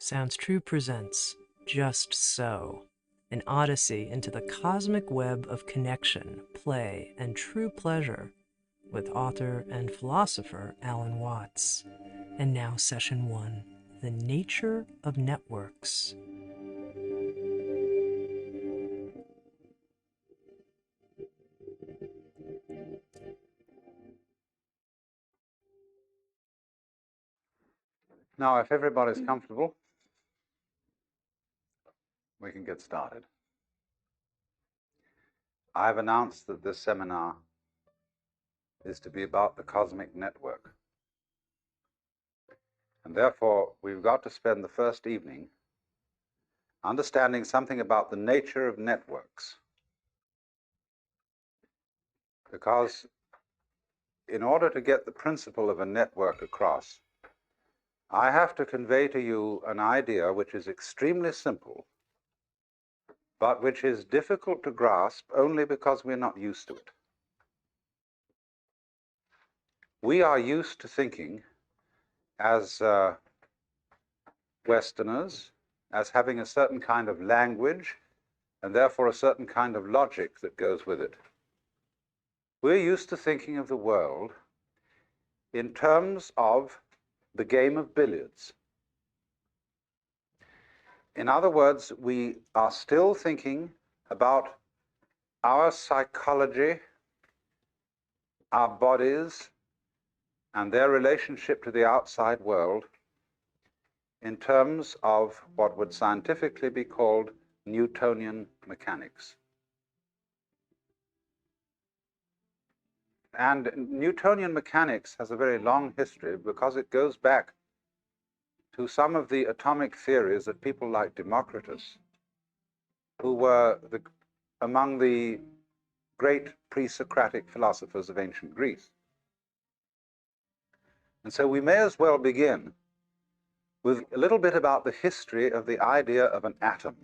Sounds True presents Just So, an odyssey into the cosmic web of connection, play, and true pleasure with author and philosopher Alan Watts. And now, Session 1, The Nature of Networks. Now, if everybody's comfortable, we can get started. I've announced that this seminar is to be about the cosmic network. And therefore, we've got to spend the first evening understanding something about the nature of networks. Because in order to get the principle of a network across, I have to convey to you an idea which is extremely simple, but which is difficult to grasp only because we're not used to it. We are used to thinking as Westerners, as having a certain kind of language, and therefore a certain kind of logic that goes with it. We're used to thinking of the world in terms of the game of billiards. In other words, we are still thinking about our psychology, our bodies, and their relationship to the outside world in terms of what would scientifically be called Newtonian mechanics. And Newtonian mechanics has a very long history because it goes back to some of the atomic theories that people like Democritus, who were among the great pre-Socratic philosophers of ancient Greece. And so we may as well begin with a little bit about the history of the idea of an atom,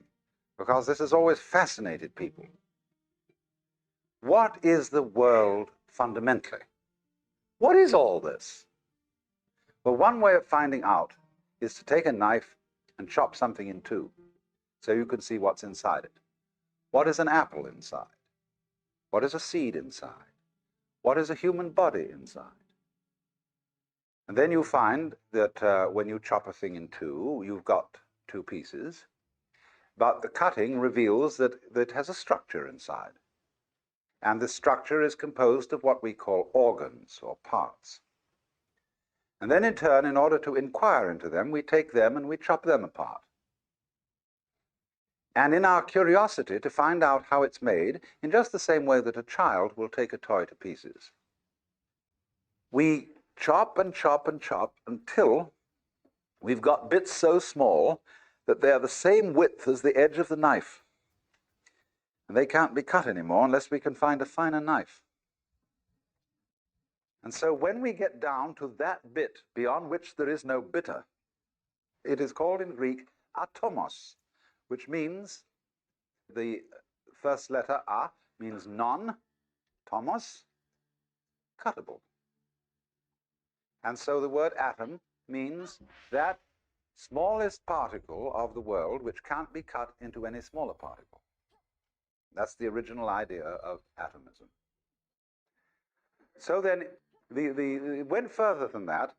because this has always fascinated people. What is the world fundamentally? What is all this? Well, one way of finding out is to take a knife and chop something in two so you can see what's inside it. What is an apple inside? What is a seed inside? What is a human body inside? And then you find that when you chop a thing in two, you've got two pieces, but the cutting reveals that it has a structure inside. And the structure is composed of what we call organs or parts. And then in turn, in order to inquire into them, we take them and we chop them apart. And in our curiosity to find out how it's made, in just the same way that a child will take a toy to pieces, we chop and chop and chop until we've got bits so small that they're the same width as the edge of the knife. And they can't be cut anymore unless we can find a finer knife. And so when we get down to that bit beyond which there is no bitter, it is called in Greek atomos, which means the first letter a means non, tomos, cuttable. And so the word atom means that smallest particle of the world which can't be cut into any smaller particle. That's the original idea of atomism. So then it went further than that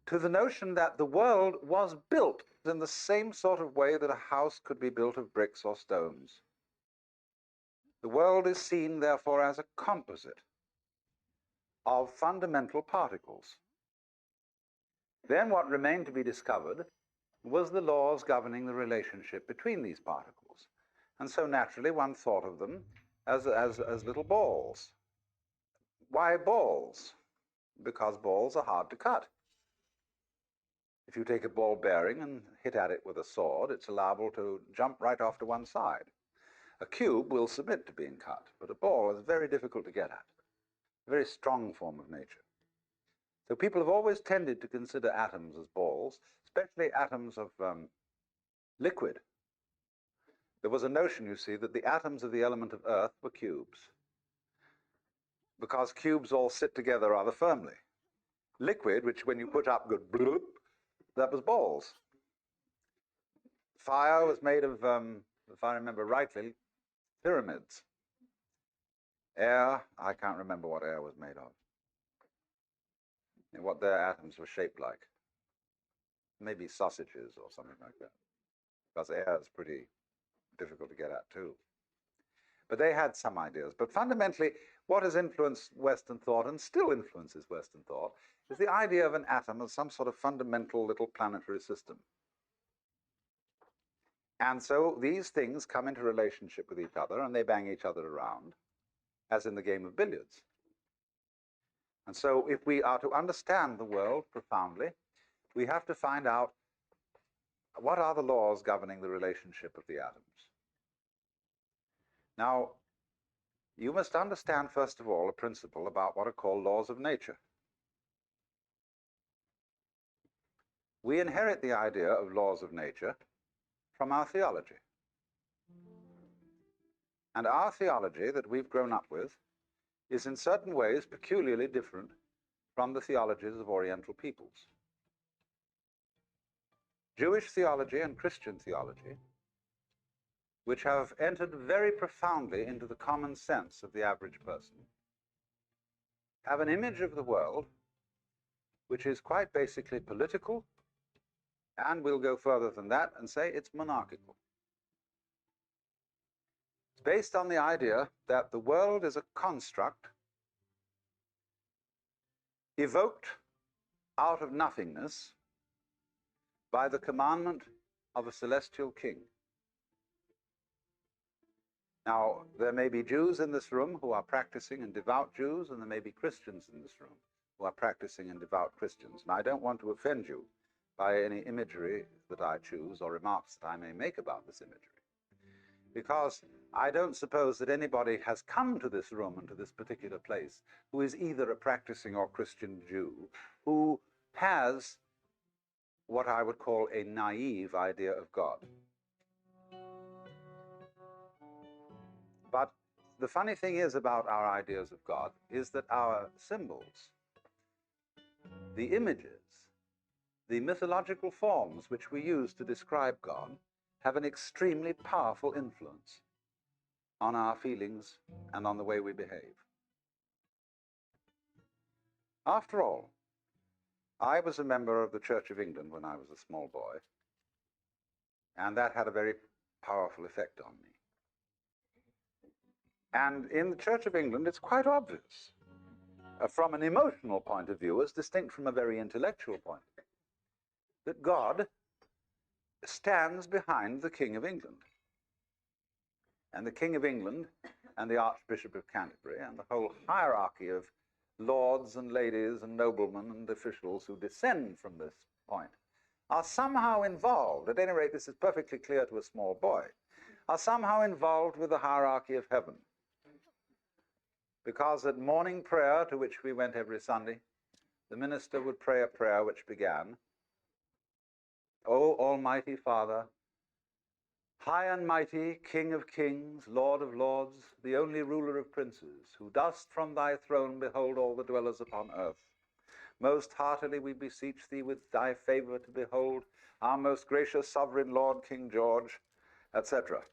to the notion that the world was built in the same sort of way that a house could be built of bricks or stones. The world is seen, therefore, as a composite of fundamental particles. Then what remained to be discovered was the laws governing the relationship between these particles. And so naturally one thought of them as little balls. Why balls? Because balls are hard to cut. If you take a ball bearing and hit at it with a sword, it's liable to jump right off to one side. A cube will submit to being cut, but a ball is very difficult to get at. A very strong form of nature. So people have always tended to consider atoms as balls, especially atoms of liquid. There was a notion, you see, that the atoms of the element of earth were cubes, because cubes all sit together rather firmly. Liquid, which when you put up good bloop, that was balls. Fire was made of, if I remember rightly, pyramids. Air, I can't remember what air was made of, and what their atoms were shaped like. Maybe sausages or something like that, because air is pretty difficult to get at too. But they had some ideas. But fundamentally, what has influenced Western thought, and still influences Western thought, is the idea of an atom as some sort of fundamental little planetary system. And so these things come into relationship with each other, and they bang each other around, as in the game of billiards. And so if we are to understand the world profoundly, we have to find out what are the laws governing the relationship of the atoms. Now, you must understand, first of all, a principle about what are called laws of nature. We inherit the idea of laws of nature from our theology. And our theology that we've grown up with is in certain ways peculiarly different from the theologies of Oriental peoples. Jewish theology and Christian theology, which have entered very profoundly into the common sense of the average person, have an image of the world which is quite basically political, and we'll go further than that and say it's monarchical. It's based on the idea that the world is a construct evoked out of nothingness by the commandment of a celestial king. Now, there may be Jews in this room who are practicing and devout Jews, and there may be Christians in this room who are practicing and devout Christians. And I don't want to offend you by any imagery that I choose or remarks that I may make about this imagery, because I don't suppose that anybody has come to this room and to this particular place who is either a practicing or Christian Jew who has what I would call a naive idea of God. But the funny thing is about our ideas of God is that our symbols, the images, the mythological forms which we use to describe God have an extremely powerful influence on our feelings and on the way we behave. After all, I was a member of the Church of England when I was a small boy, and that had a very powerful effect on me. And in the Church of England, it's quite obvious, from an emotional point of view, as distinct from a very intellectual point of view, that God stands behind the King of England. And the King of England and the Archbishop of Canterbury and the whole hierarchy of lords and ladies and noblemen and officials who descend from this point are somehow involved, at any rate this is perfectly clear to a small boy, are somehow involved with the hierarchy of heaven. Because at morning prayer, to which we went every Sunday, the minister would pray a prayer which began, "O Almighty Father, high and mighty, King of kings, Lord of lords, the only ruler of princes, who dost from thy throne behold all the dwellers upon earth. Most heartily we beseech thee with thy favor to behold our most gracious sovereign Lord, King George," etc.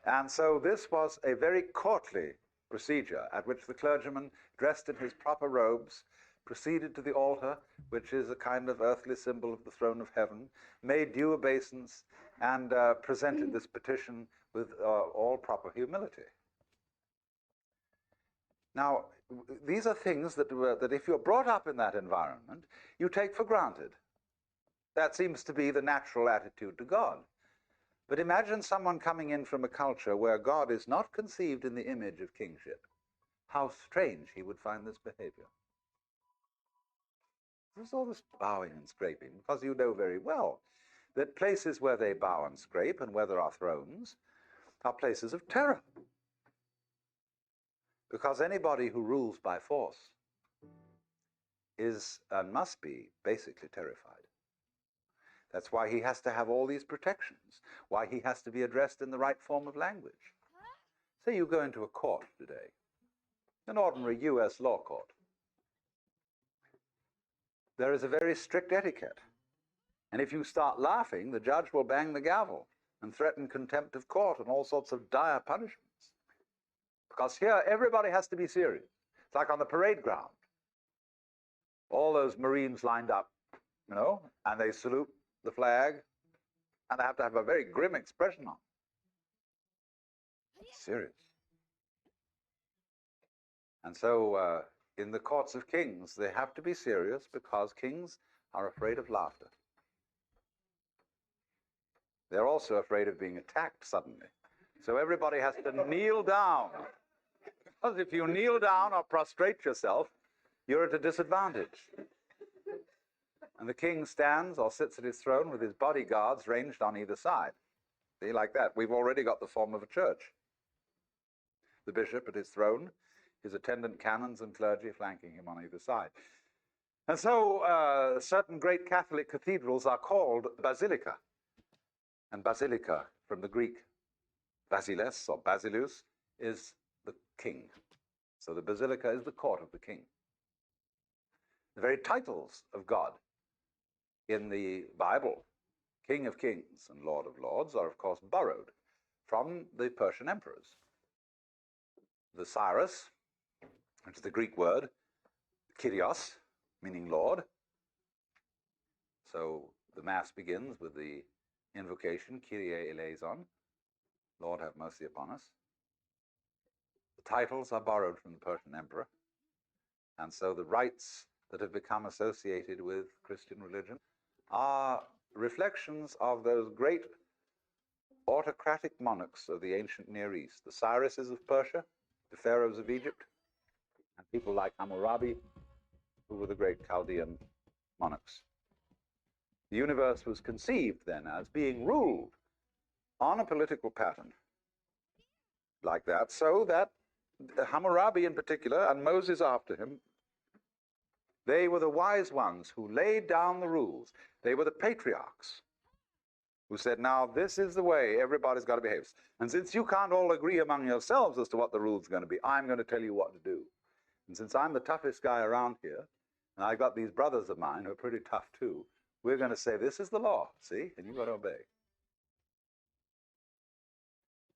And so this was a very courtly procedure at which the clergyman, dressed in his proper robes, proceeded to the altar, which is a kind of earthly symbol of the throne of heaven, made due obeisance, and presented this petition with all proper humility. Now, these are things that if you're brought up in that environment, you take for granted. That seems to be the natural attitude to God. But imagine someone coming in from a culture where God is not conceived in the image of kingship. How strange he would find this behavior. There's all this bowing and scraping, because you know very well that places where they bow and scrape and where there are thrones are places of terror. Because anybody who rules by force is and must be basically terrified. That's why he has to have all these protections, why he has to be addressed in the right form of language. Say you go into a court today, an ordinary US law court. There is a very strict etiquette. And if you start laughing, the judge will bang the gavel and threaten contempt of court and all sorts of dire punishments. Because here, everybody has to be serious. It's like on the parade ground. All those Marines lined up, and they salute the flag, and they have to have a very grim expression on. It's serious. And so in the courts of kings, they have to be serious because kings are afraid of laughter. They're also afraid of being attacked suddenly. So everybody has to kneel down. Because if you kneel down or prostrate yourself, you're at a disadvantage. And the king stands or sits at his throne with his bodyguards ranged on either side. See, like that. We've already got the form of a church. The bishop at his throne, his attendant canons and clergy flanking him on either side. And so certain great Catholic cathedrals are called basilica. And basilica, from the Greek basileus or basilus, is the king. So the basilica is the court of the king. The very titles of God in the Bible, King of Kings and Lord of Lords, are of course borrowed from the Persian emperors. The Cyrus, which is the Greek word, Kyrios, meaning Lord. So the Mass begins with the invocation, Kyrie eleison, Lord have mercy upon us. The titles are borrowed from the Persian emperor, and so the rites that have become associated with Christian religion are reflections of those great autocratic monarchs of the ancient Near East, the Cyruses of Persia, the pharaohs of Egypt, and people like Hammurabi, who were the great Chaldean monarchs. The universe was conceived then as being ruled on a political pattern like that, so that Hammurabi in particular, and Moses after him, they were the wise ones who laid down the rules. They were the patriarchs who said, now this is the way everybody's got to behave. And since you can't all agree among yourselves as to what the rule's going to be, I'm going to tell you what to do. And since I'm the toughest guy around here, and I've got these brothers of mine who are pretty tough too, we're going to say, this is the law, see? And you've got to obey.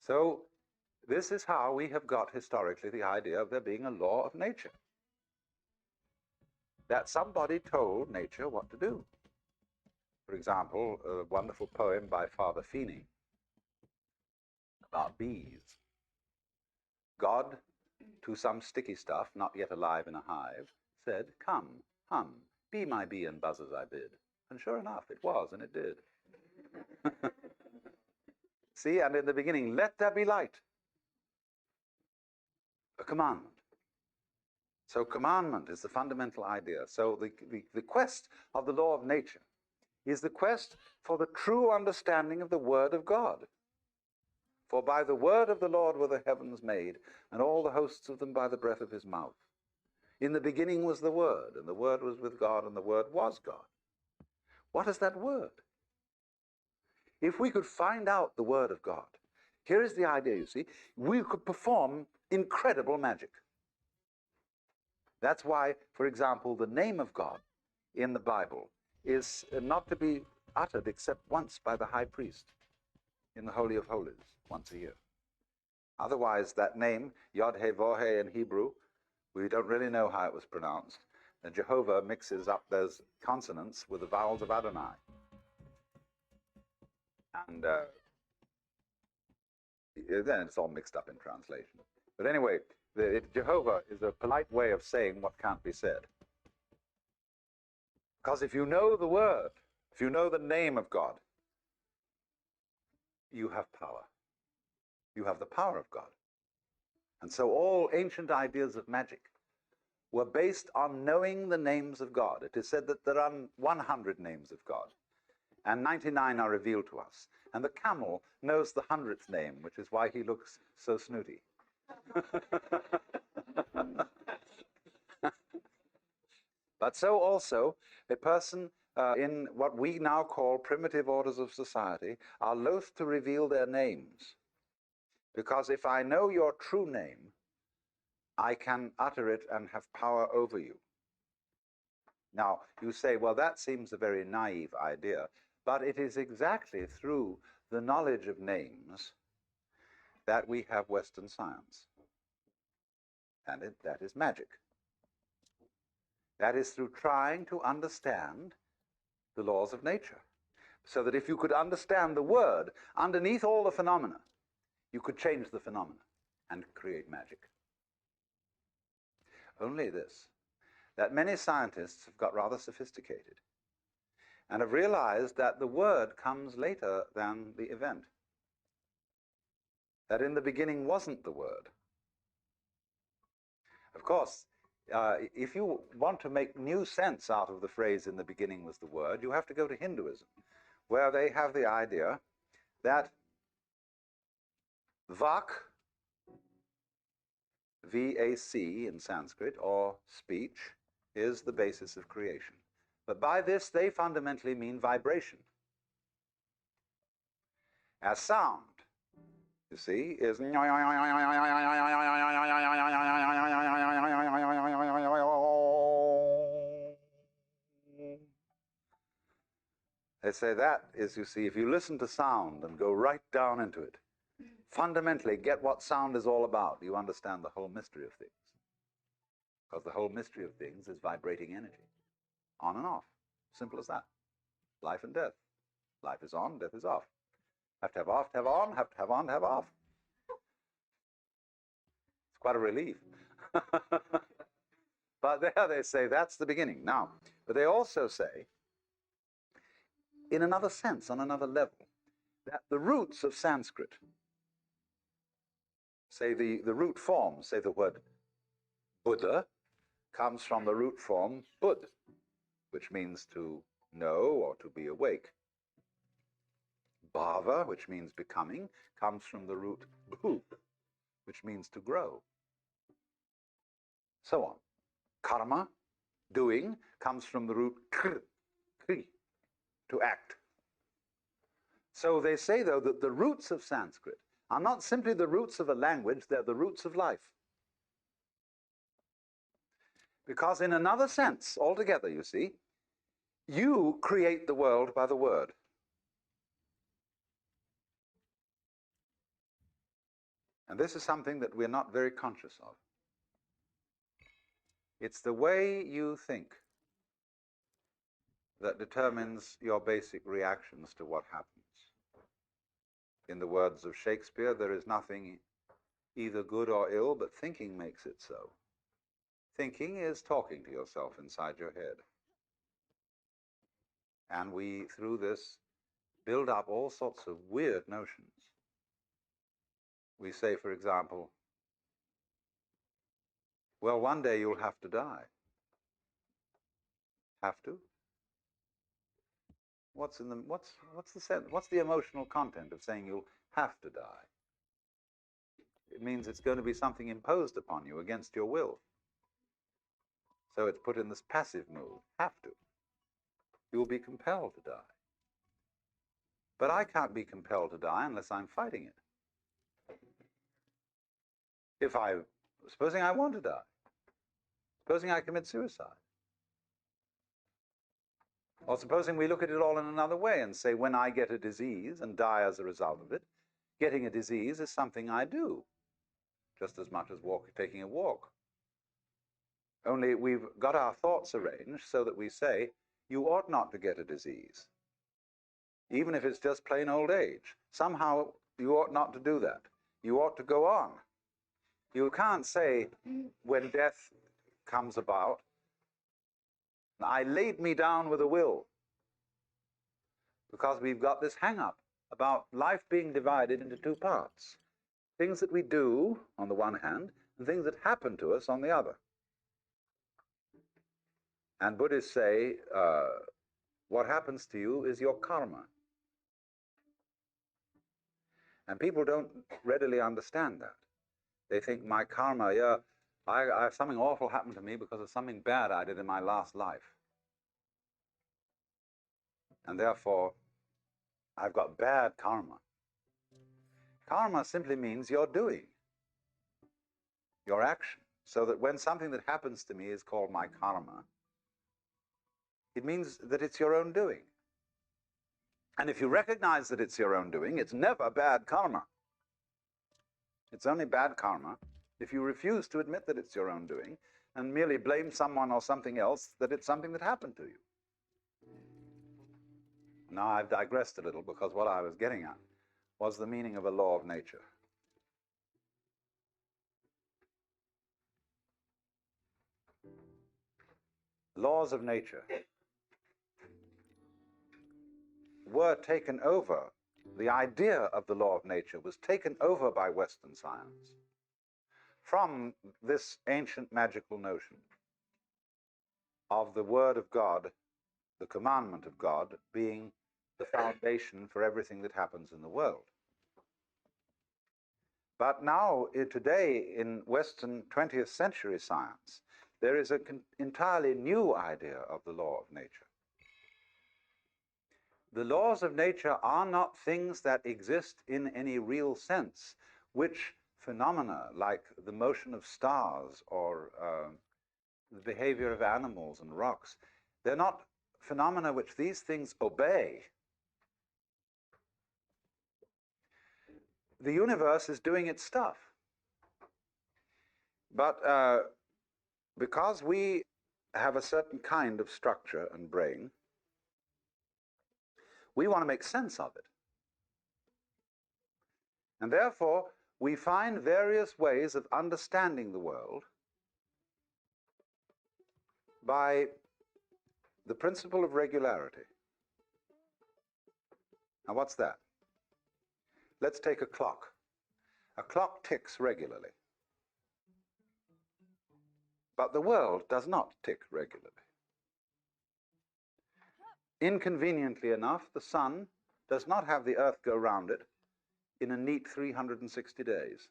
So this is how we have got historically the idea of there being a law of nature. That somebody told nature what to do. For example, a wonderful poem by Father Feeney about bees. God, to some sticky stuff, not yet alive in a hive, said, come, hum, be my bee and buzz as I bid. And sure enough, it was, and it did. See, and in the beginning, let there be light. A commandment. So commandment is the fundamental idea. So the quest of the law of nature is the quest for the true understanding of the Word of God. For by the word of the Lord were the heavens made, and all the hosts of them by the breath of his mouth. In the beginning was the Word, and the Word was with God, and the Word was God. What is that word? If we could find out the Word of God, here is the idea, you see, we could perform incredible magic. That's why, for example, the name of God in the Bible is not to be uttered except once by the high priest in the Holy of Holies, once a year. Otherwise, that name, Yod-He-Vah-He in Hebrew, we don't really know how it was pronounced. And Jehovah mixes up those consonants with the vowels of Adonai. And then it's all mixed up in translation. But anyway, Jehovah is a polite way of saying what can't be said. Because if you know the word, if you know the name of God, you have power. You have the power of God. And so all ancient ideas of magic were based on knowing the names of God. It is said that there are 100 names of God, and 99 are revealed to us. And the camel knows the 100th name, which is why he looks so snooty. But so also, a person in what we now call primitive orders of society are loath to reveal their names. Because if I know your true name, I can utter it and have power over you. Now, you say, well, that seems a very naive idea. But it is exactly through the knowledge of names that we have Western science. And that is magic. That is through trying to understand the laws of nature. So that if you could understand the word underneath all the phenomena, you could change the phenomena and create magic. Only this, that many scientists have got rather sophisticated and have realized that the word comes later than the event. That in the beginning wasn't the word. Of course, if you want to make new sense out of the phrase "in the beginning was the word," you have to go to Hinduism, where they have the idea that vak, V-A-C in Sanskrit, or speech, is the basis of creation. But by this, they fundamentally mean vibration. As sound, you see, is they say that is, you see, if you listen to sound and go right down into it, fundamentally get what sound is all about, you understand the whole mystery of things. Because the whole mystery of things is vibrating energy, on and off. Simple as that. Life and death. Life is on, death is off. Have to have off, to have on, have to have on, to have off. It's quite a relief. But there they say that's the beginning. Now, but they also say, in another sense, on another level, that the roots of Sanskrit, say the root form, say the word Buddha, comes from the root form Bud, which means to know or to be awake. Bhava, which means becoming, comes from the root bhu, which means to grow. So on. Karma, doing, comes from the root kri, to act. So they say, though, that the roots of Sanskrit are not simply the roots of a language, they're the roots of life. Because in another sense, altogether, you see, you create the world by the word. And this is something that we're not very conscious of. It's the way you think that determines your basic reactions to what happens. In the words of Shakespeare, there is nothing either good or ill, but thinking makes it so. Thinking is talking to yourself inside your head. And we, through this, build up all sorts of weird notions. We say, for example, well, one day you'll have to die. Have to? What's the emotional content of saying you'll have to die? It means it's going to be something imposed upon you against your will. So it's put in this passive mood, have to. You will be compelled to die. But I can't be compelled to die unless I'm fighting it. Supposing I want to die, supposing I commit suicide, or supposing we look at it all in another way and say, when I get a disease and die as a result of it, getting a disease is something I do, just as much as taking a walk. Only we've got our thoughts arranged so that we say, you ought not to get a disease, even if it's just plain old age. Somehow you ought not to do that. You ought to go on. You can't say, when death comes about, I laid me down with a will, because we've got this hang-up about life being divided into two parts. Things that we do, on the one hand, and things that happen to us on the other. And Buddhists say, what happens to you is your karma. And people don't readily understand that. They think my karma, something awful happened to me because of something bad I did in my last life. And therefore, I've got bad karma. Karma simply means your doing, your action. So that when something that happens to me is called my karma, it means that it's your own doing. And if you recognize that it's your own doing, it's never bad karma. It's only bad karma if you refuse to admit that it's your own doing and merely blame someone or something else that it's something that happened to you. Now, I've digressed a little because what I was getting at was the meaning of a law of nature. Laws of nature were taken over. The idea of the law of nature was taken over by Western science from this ancient magical notion of the Word of God, the commandment of God, being the foundation for everything that happens in the world. But now, today, in Western 20th century science, there is an entirely new idea of the law of nature. The laws of nature are not things that exist in any real sense, which phenomena like the motion of stars or the behavior of animals and rocks, they're not phenomena which these things obey. The universe is doing its stuff. But because we have a certain kind of structure and brain, we want to make sense of it. And therefore, we find various ways of understanding the world by the principle of regularity. Now, what's that? Let's take a clock. A clock ticks regularly. But the world does not tick regularly. Inconveniently enough, the sun does not have the earth go round it in a neat 360 days.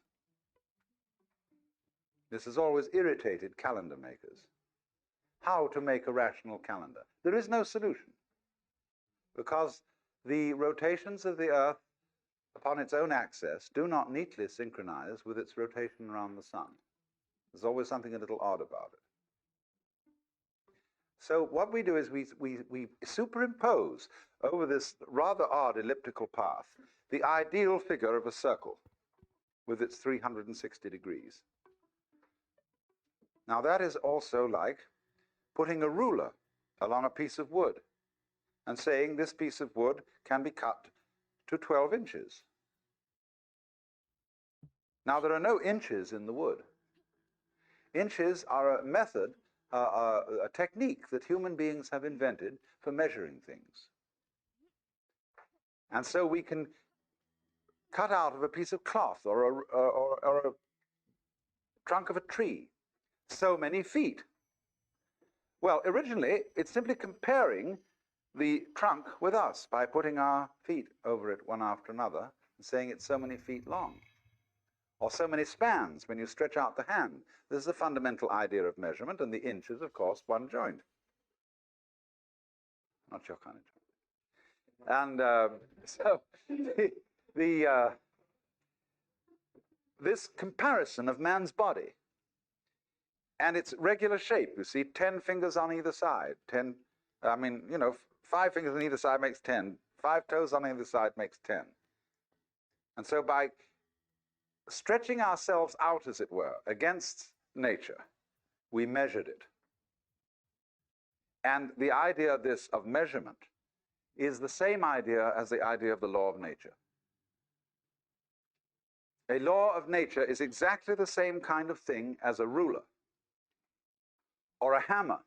This has always irritated calendar makers. How to make a rational calendar? There is no solution, because the rotations of the earth upon its own axis do not neatly synchronize with its rotation around the sun. There's always something a little odd about it. So what we do is we superimpose over this rather odd elliptical path the ideal figure of a circle with its 360 degrees. Now that is also like putting a ruler along a piece of wood and saying this piece of wood can be cut to 12 inches. Now there are no inches in the wood. Inches are a method, a technique that human beings have invented for measuring things. And so we can cut out of a piece of cloth or a trunk of a tree so many feet. Well, originally, it's simply comparing the trunk with us by putting our feet over it one after another and saying it's so many feet long. Or so many spans when you stretch out the hand. This is the fundamental idea of measurement, and the inch is, of course, one joint. Not your kind of joint. And so this comparison of man's body and its regular shape, you see, 10 fingers on either side, 5 fingers on either side makes 10, 5 toes on either side makes 10. And so by stretching ourselves out, as it were, against nature, we measured it. And the idea of measurement is the same idea as the idea of the law of nature. A law of nature is exactly the same kind of thing as a ruler, or a hammer,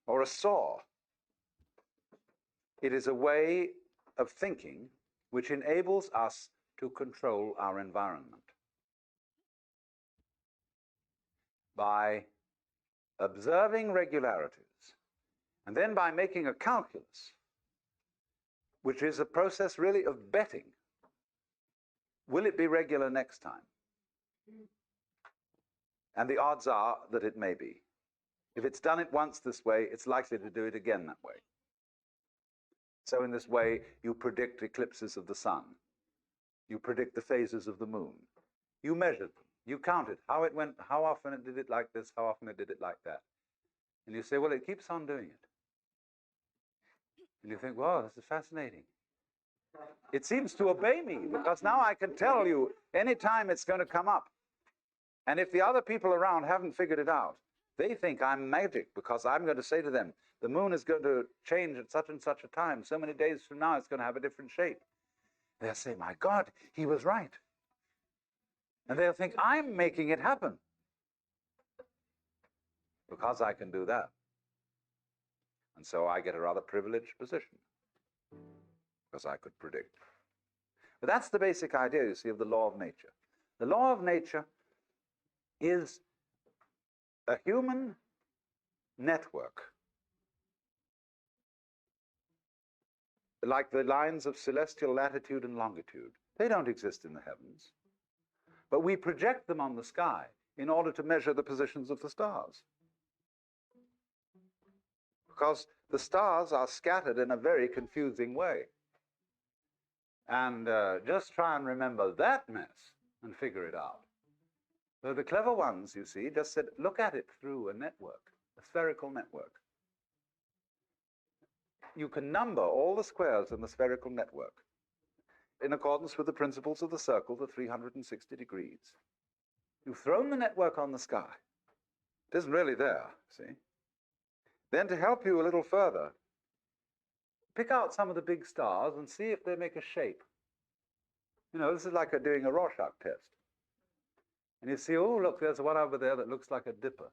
or a saw. It is a way of thinking which enables us to control our environment by observing regularities, and then by making a calculus, which is a process really of betting. Will it be regular next time? And the odds are that it may be. If it's done it once this way, it's likely to do it again that way. So in this way, you predict eclipses of the sun. You predict the phases of the moon. You measured them. You counted how it went, how often it did it like this, how often it did it like that. And you say, well, it keeps on doing it. And you think, wow, this is fascinating. It seems to obey me, because now I can tell you any time it's going to come up. And if the other people around haven't figured it out, they think I'm magic, because I'm going to say to them, the moon is going to change at such and such a time. So many days from now, it's going to have a different shape. They'll say, my God, he was right. And they'll think I'm making it happen, because I can do that. And so I get a rather privileged position, because I could predict. But that's the basic idea, you see, of the law of nature. The law of nature is a human network, like the lines of celestial latitude and longitude. They don't exist in the heavens, but we project them on the sky in order to measure the positions of the stars. Because the stars are scattered in a very confusing way. And just try and remember that mess and figure it out. So the clever ones, you see, just said, look at it through a network, a spherical network. You can number all the squares in the spherical network in accordance with the principles of the circle, the 360 degrees. You've thrown the network on the sky. It isn't really there, see? Then to help you a little further, pick out some of the big stars and see if they make a shape. You know, this is like doing a Rorschach test. And you see, oh, look, there's one over there that looks like a dipper.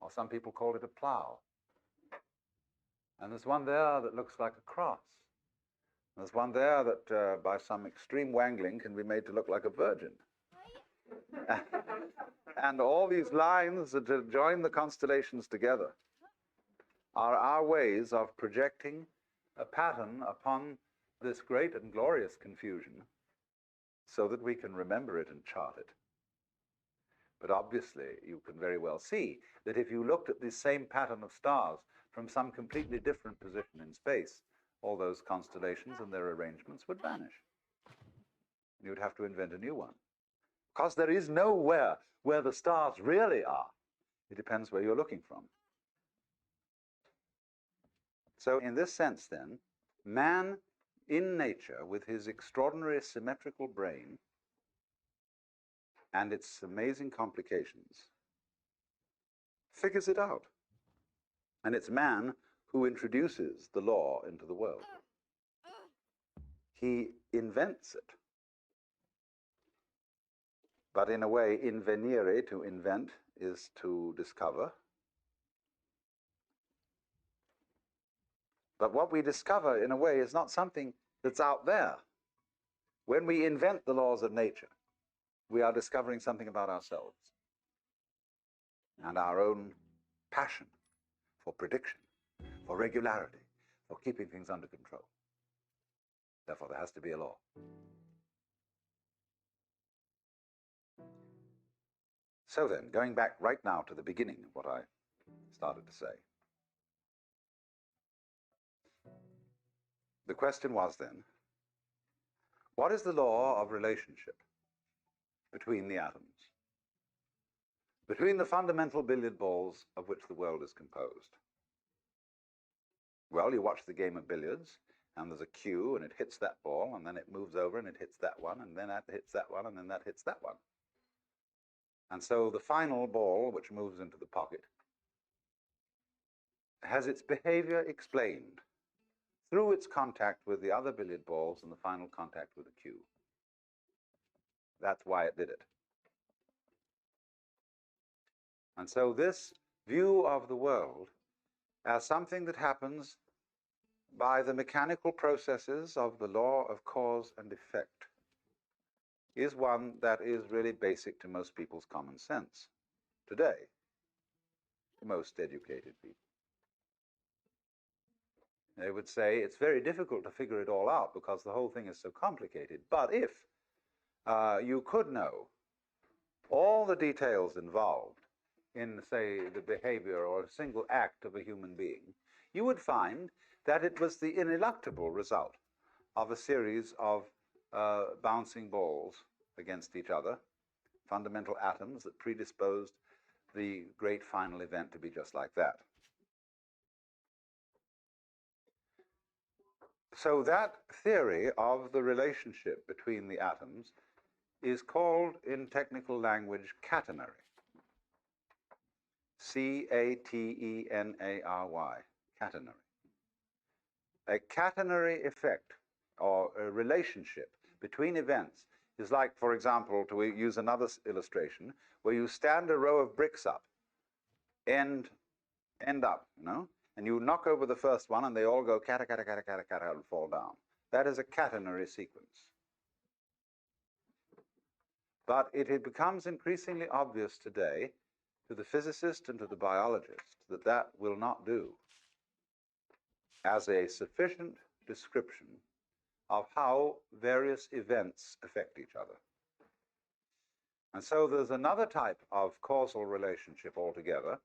Or some people call it a plow. And there's one there that looks like a cross. And there's one there that, by some extreme wangling, can be made to look like a virgin. And all these lines that join the constellations together are our ways of projecting a pattern upon this great and glorious confusion so that we can remember it and chart it. But obviously, you can very well see that if you looked at this same pattern of stars from some completely different position in space, all those constellations and their arrangements would vanish. You would have to invent a new one. Because there is nowhere where the stars really are. It depends where you're looking from. So in this sense, then, man in nature, with his extraordinary symmetrical brain and its amazing complications, figures it out. And it's man who introduces the law into the world. He invents it. But in a way, invenire, to invent, is to discover. But what we discover, in a way, is not something that's out there. When we invent the laws of nature, we are discovering something about ourselves and our own passion for prediction, for regularity, for keeping things under control. Therefore, there has to be a law. So then, going back right now to the beginning of what I started to say, the question was then, what is the law of relationship between the atoms, between the fundamental billiard balls of which the world is composed? Well, you watch the game of billiards, and there's a cue, and it hits that ball, and then it moves over, and it hits that one, and then that hits that one, and then that hits that one. And so the final ball, which moves into the pocket, has its behavior explained through its contact with the other billiard balls and the final contact with the cue. That's why it did it. And so this view of the world as something that happens by the mechanical processes of the law of cause and effect is one that is really basic to most people's common sense today, to most educated people. They would say it's very difficult to figure it all out because the whole thing is so complicated. But if you could know all the details involved in, say, the behavior or a single act of a human being, you would find that it was the ineluctable result of a series of bouncing balls against each other, fundamental atoms that predisposed the great final event to be just like that. So that theory of the relationship between the atoms is called in technical language catenary. C-A-T-E-N-A-R-Y, catenary. A catenary effect or a relationship between events is like, for example, to use another illustration, where you stand a row of bricks up, end up, and you knock over the first one and they all go kata, kata, kata, kata, kata, and fall down. That is a catenary sequence. But it becomes increasingly obvious today to the physicist and to the biologist that that will not do as a sufficient description of how various events affect each other. And so there's another type of causal relationship altogether,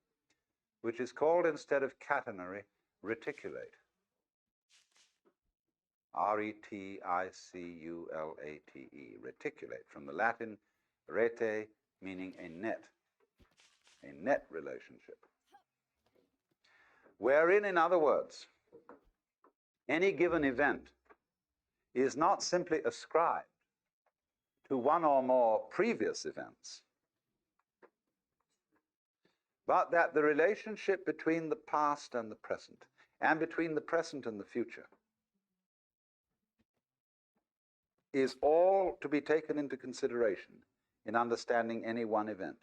which is called, instead of catenary, reticulate. R-E-T-I-C-U-L-A-T-E, reticulate, from the Latin rete, meaning a net relationship. Wherein, in other words, any given event is not simply ascribed to one or more previous events, but that the relationship between the past and the present, and between the present and the future, is all to be taken into consideration in understanding any one event.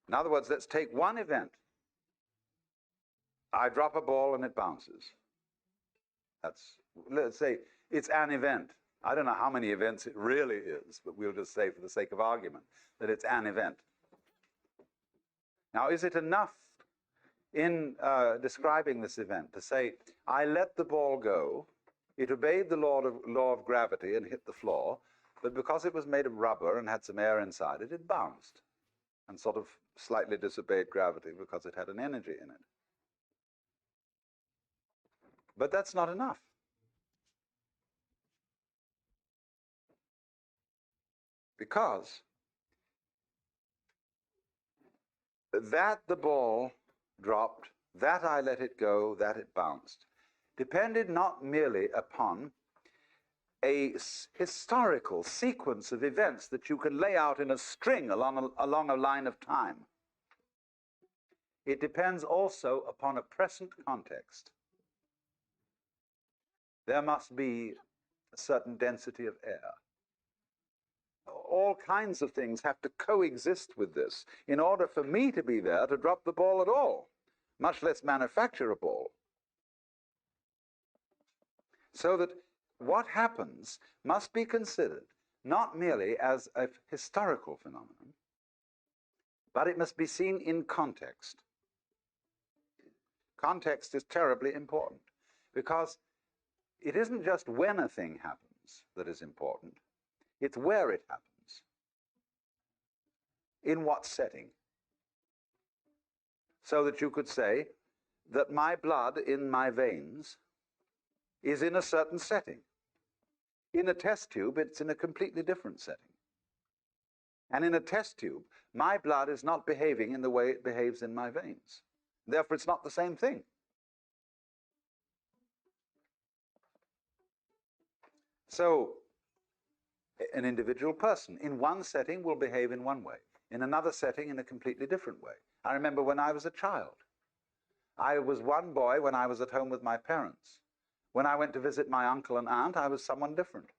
In other words, let's take one event. I drop a ball and it bounces. Let's say it's an event. I don't know how many events it really is, but we'll just say, for the sake of argument, that it's an event. Now, is it enough in describing this event to say, I let the ball go, it obeyed the law of gravity and hit the floor, but because it was made of rubber and had some air inside it, it bounced and sort of slightly disobeyed gravity because it had an energy in it. But that's not enough. Because that the ball dropped, that I let it go, that it bounced, depended not merely upon a historical sequence of events that you can lay out in a string along a line of time. It depends also upon a present context. There must be a certain density of air. All kinds of things have to coexist with this in order for me to be there to drop the ball at all, much less manufacture a ball. So that what happens must be considered not merely as a historical phenomenon, but it must be seen in context. Context is terribly important, because it isn't just when a thing happens that is important, it's where it happens. In what setting? So that you could say that my blood in my veins is in a certain setting. In a test tube, it's in a completely different setting. And in a test tube, my blood is not behaving in the way it behaves in my veins. Therefore, it's not the same thing. So, an individual person in one setting will behave in one way, in another setting in a completely different way. I remember when I was a child. I was one boy when I was at home with my parents. When I went to visit my uncle and aunt, I was someone different.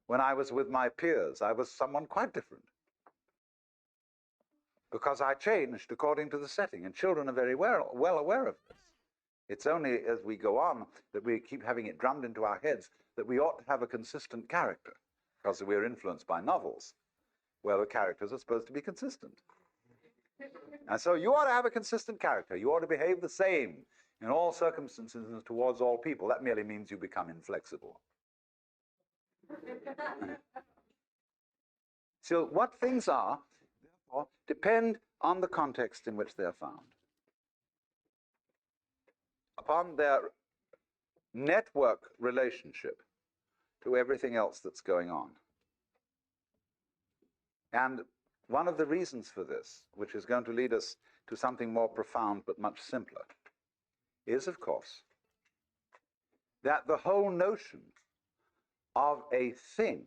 When I was with my peers, I was someone quite different. Because I changed according to the setting, and children are very well aware of this. It's only as we go on that we keep having it drummed into our heads that we ought to have a consistent character, because we're influenced by novels where the characters are supposed to be consistent. And so you ought to have a consistent character. You ought to behave the same in all circumstances and towards all people. That merely means you become inflexible. So what things are, therefore, depend on the context in which they're found, upon their network relationship to everything else that's going on. And one of the reasons for this, which is going to lead us to something more profound but much simpler, is, of course, that the whole notion of a thing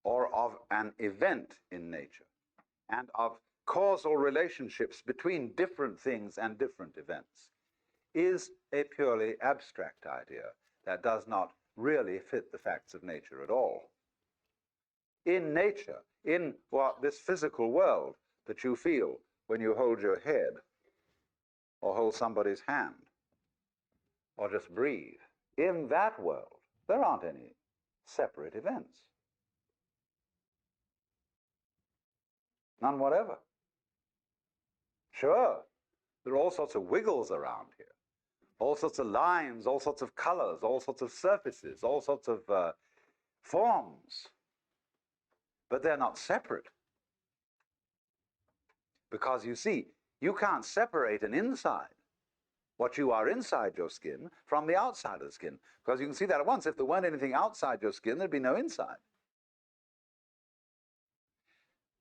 or of an event in nature and of causal relationships between different things and different events is a purely abstract idea that does not really fit the facts of nature at all. In nature, in this physical world that you feel when you hold your head or hold somebody's hand or just breathe, in that world, there aren't any separate events. None whatever. Sure, there are all sorts of wiggles around here, all sorts of lines, all sorts of colors, all sorts of surfaces, all sorts of forms, but they're not separate. Because you see, you can't separate an inside, what you are inside your skin, from the outside of the skin. Because you can see that at once. If there weren't anything outside your skin, there'd be no inside.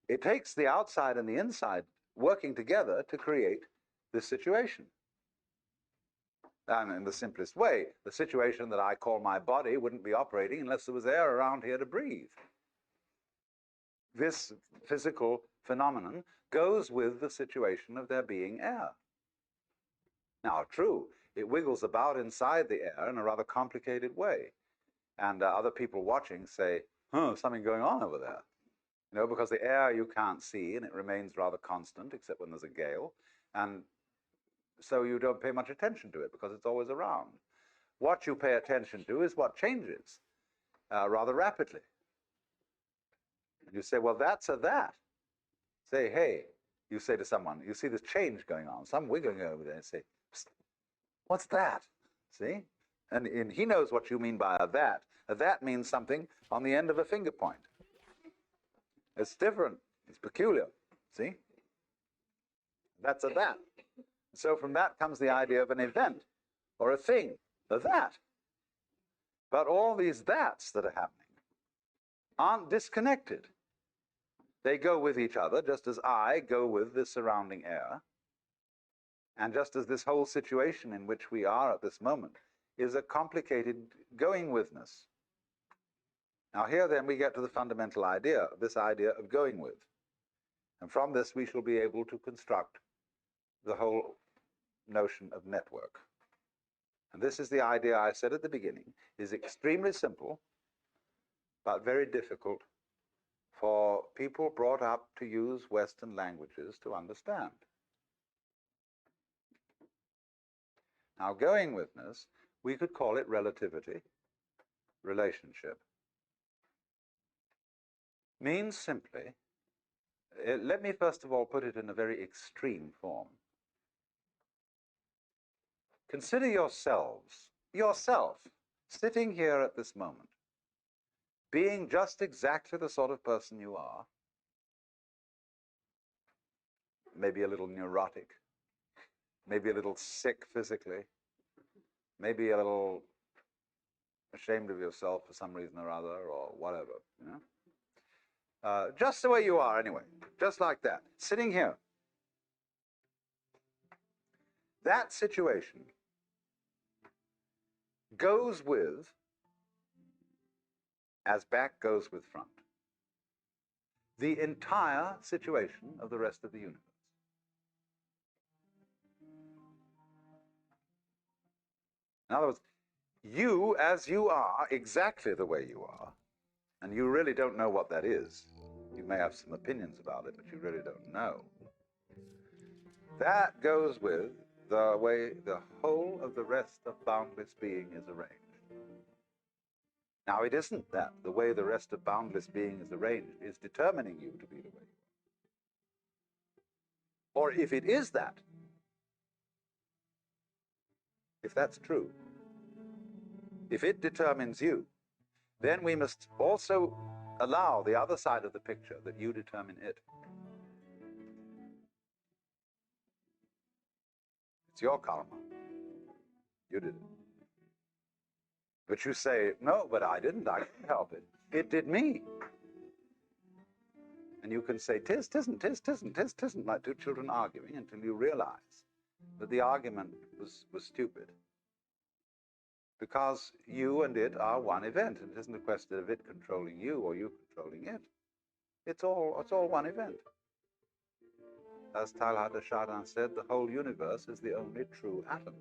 It takes the outside and the inside working together to create this situation. And in the simplest way, the situation that I call my body wouldn't be operating unless there was air around here to breathe. This physical phenomenon goes with the situation of there being air. Now, true, it wiggles about inside the air in a rather complicated way. And other people watching say, something going on over there. You know, because the air you can't see and it remains rather constant, except when there's a gale. And so you don't pay much attention to it because it's always around. What you pay attention to is what changes rather rapidly. And you say, well, that's a that. Say, hey, you say to someone, you see this change going on, some wiggling over there, and say, what's that? See? And he knows what you mean by a that. A that means something on the end of a finger point. It's different. It's peculiar. See? That's a that. So from that comes the idea of an event or a thing, a that. But all these that's that are happening aren't disconnected. They go with each other, just as I go with the surrounding air. And just as this whole situation in which we are at this moment is a complicated going withness. Now here then we get to the fundamental idea, this idea of going with. And from this we shall be able to construct the whole notion of network. And this is the idea I said at the beginning, is extremely simple, but very difficult for people brought up to use Western languages to understand. Now, going withness, we could call it relativity, relationship. Means simply, let me first of all put it in a very extreme form. Consider yourself, sitting here at this moment, being just exactly the sort of person you are, maybe a little neurotic, maybe a little sick physically, maybe a little ashamed of yourself for some reason or other, or whatever, you know? Just the way you are anyway, just like that, sitting here. That situation goes with, as back goes with front, the entire situation of the rest of the universe. In other words, you, as you are, exactly the way you are, and you really don't know what that is. You may have some opinions about it, but you really don't know. That goes with the way the whole of the rest of boundless being is arranged. Now, it isn't that the way the rest of boundless being is arranged is determining you to be the way you are. Or if it is that, if that's true, if it determines you, then we must also allow the other side of the picture that you determine it. It's your karma. You did it. But you say, no, but I didn't help it. It did me. And you can say, tis, tisn't, tis, tisn't, tis, tisn't, like two children arguing until you realize that the argument was stupid. because you and it are one event. It isn't a question of it controlling you or you controlling it. It's all one event. As Teilhard de Chardin said, the whole universe is the only true atom,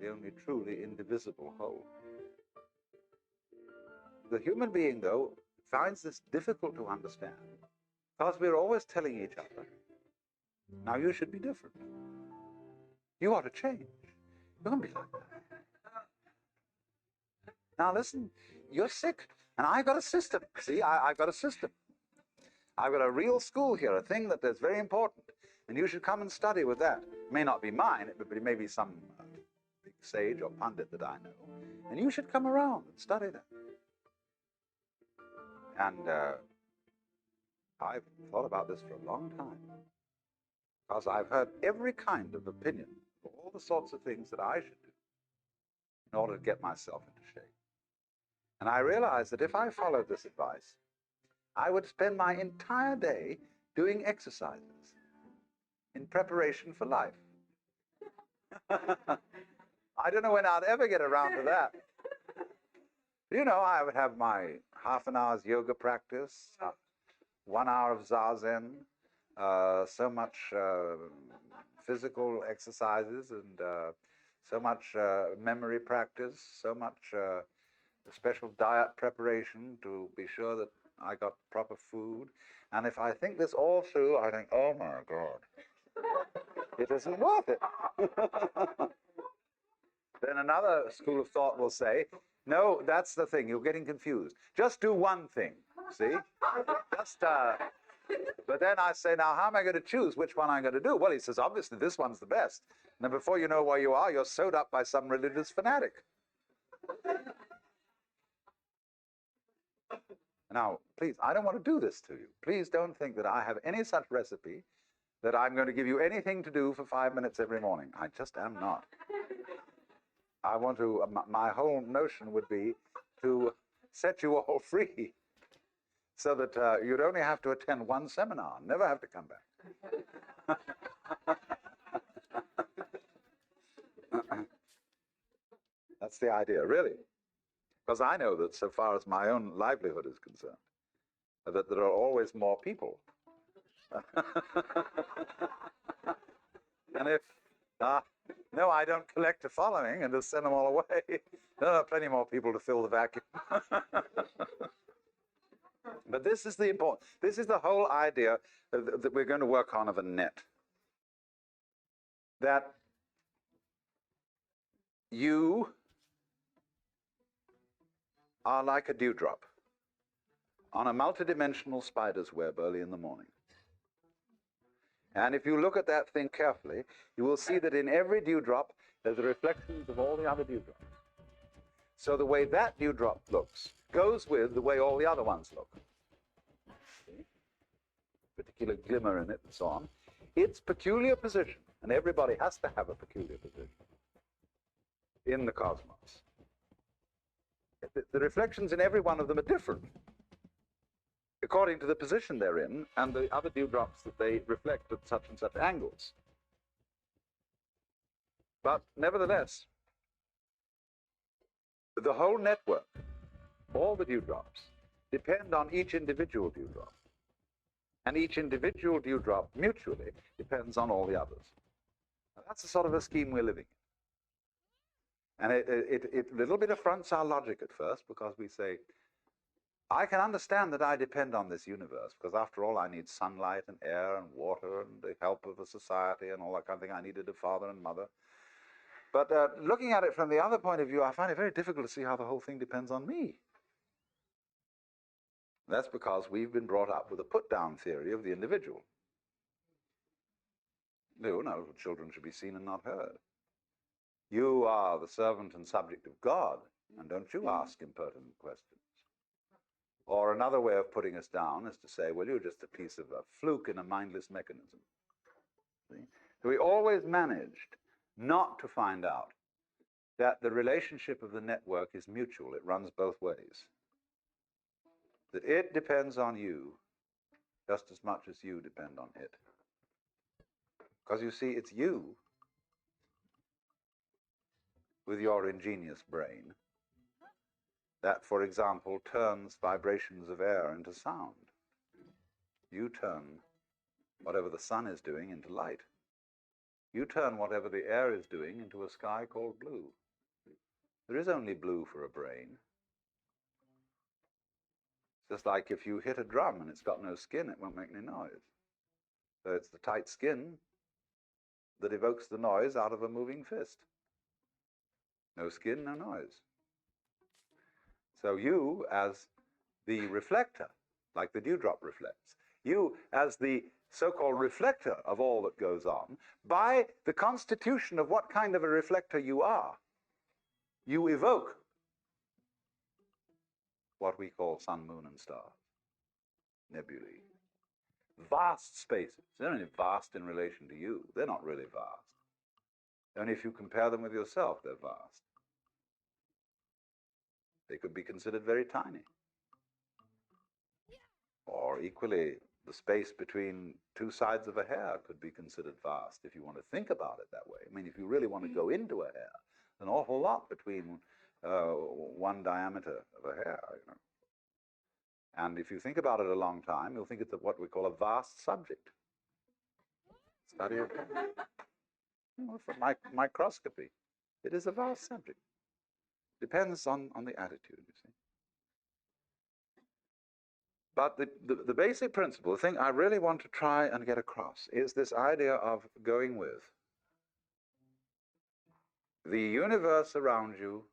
the only truly indivisible whole. The human being, though, finds this difficult to understand because we're always telling each other, now you should be different. You ought to change. Don't be like that. Now listen, you're sick, and I got a system. See, I've got a system. I've got a real school here, a thing that is very important, and you should come and study with that. It may not be mine, but it may be some big sage or pundit that I know, and you should come around and study that. And I've thought about this for a long time, because I've heard every kind of opinion for all the sorts of things that I should do in order to get myself into shape. And I realized that if I followed this advice, I would spend my entire day doing exercises in preparation for life. I don't know when I'd ever get around to that. You know, I would have my half an hour's yoga practice, 1 hour of zazen, so much physical exercises, and so much memory practice, so much special diet preparation to be sure that I got proper food. And if I think this all through, I think, oh my God, it isn't worth it. Then another school of thought will say, no, that's the thing, you're getting confused. Just do one thing, see? Just, but then I say, now how am I going to choose which one I'm going to do? Well, he says, obviously this one's the best. And then before you know where you are, you're sewed up by some religious fanatic. Now, please, I don't want to do this to you. Please don't think that I have any such recipe that I'm going to give you anything to do for 5 minutes every morning. I just am not. I want to, my whole notion would be to set you all free so that you'd only have to attend one seminar, never have to come back. That's the idea, really. Because I know that so far as my own livelihood is concerned, that there are always more people. And if, no, I don't collect a following and just send them all away. There are plenty more people to fill the vacuum. But this is the important, this is the whole idea that we're going to work on of a net. That you are like a dewdrop on a multidimensional spider's web early in the morning. And if you look at that thing carefully, you will see that in every dewdrop, there's the reflections of all the other dewdrops. So the way that dewdrop looks goes with the way all the other ones look. See? Particular glimmer in it and so on. Its peculiar position, and everybody has to have a peculiar position in the cosmos. The reflections in every one of them are different according to the position they're in and the other dewdrops that they reflect at such and such angles. But nevertheless, the whole network, all the dewdrops, depend on each individual dewdrop. And each individual dewdrop mutually depends on all the others. Now, that's the sort of a scheme we're living in. And it a little bit affronts our logic at first, because we say, I can understand that I depend on this universe, because after all, I need sunlight and air and water and the help of a society and all that kind of thing. I needed a father and mother. But looking at it from the other point of view, I find it very difficult to see how the whole thing depends on me. That's because we've been brought up with a put-down theory of the individual. No, children should be seen and not heard. You are the servant and subject of God, and don't you ask impertinent questions. Or another way of putting us down is to say, well, you're just a piece of a fluke in a mindless mechanism. See? So we always managed not to find out that the relationship of the network is mutual. It runs both ways. That it depends on you just as much as you depend on it. Because you see, it's you with your ingenious brain that, for example, turns vibrations of air into sound. You turn whatever the sun is doing into light. You turn whatever the air is doing into a sky called blue. There is only blue for a brain. It's just like if you hit a drum and it's got no skin, it won't make any noise. So it's the tight skin that evokes the noise out of a moving fist. No skin, no noise. So you, as the reflector, like the dewdrop reflects, you, as the so-called reflector of all that goes on, by the constitution of what kind of a reflector you are, you evoke what we call sun, moon, and stars, nebulae. Vast spaces. They're only vast in relation to you. They're not really vast. Only if you compare them with yourself, they're vast. They could be considered very tiny. Or equally, the space between two sides of a hair could be considered vast if you want to think about it that way. I mean, if you really want to go into a hair, an awful lot between one diameter of a hair, you know. And if you think about it a long time, you'll think it's what we call a vast subject. Study of, you know, for microscopy. It is a vast subject. Depends on the attitude, you see. But the basic principle, the thing I really want to try and get across, is this idea of going with. The universe around you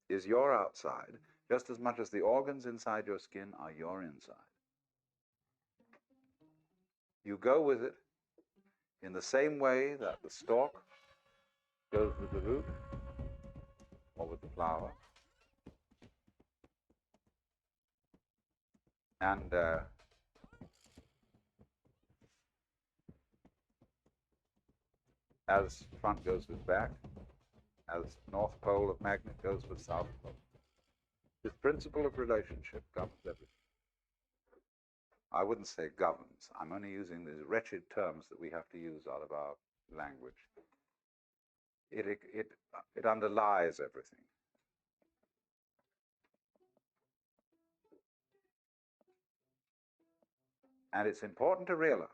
is your outside, just as much as the organs inside your skin are your inside. You go with it in the same way that the stalk goes with the root or with the flower. And as front goes with back, as north pole of magnet goes with south pole. This principle of relationship governs everything. I wouldn't say governs. I'm only using these wretched terms that we have to use out of our language. It underlies everything. And it's important to realize,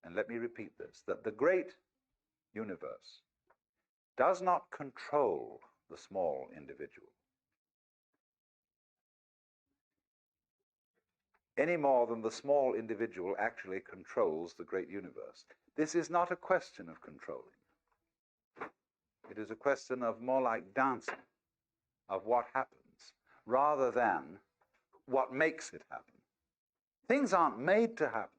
and let me repeat this, that the great universe does not control the small individual any more than the small individual actually controls the great universe. This is not a question of controlling. It is a question of more like dancing, of what happens, rather than what makes it happen. Things aren't made to happen.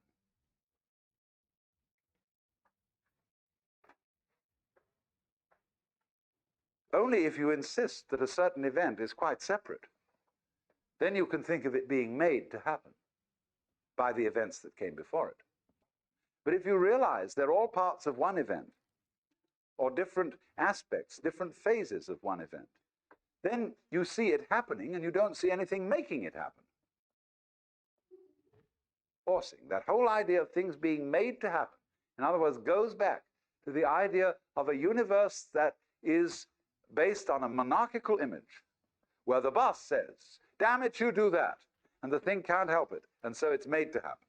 Only if you insist that a certain event is quite separate, then you can think of it being made to happen by the events that came before it. But if you realize they're all parts of one event, or different aspects, different phases of one event, then you see it happening and you don't see anything making it happen. Forcing, that whole idea of things being made to happen, in other words, goes back to the idea of a universe that is based on a monarchical image, where the boss says, damn it, you do that, and the thing can't help it, and so it's made to happen.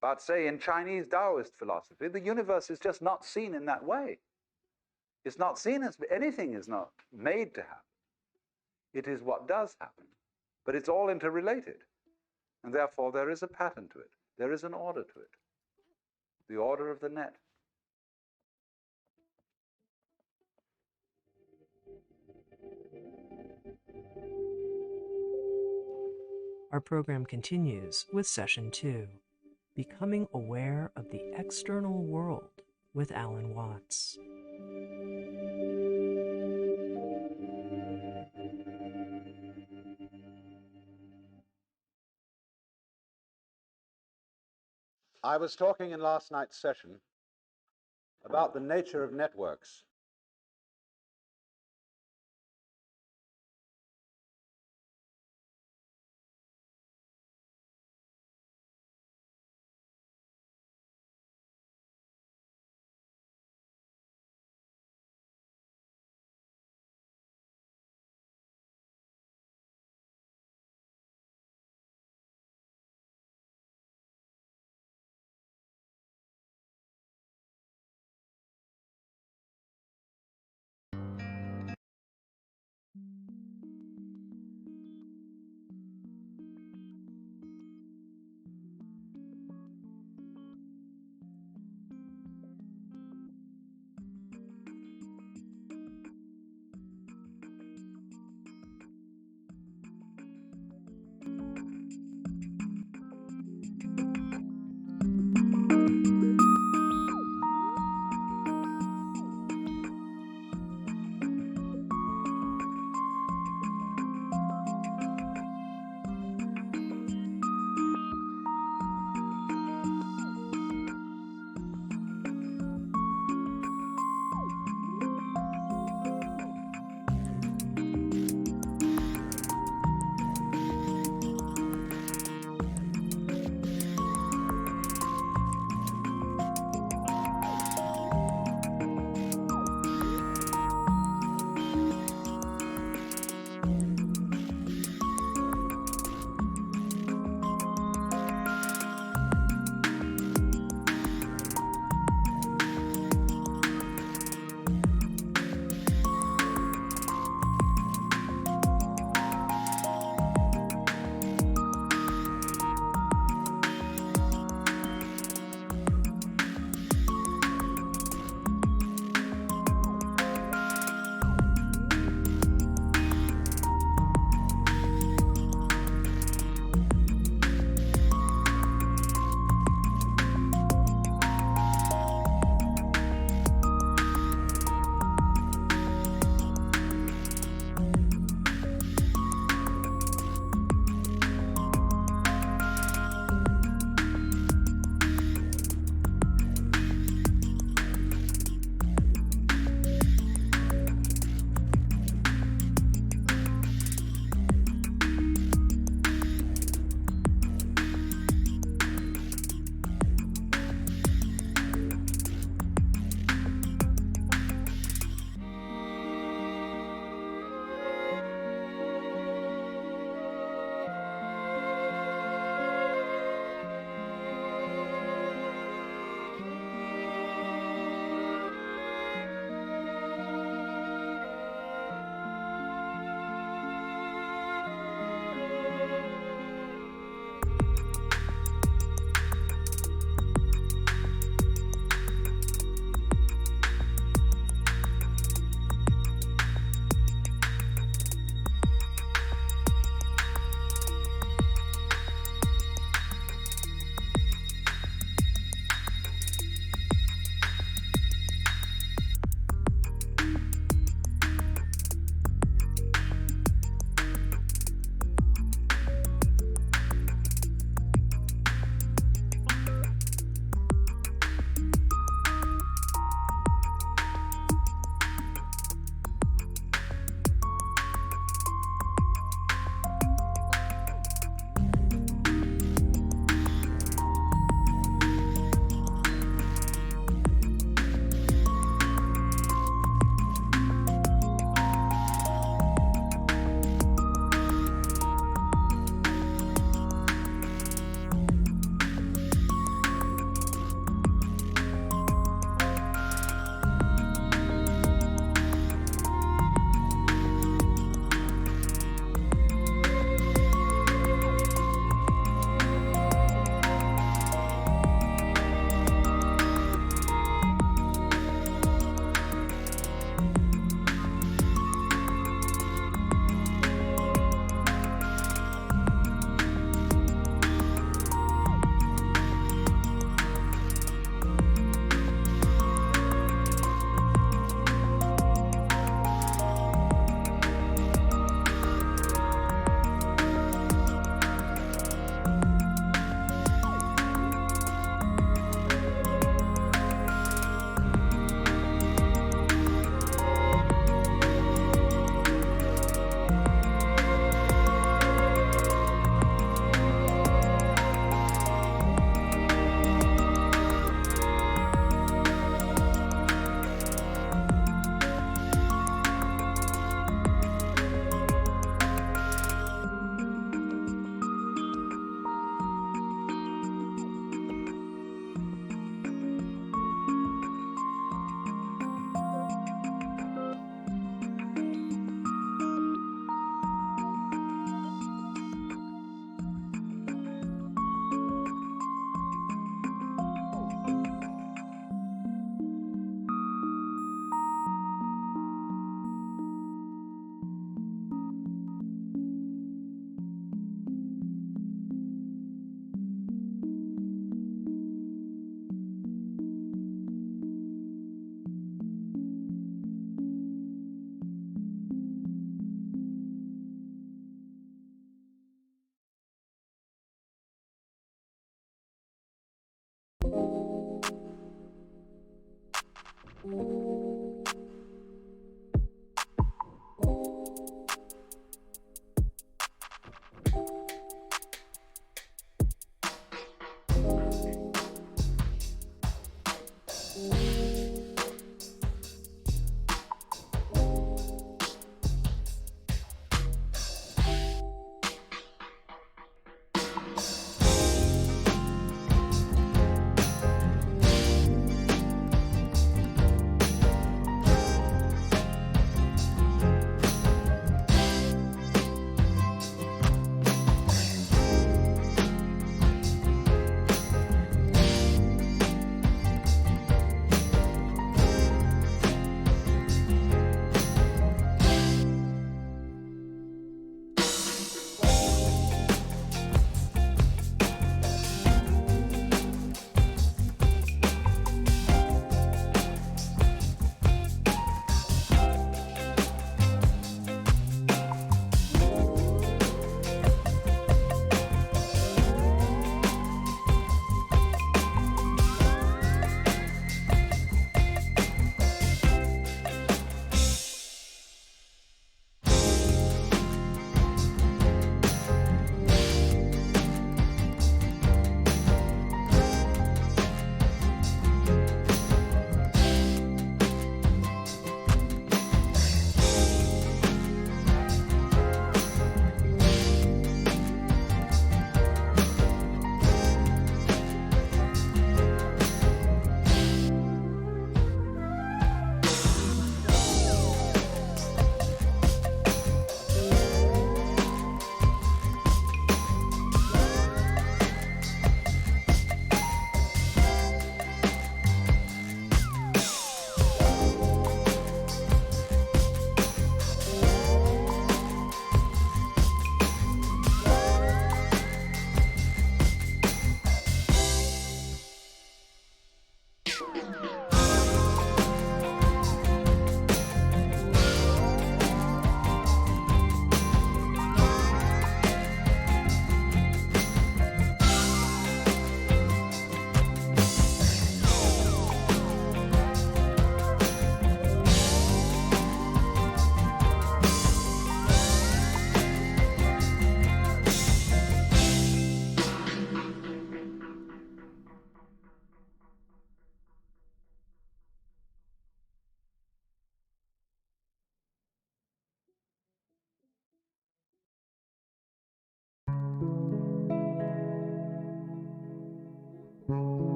But say in Chinese Taoist philosophy, the universe is just not seen in that way. It's not seen as anything is not made to happen. It is what does happen. But it's all interrelated. And therefore there is a pattern to it. There is an order to it. The order of the net. Our program continues with Session 2, Becoming Aware of the External World with Alan Watts. I was talking in last night's session about the nature of networks.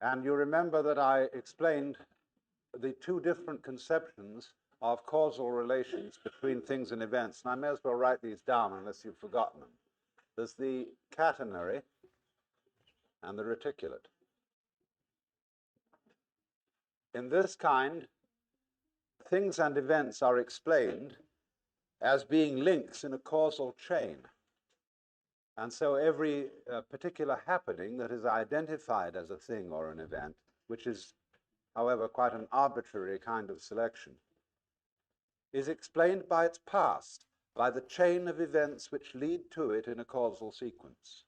And you remember that I explained the two different conceptions of causal relations between things and events. And I may as well write these down unless you've forgotten them. There's the catenary and the reticulate. In this kind, things and events are explained as being links in a causal chain. And so every particular happening that is identified as a thing or an event, which is, however, quite an arbitrary kind of selection, is explained by its past, by the chain of events which lead to it in a causal sequence.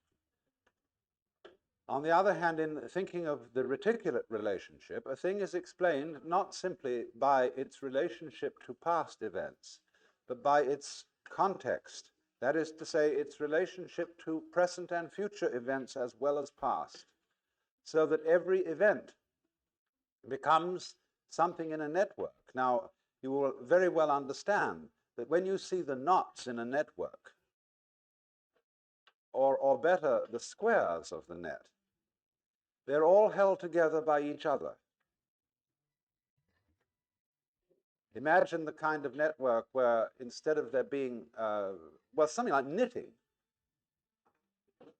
On the other hand, in thinking of the reticulate relationship, a thing is explained not simply by its relationship to past events, but by its context. That is to say, its relationship to present and future events as well as past, so that every event becomes something in a network. Now, you will very well understand that when you see the knots in a network, or better, the squares of the net, they're all held together by each other. Imagine the kind of network where instead of there being, well, something like knitting.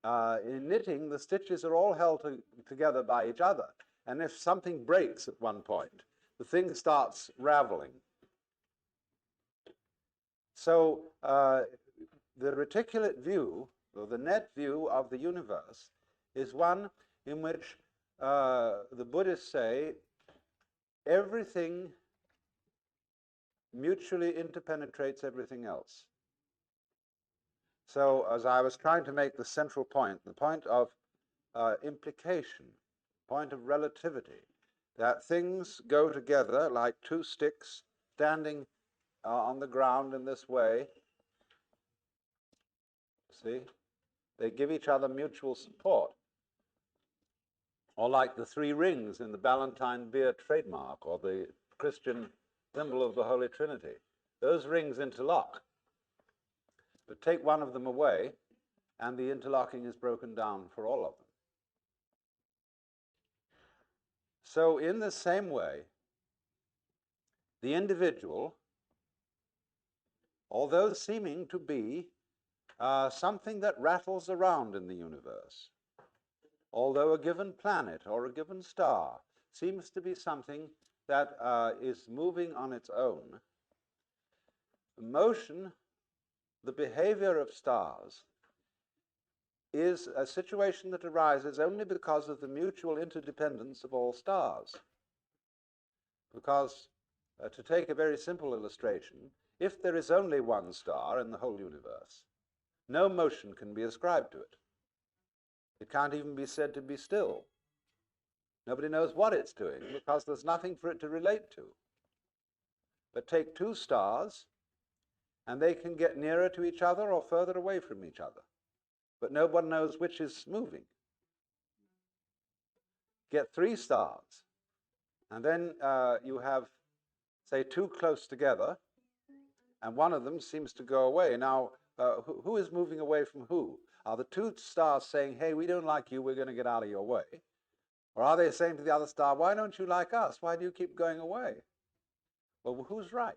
In knitting, the stitches are all held together by each other. And if something breaks at one point, the thing starts raveling. So the reticulate view, or the net view of the universe, is one in which the Buddhists say everything mutually interpenetrates everything else. So as I was trying to make the central point, the point of implication, point of relativity, that things go together like two sticks standing on the ground in this way. See? They give each other mutual support. Or like the three rings in the Ballantine beer trademark, or the Christian symbol of the Holy Trinity. Those rings interlock. But take one of them away, and the interlocking is broken down for all of them. So in the same way, the individual, although seeming to be something that rattles around in the universe, although a given planet or a given star seems to be something that is moving on its own, motion, the behavior of stars, is a situation that arises only because of the mutual interdependence of all stars. Because, to take a very simple illustration, if there is only one star in the whole universe, no motion can be ascribed to it. It can't even be said to be still. Nobody knows what it's doing because there's nothing for it to relate to. But take two stars, and they can get nearer to each other or further away from each other. But no one knows which is moving. Get three stars, and then you have, say, two close together, and one of them seems to go away. Now, who is moving away from who? Are the two stars saying, hey, we don't like you, we're going to get out of your way? Or are they saying to the other star, why don't you like us? Why do you keep going away? Well, who's right?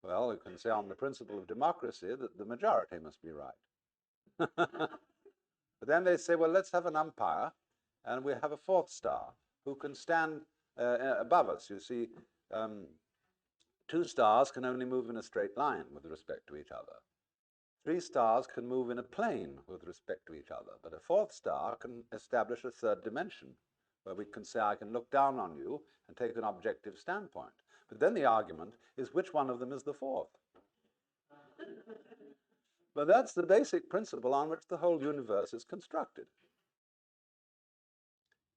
Well, you can say on the principle of democracy that the majority must be right. But then they say, well, let's have an umpire, and we have a fourth star who can stand above us. You see, two stars can only move in a straight line with respect to each other. Three stars can move in a plane with respect to each other, but a fourth star can establish a third dimension, where we can say, I can look down on you and take an objective standpoint. But then the argument is which one of them is the fourth? But that's the basic principle on which the whole universe is constructed.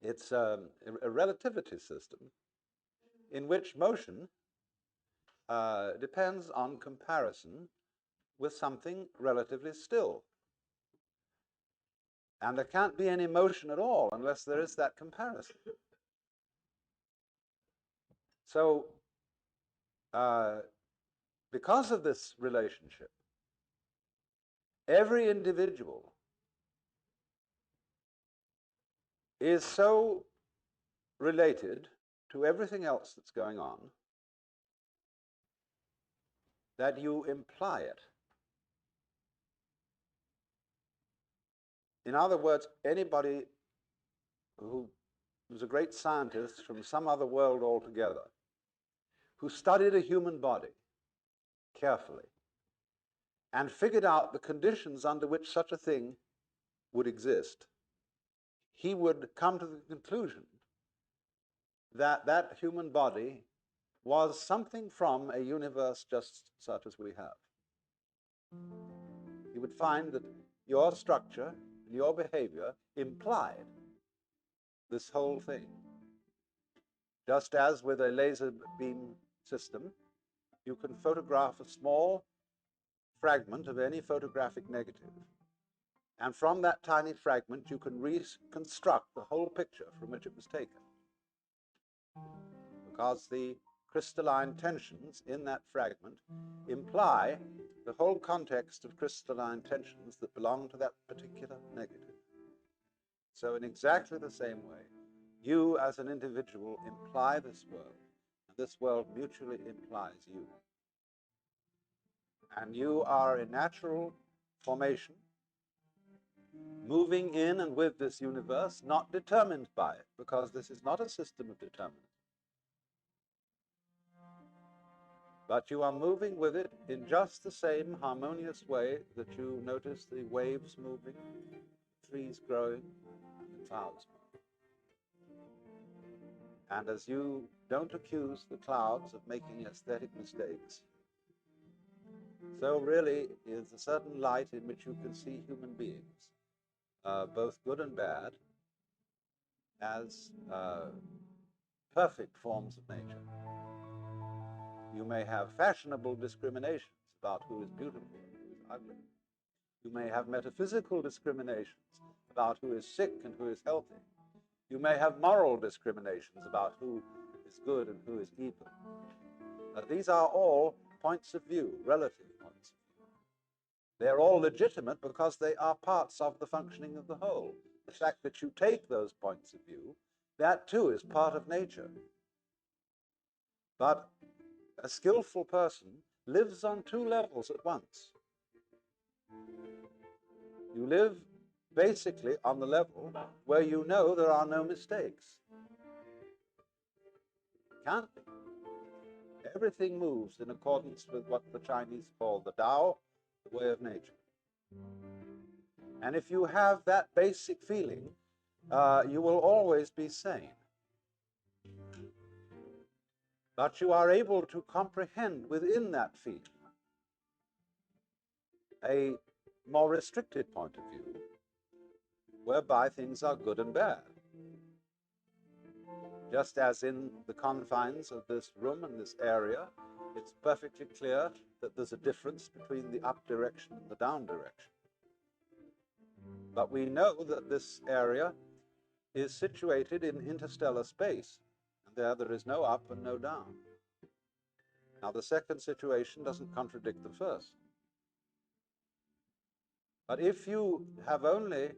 It's a relativity system in which motion depends on comparison with something relatively still. And there can't be any motion at all unless there is that comparison. So, because of this relationship, every individual is so related to everything else that's going on that you imply it. In other words, anybody who was a great scientist from some other world altogether, who studied a human body carefully and figured out the conditions under which such a thing would exist, he would come to the conclusion that that human body was something from a universe just such as we have. You would find that your structure and your behavior implied this whole thing. Just as with a laser beam system, you can photograph a small fragment of any photographic negative. And from that tiny fragment, you can reconstruct the whole picture from which it was taken. Because the crystalline tensions in that fragment imply the whole context of crystalline tensions that belong to that particular negative. So in exactly the same way, you as an individual imply this world, and this world mutually implies you. And you are a natural formation, moving in and with this universe, not determined by it, because this is not a system of determinism. but you are moving with it in just the same harmonious way that you notice the waves moving, trees growing, and the clouds moving. And as you don't accuse the clouds of making aesthetic mistakes, so really is a certain light in which you can see human beings, both good and bad, as perfect forms of nature. You may have fashionable discriminations about who is beautiful and who is ugly. You may have metaphysical discriminations about who is sick and who is healthy. You may have moral discriminations about who is good and who is evil. These are all points of view, relative points of view. They're all legitimate because they are parts of the functioning of the whole. The fact that you take those points of view, that too is part of nature. But a skillful person lives on two levels at once. You live basically on the level where you know there are no mistakes. Can't be. Everything moves in accordance with what the Chinese call the Tao, the way of nature. And if you have that basic feeling, you will always be sane. But you are able to comprehend within that feeling a more restricted point of view, whereby things are good and bad. Just as in the confines of this room and this area, it's perfectly clear that there's a difference between the up direction and the down direction. But we know that this area is situated in interstellar space, and there is no up and no down. Now, the second situation doesn't contradict the first. But if you have only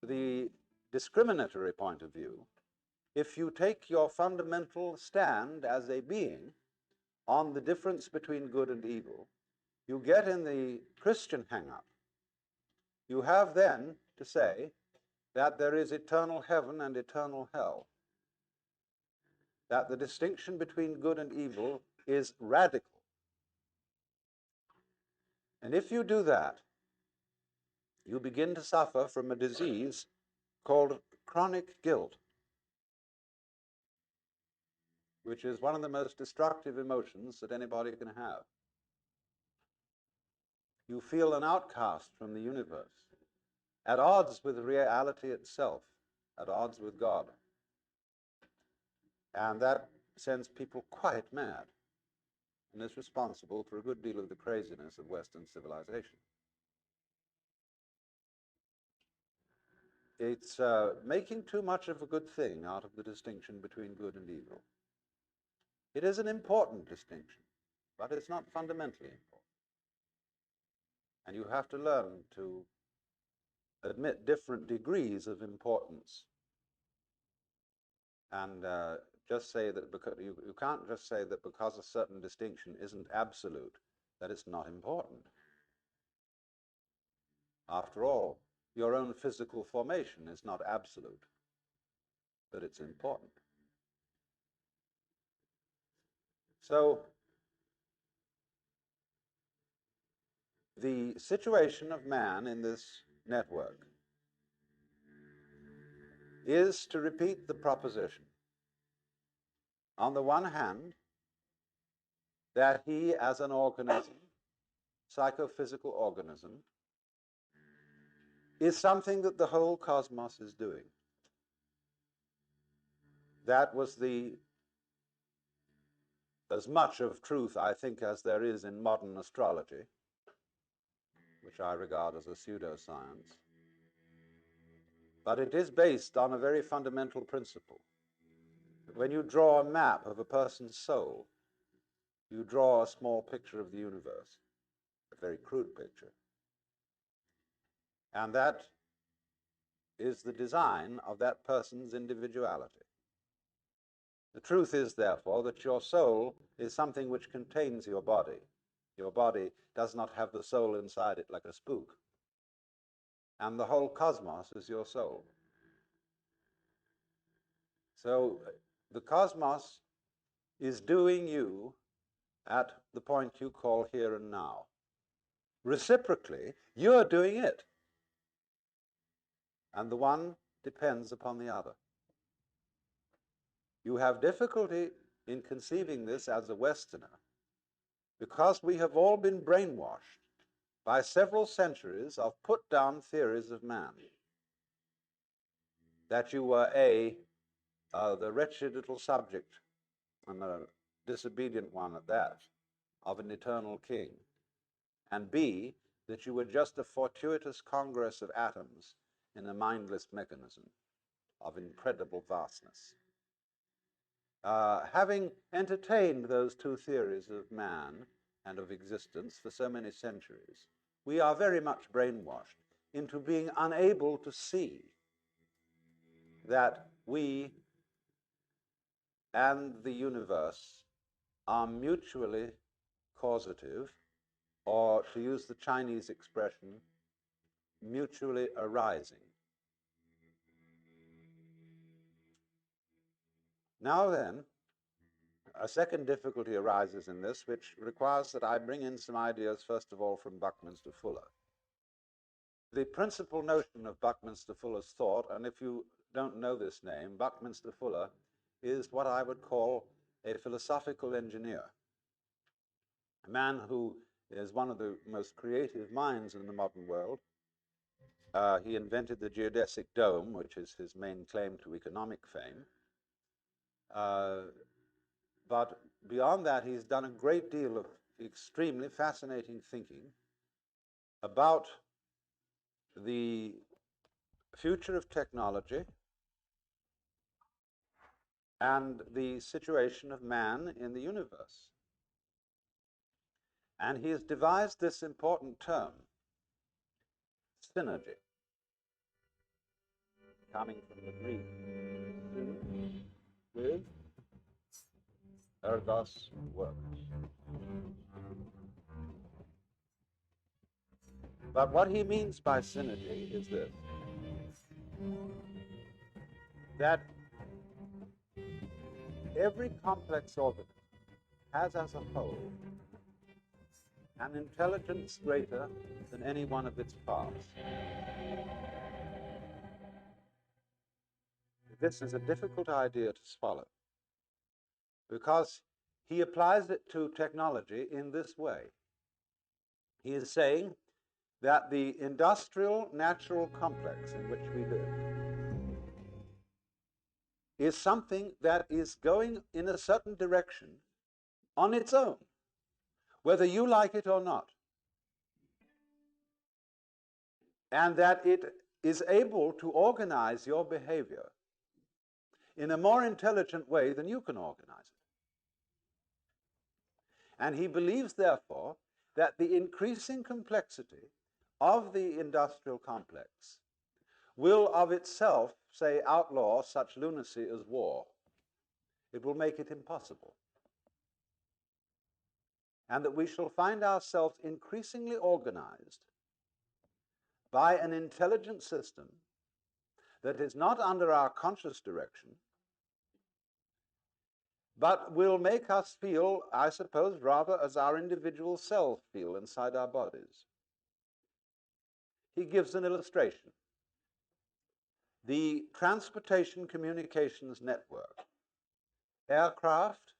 the discriminatory point of view, if you take your fundamental stand as a being on the difference between good and evil, you get in the Christian hang-up. You have then to say that there is eternal heaven and eternal hell, that the distinction between good and evil is radical. And if you do that, you begin to suffer from a disease called chronic guilt, which is one of the most destructive emotions that anybody can have. You feel an outcast from the universe, at odds with reality itself, at odds with God. And that sends people quite mad and is responsible for a good deal of the craziness of Western civilization. It's making too much of a good thing out of the distinction between good and evil. It is an important distinction, but it's not fundamentally important. And you have to learn to admit different degrees of importance. And just say that because you can't just say that because a certain distinction isn't absolute, that it's not important. After all, your own physical formation is not absolute, but it's important. So the situation of man in this network is to repeat the proposition, on the one hand, that he as an organism, psychophysical organism, is something that the whole cosmos is doing. That was as much of truth, I think, as there is in modern astrology, which I regard as a pseudoscience. But it is based on a very fundamental principle. When you draw a map of a person's soul, you draw a small picture of the universe, a very crude picture. And that is the design of that person's individuality. The truth is, therefore, that your soul is something which contains your body. Your body does not have the soul inside it like a spook. And the whole cosmos is your soul. So the cosmos is doing you at the point you call here and now. Reciprocally, you're doing it. And the one depends upon the other. You have difficulty in conceiving this as a Westerner because we have all been brainwashed by several centuries of put-down theories of man. That you were the wretched little subject, and a disobedient one at that, of an eternal king, and B, that you were just a fortuitous congress of atoms in a mindless mechanism of incredible vastness. Having entertained those two theories of man and of existence for so many centuries, we are very much brainwashed into being unable to see that we and the universe are mutually causative, or to use the Chinese expression, mutually arising. Now then, a second difficulty arises in this, which requires that I bring in some ideas, first of all, from Buckminster Fuller. The principal notion of Buckminster Fuller's thought, and if you don't know this name, Buckminster Fuller is what I would call a philosophical engineer, a man who is one of the most creative minds in the modern world. He invented the geodesic dome, which is his main claim to economic fame. But beyond that, he's done a great deal of extremely fascinating thinking about the future of technology and the situation of man in the universe. And he has devised this important term, synergy, coming from the Greek, with ergos, work. But what he means by synergy is this, that every complex organism has as a whole an intelligence greater than any one of its parts. This is a difficult idea to swallow because he applies it to technology in this way. He is saying that the industrial natural complex in which we live is something that is going in a certain direction on its own, whether you like it or not, and that it is able to organize your behavior in a more intelligent way than you can organize it. And he believes, therefore, that the increasing complexity of the industrial complex will of itself, say, outlaw such lunacy as war. It will make it impossible. And that we shall find ourselves increasingly organized by an intelligent system that is not under our conscious direction, but will make us feel, I suppose, rather as our individual selves feel inside our bodies. He gives an illustration. The transportation communications network, aircraft,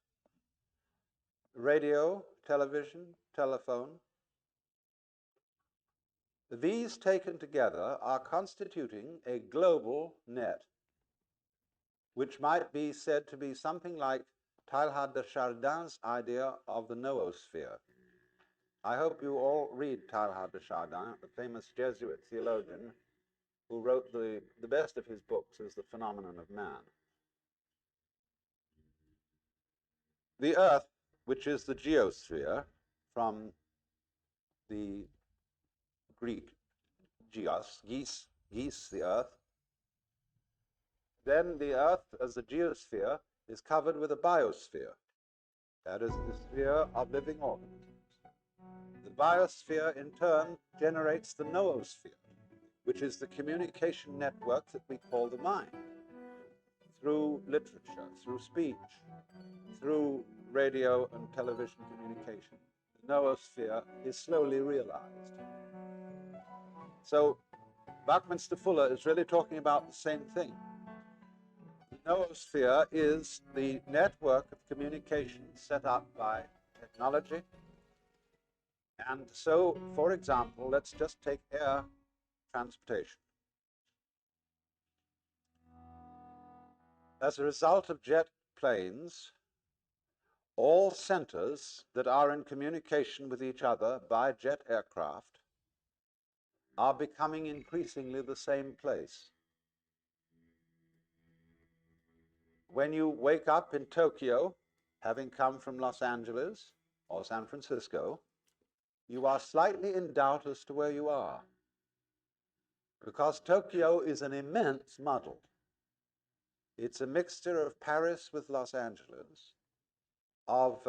radio, television, telephone, these taken together are constituting a global net, which might be said to be something like Teilhard de Chardin's idea of the noosphere. I hope you all read Teilhard de Chardin, the famous Jesuit theologian who wrote the best of his books is The Phenomenon of Man. The Earth, which is the geosphere, from the Greek geos, geese, the Earth, then the Earth as the geosphere is covered with a biosphere. That is the sphere of living organisms. The biosphere, in turn, generates the noosphere, which is the communication network that we call the mind, through literature, through speech, through radio and television communication. The noosphere is slowly realized. So Buckminster Fuller is really talking about the same thing. The noosphere is the network of communication set up by technology. And so, for example, let's just take air transportation. As a result of jet planes, all centers that are in communication with each other by jet aircraft are becoming increasingly the same place. When you wake up in Tokyo, having come from Los Angeles or San Francisco, you are slightly in doubt as to where you are, because Tokyo is an immense muddle. It's a mixture of Paris with Los Angeles, of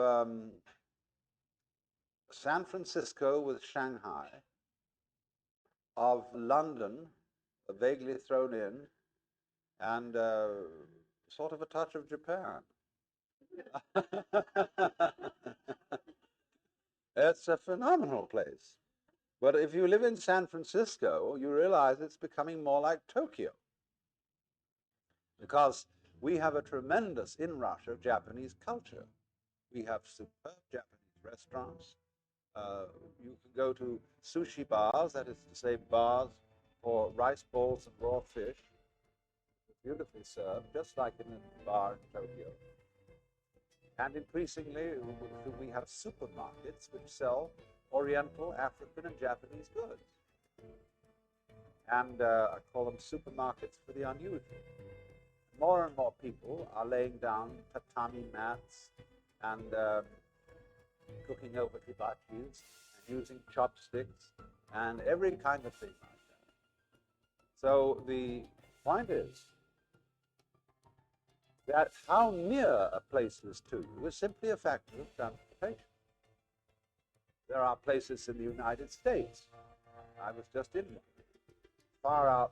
San Francisco with Shanghai, of London, vaguely thrown in, and sort of a touch of Japan. It's a phenomenal place. But if you live in San Francisco, you realize it's becoming more like Tokyo, because we have a tremendous inrush of Japanese culture. We have superb Japanese restaurants. You can go to sushi bars, that is to say bars for rice balls and raw fish, beautifully served, just like in a bar in Tokyo. And increasingly, we have supermarkets which sell Oriental, African, and Japanese goods. And I call them supermarkets for the unusual. More and more people are laying down tatami mats and cooking over hibachis and using chopsticks and every kind of thing like that. So the point is that how near a place is to you is simply a factor of transportation. There are places in the United States. I was just in one, far out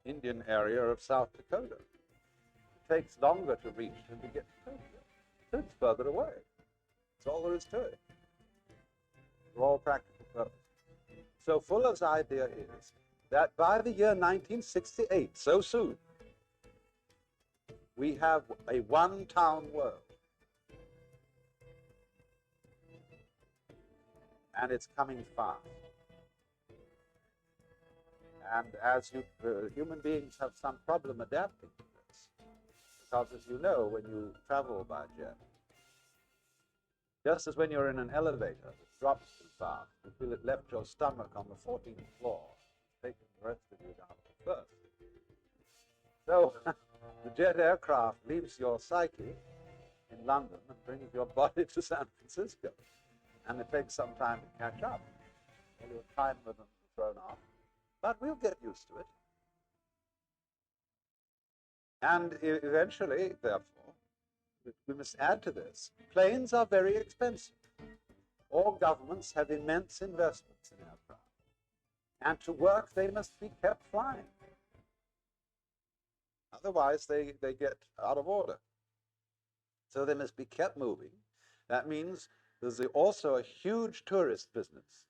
Indian area of South Dakota. It takes longer to reach than to get to Tokyo. So it's further away. That's all there is to it, for all practical purposes. So Fuller's idea is that by the year 1968, so soon, we have a one-town world. And it's coming fast. And as human beings have some problem adapting to this, because as you know, when you travel by jet, just as when you're in an elevator, it drops too fast, you feel it left your stomach on the 14th floor, taking the rest of you down to the first. So the jet aircraft leaves your psyche in London and brings your body to San Francisco. And it takes some time to catch up. All your time rhythms are thrown off. But we'll get used to it. And eventually, therefore, we must add to this, planes are very expensive. All governments have immense investments in aircraft. And to work, they must be kept flying. Otherwise, they get out of order. So they must be kept moving. That means there's also a huge tourist business,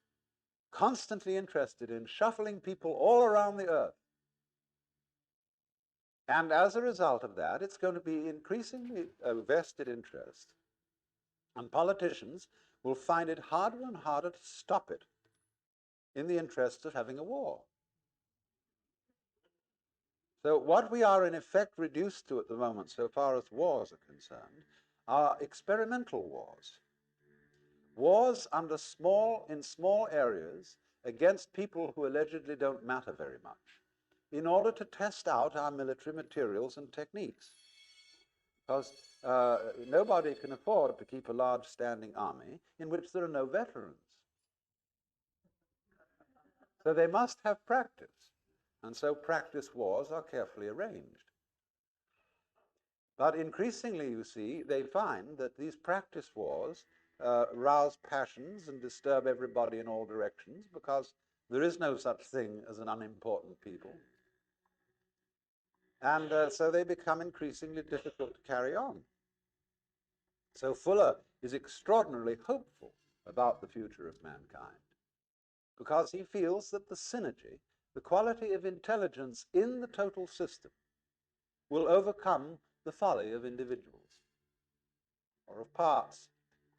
constantly interested in shuffling people all around the earth. And as a result of that, it's going to be increasingly a vested interest. And politicians will find it harder and harder to stop it in the interest of having a war. So what we are in effect reduced to at the moment, so far as wars are concerned, are experimental wars. Wars in small areas against people who allegedly don't matter very much, in order to test out our military materials and techniques. Because nobody can afford to keep a large standing army in which there are no veterans. So they must have practice. And so practice wars are carefully arranged. But increasingly, you see, they find that these practice wars rouse passions and disturb everybody in all directions, because there is no such thing as an unimportant people. And so they become increasingly difficult to carry on. So Fuller is extraordinarily hopeful about the future of mankind, because he feels that the synergy, the quality of intelligence in the total system, will overcome the folly of individuals or of parts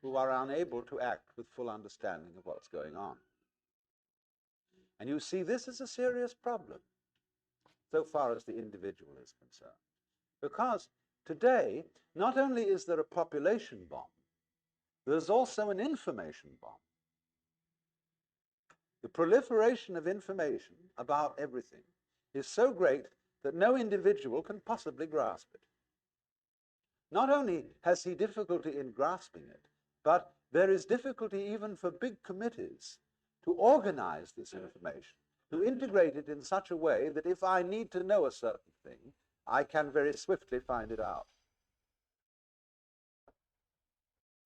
who are unable to act with full understanding of what's going on. And you see, this is a serious problem so far as the individual is concerned. Because today, not only is there a population bomb, there's also an information bomb. The proliferation of information about everything is so great that no individual can possibly grasp it. Not only has he difficulty in grasping it, but there is difficulty even for big committees to organize this information, to integrate it in such a way that if I need to know a certain thing, I can very swiftly find it out.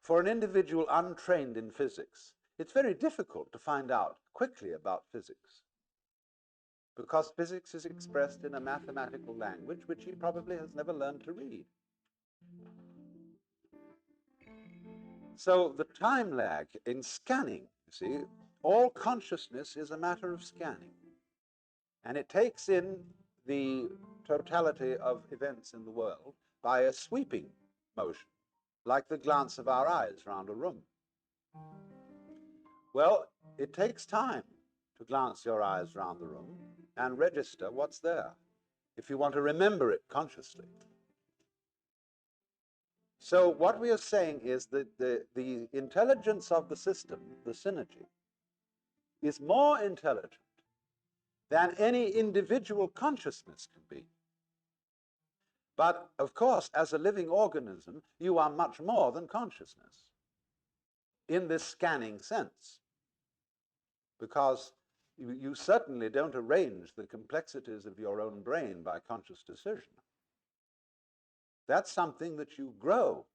For an individual untrained in physics, it's very difficult to find out quickly about physics, because physics is expressed in a mathematical language which he probably has never learned to read. So the time lag in scanning, you see, all consciousness is a matter of scanning. And it takes in the totality of events in the world by a sweeping motion, like the glance of our eyes round a room. Well, it takes time to glance your eyes round the room and register what's there, if you want to remember it consciously. So what we are saying is that the intelligence of the system, the synergy, is more intelligent than any individual consciousness can be. But, of course, as a living organism, you are much more than consciousness in this scanning sense, because you certainly don't arrange the complexities of your own brain by conscious decision. That's something that you grow.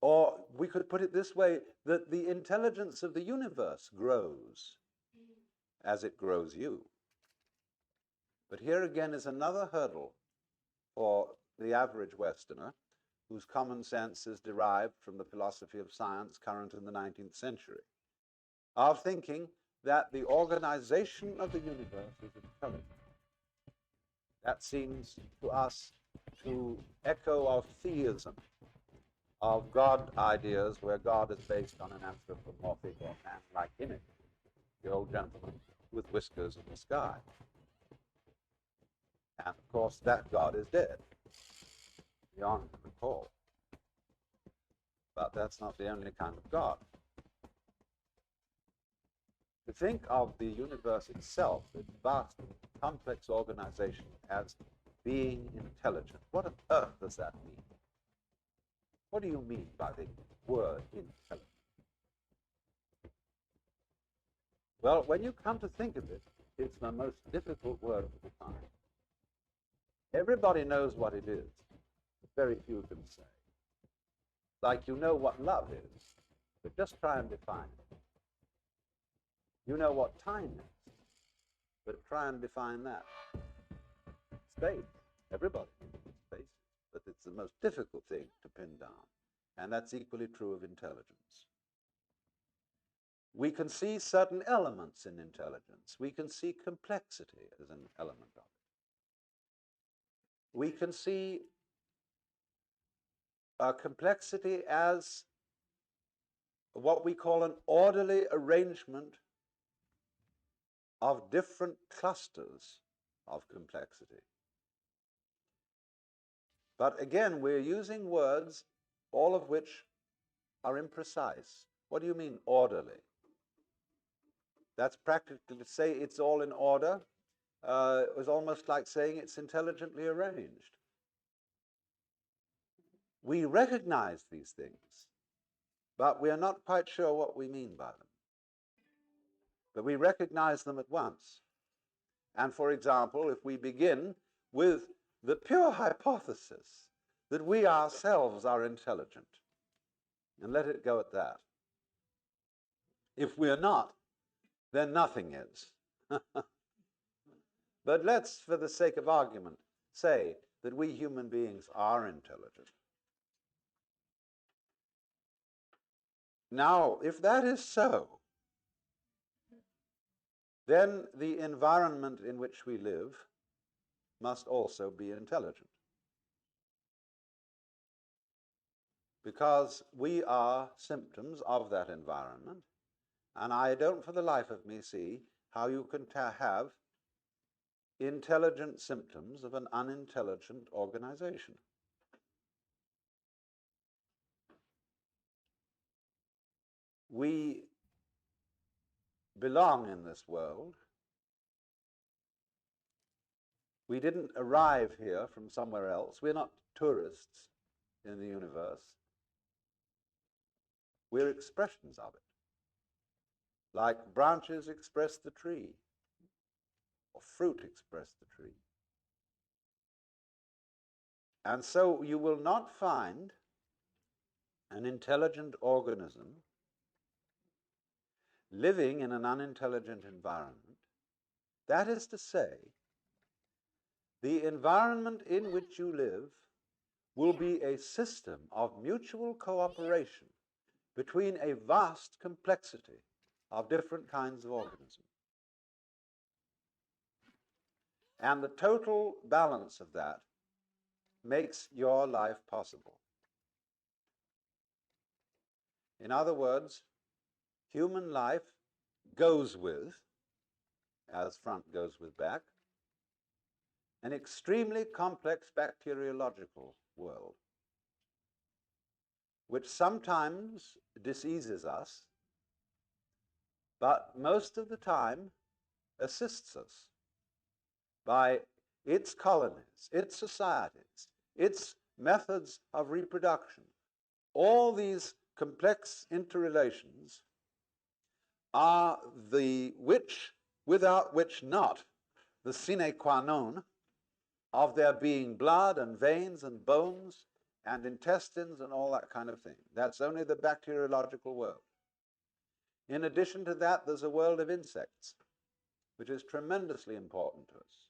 Or we could put it this way, that the intelligence of the universe grows as it grows you. But here again is another hurdle for the average Westerner, whose common sense is derived from the philosophy of science current in the 19th century, of thinking that the organization of the universe is intelligent. That seems to us to echo of theism, of God ideas where God is based on an anthropomorphic or man-like image, the old gentleman with whiskers in the sky. And of course that God is dead, beyond recall. But that's not the only kind of God. To think of the universe itself, its vast and complex organization, as being intelligent, what on earth does that mean? What do you mean by the word intelligent? Well, when you come to think of it, it's the most difficult word of the time. Everybody knows what it is. Very few can say. Like you know what love is, but just try and define it. You know what time is, but try and define that. Space. Everybody knows space, but it's the most difficult thing to pin down. And that's equally true of intelligence. We can see certain elements in intelligence. We can see complexity as an element of it. We can see complexity as what we call an orderly arrangement of different clusters of complexity. But again, we're using words, all of which are imprecise. What do you mean, orderly? That's practically to say it's all in order. It was almost like saying it's intelligently arranged. We recognize these things, but we are not quite sure what we mean by them. But we recognize them at once. And for example, if we begin with the pure hypothesis that we ourselves are intelligent, and let it go at that. If we're not, then nothing is. But let's, for the sake of argument, say that we human beings are intelligent. Now, if that is so, then the environment in which we live must also be intelligent. Because we are symptoms of that environment, and I don't for the life of me see how you can have intelligent symptoms of an unintelligent organization. We belong in this world. We didn't arrive here from somewhere else. We're not tourists in the universe. We're expressions of it. Like branches express the tree, or fruit express the tree. And so you will not find an intelligent organism living in an unintelligent environment. That is to say, the environment in which you live will be a system of mutual cooperation between a vast complexity of different kinds of organisms. And the total balance of that makes your life possible. In other words, human life goes with, as front goes with back, an extremely complex bacteriological world, which sometimes diseases us, but most of the time assists us by its colonies, its societies, its methods of reproduction. All these complex interrelations are the which, without which not, the sine qua non of there being blood and veins and bones and intestines and all that kind of thing. That's only the bacteriological world. In addition to that, there's a world of insects, which is tremendously important to us.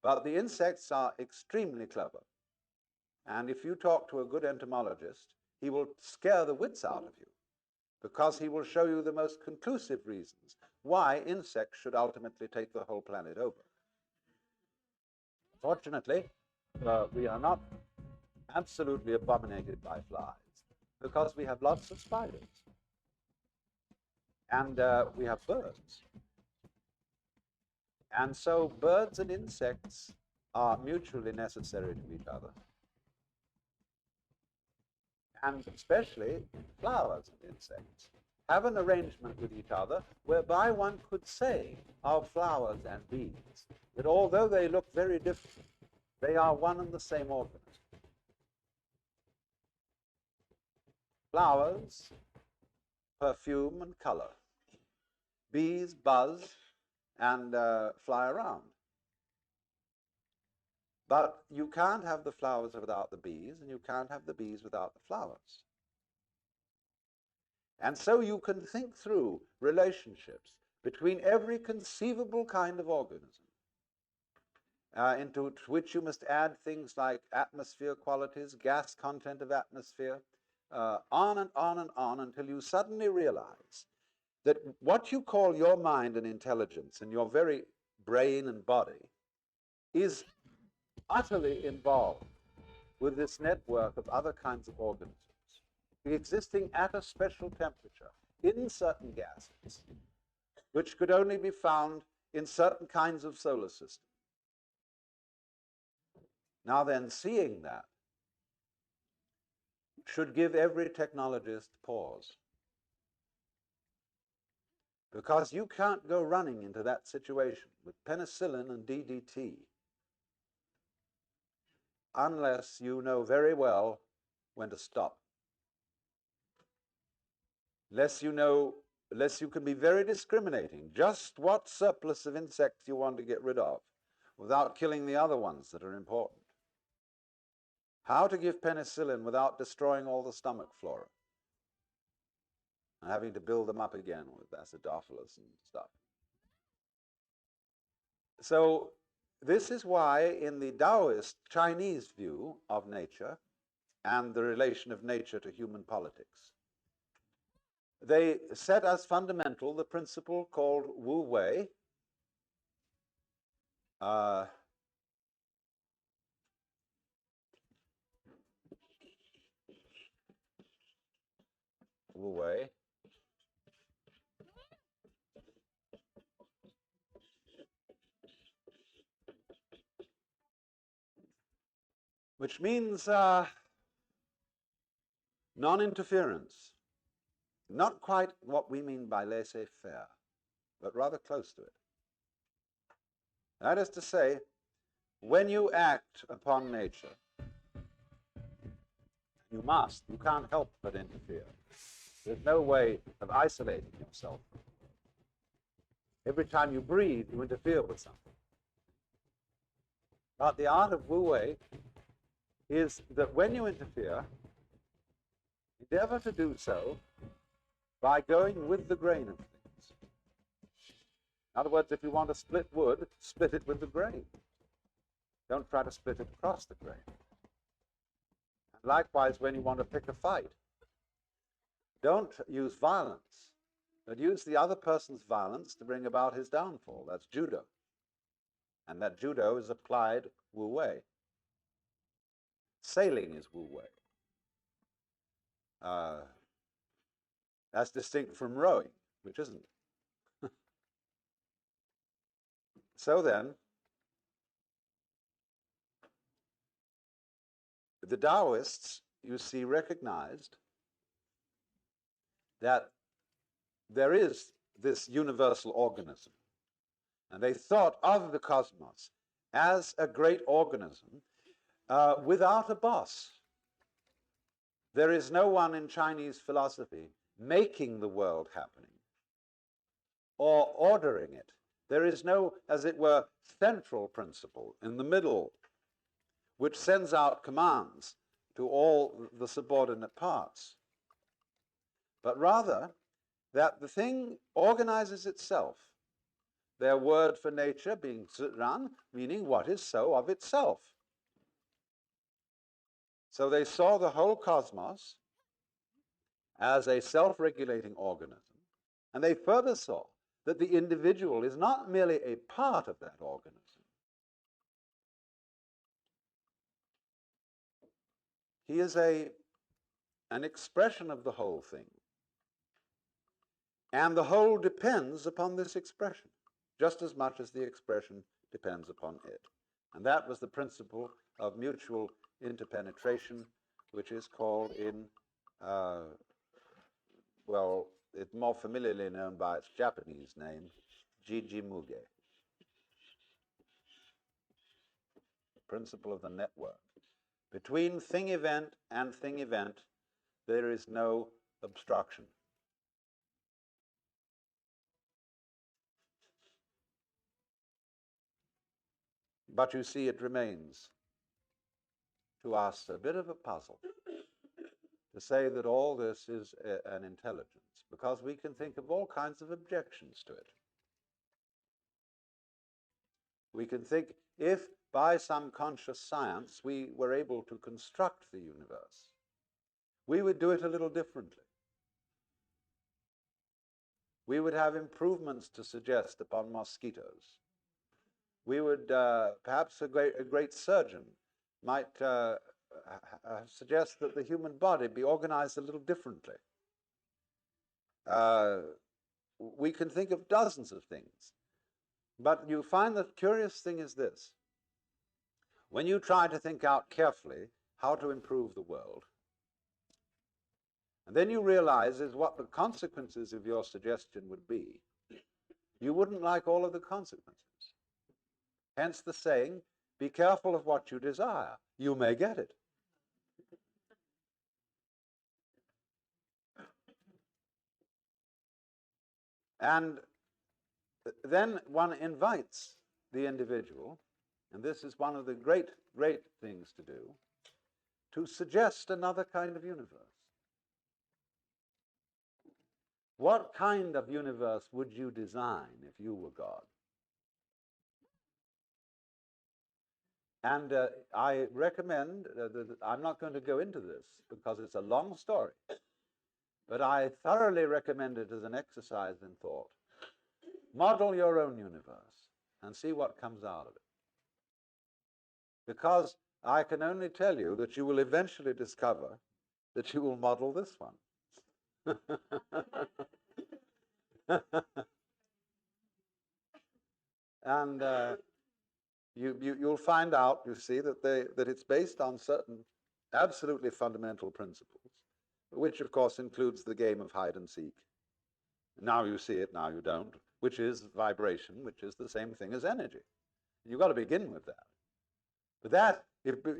But the insects are extremely clever. And if you talk to a good entomologist, he will scare the wits out of you, because he will show you the most conclusive reasons why insects should ultimately take the whole planet over. Fortunately, we are not absolutely abominated by flies, because we have lots of spiders. And we have birds. And so birds and insects are mutually necessary to each other. And especially flowers and insects have an arrangement with each other whereby one could say of flowers and bees that although they look very different, they are one and the same organism. Flowers perfume and color. Bees buzz and fly around. But you can't have the flowers without the bees, and you can't have the bees without the flowers. And so you can think through relationships between every conceivable kind of organism, into which you must add things like atmosphere qualities, gas content of atmosphere, on and on and on, until you suddenly realize that what you call your mind and intelligence and your very brain and body is utterly involved with this network of other kinds of organisms, existing at a special temperature in certain gases, which could only be found in certain kinds of solar systems. Now then, seeing that should give every technologist pause, because you can't go running into that situation with penicillin and DDT unless you know very well when to stop. Unless you can be very discriminating, just what surplus of insects you want to get rid of without killing the other ones that are important. How to give penicillin without destroying all the stomach flora and having to build them up again with acidophilus and stuff. So this is why in the Taoist Chinese view of nature and the relation of nature to human politics, they set as fundamental the principle called Wu Wei, uh, Wu Wei, which means non-interference. Not quite what we mean by laissez-faire, but rather close to it. That is to say, when you act upon nature, you can't help but interfere. There's no way of isolating yourself. Every time you breathe, you interfere with something. But the art of Wu Wei is that when you interfere, endeavor to do so by going with the grain of things. In other words, if you want to split wood, split it with the grain. Don't try to split it across the grain. And likewise, when you want to pick a fight, don't use violence, but use the other person's violence to bring about his downfall. That's judo. And that judo is applied Wu Wei. Sailing is Wu Wei. That's distinct from rowing, which isn't. So then, the Taoists, you see, recognized that there is this universal organism. And they thought of the cosmos as a great organism without a boss. There is no one in Chinese philosophy making the world happening or ordering it. There is no, as it were, central principle in the middle which sends out commands to all the subordinate parts, but rather that the thing organizes itself. Their word for nature being Zhiran, meaning what is so of itself. So they saw the whole cosmos as a self-regulating organism, and they further saw that the individual is not merely a part of that organism. He is an expression of the whole thing. And the whole depends upon this expression, just as much as the expression depends upon it. And that was the principle of mutual interpenetration, which is called it's more familiarly known by its Japanese name, Jijimuge. The principle of the network. Between thing event and thing event, there is no obstruction. But you see, it remains to us a bit of a puzzle to say that all this is an intelligence, because we can think of all kinds of objections to it. We can think, if by some conscious science we were able to construct the universe, we would do it a little differently. We would have improvements to suggest upon mosquitoes. We would, perhaps a great surgeon might suggest that the human body be organized a little differently. We can think of dozens of things. But you find the curious thing is this. When you try to think out carefully how to improve the world, and then you realize is what the consequences of your suggestion would be, you wouldn't like all of the consequences. Hence the saying, be careful of what you desire. You may get it. And then one invites the individual, and this is one of the great things to do, to suggest another kind of universe. What kind of universe would you design if you were God? And I recommend, I'm not going to go into this because it's a long story, but I thoroughly recommend it as an exercise in thought. Model your own universe and see what comes out of it. Because I can only tell you that you will eventually discover that you will model this one. And you'll find out, you see, that it's based on certain absolutely fundamental principles, which of course includes the game of hide and seek. Now you see it, now you don't, which is vibration, which is the same thing as energy. You've got to begin with that. But that,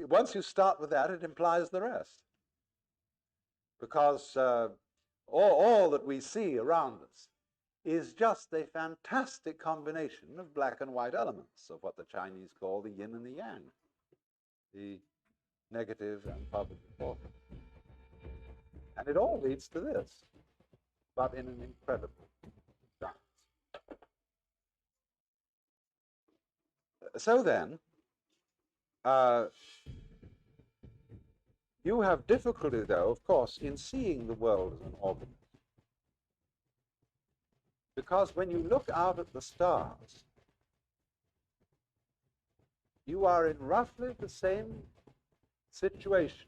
once you start with that, it implies the rest. Because all that we see around us is just a fantastic combination of black and white elements, of what the Chinese call the yin and the yang, the negative and positive forces. And it all leads to this, but in an incredible dance. So then, you have difficulty, though, of course, in seeing the world as an organism. Because when you look out at the stars, you are in roughly the same situation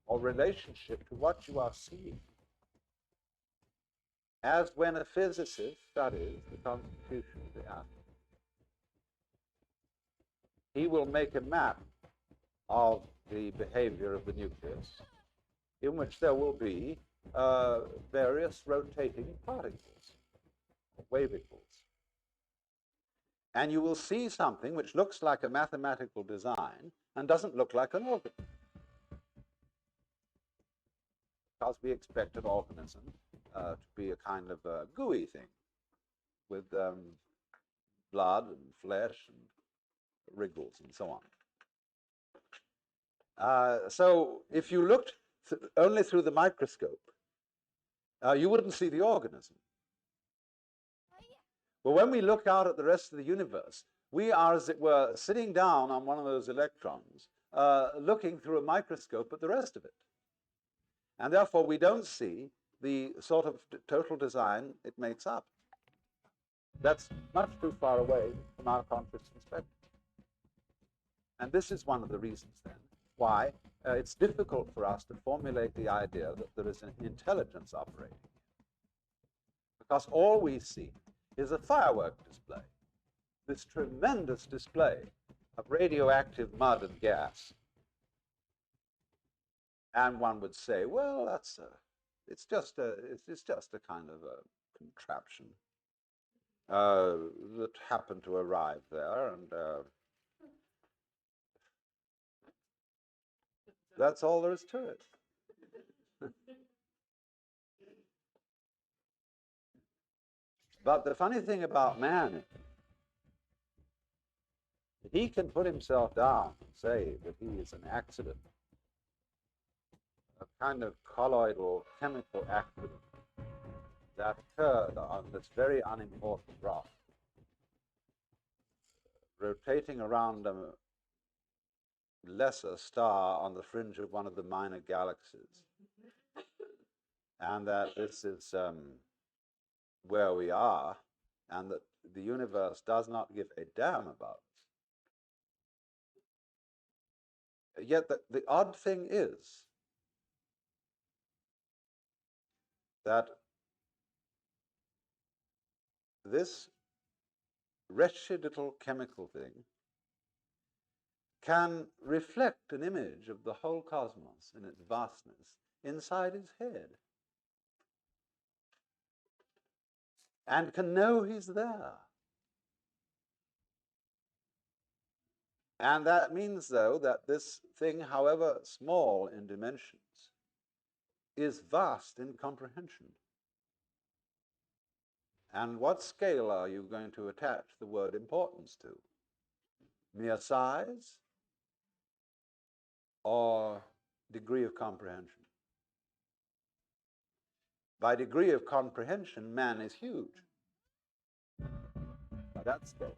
or relationship to what you are seeing as when a physicist studies the constitution of the atom. He will make a map of the behavior of the nucleus in which there will be various rotating particles, wavicles. And you will see something which looks like a mathematical design and doesn't look like an organism. Because we expect an organism to be a kind of a gooey thing with blood and flesh and wriggles and so on. So if you looked only through the microscope, you wouldn't see the organism. But when we look out at the rest of the universe, we are, as it were, sitting down on one of those electrons, looking through a microscope at the rest of it. And therefore, we don't see the sort of total design it makes up. That's much too far away from our conscious spectrum. And this is one of the reasons, then, why it's difficult for us to formulate the idea that there is an intelligence operating. Because all we see is a firework display, this tremendous display of radioactive mud and gas. And one would say, well, it's just a kind of a contraption that happened to arrive there, and that's all there is to it. But the funny thing about man is that he can put himself down and say that he is an accident, a kind of colloidal chemical accident that occurred on this very unimportant rock, rotating around a lesser star on the fringe of one of the minor galaxies, and that this is where we are, and that the universe does not give a damn about us. Yet the odd thing is that this wretched little chemical thing can reflect an image of the whole cosmos in its vastness inside his head, and can know he's there. And that means, though, that this thing, however small in dimensions, is vast in comprehension. And what scale are you going to attach the word importance to? Mere size or degree of comprehension? By degree of comprehension, man is huge. By that scale.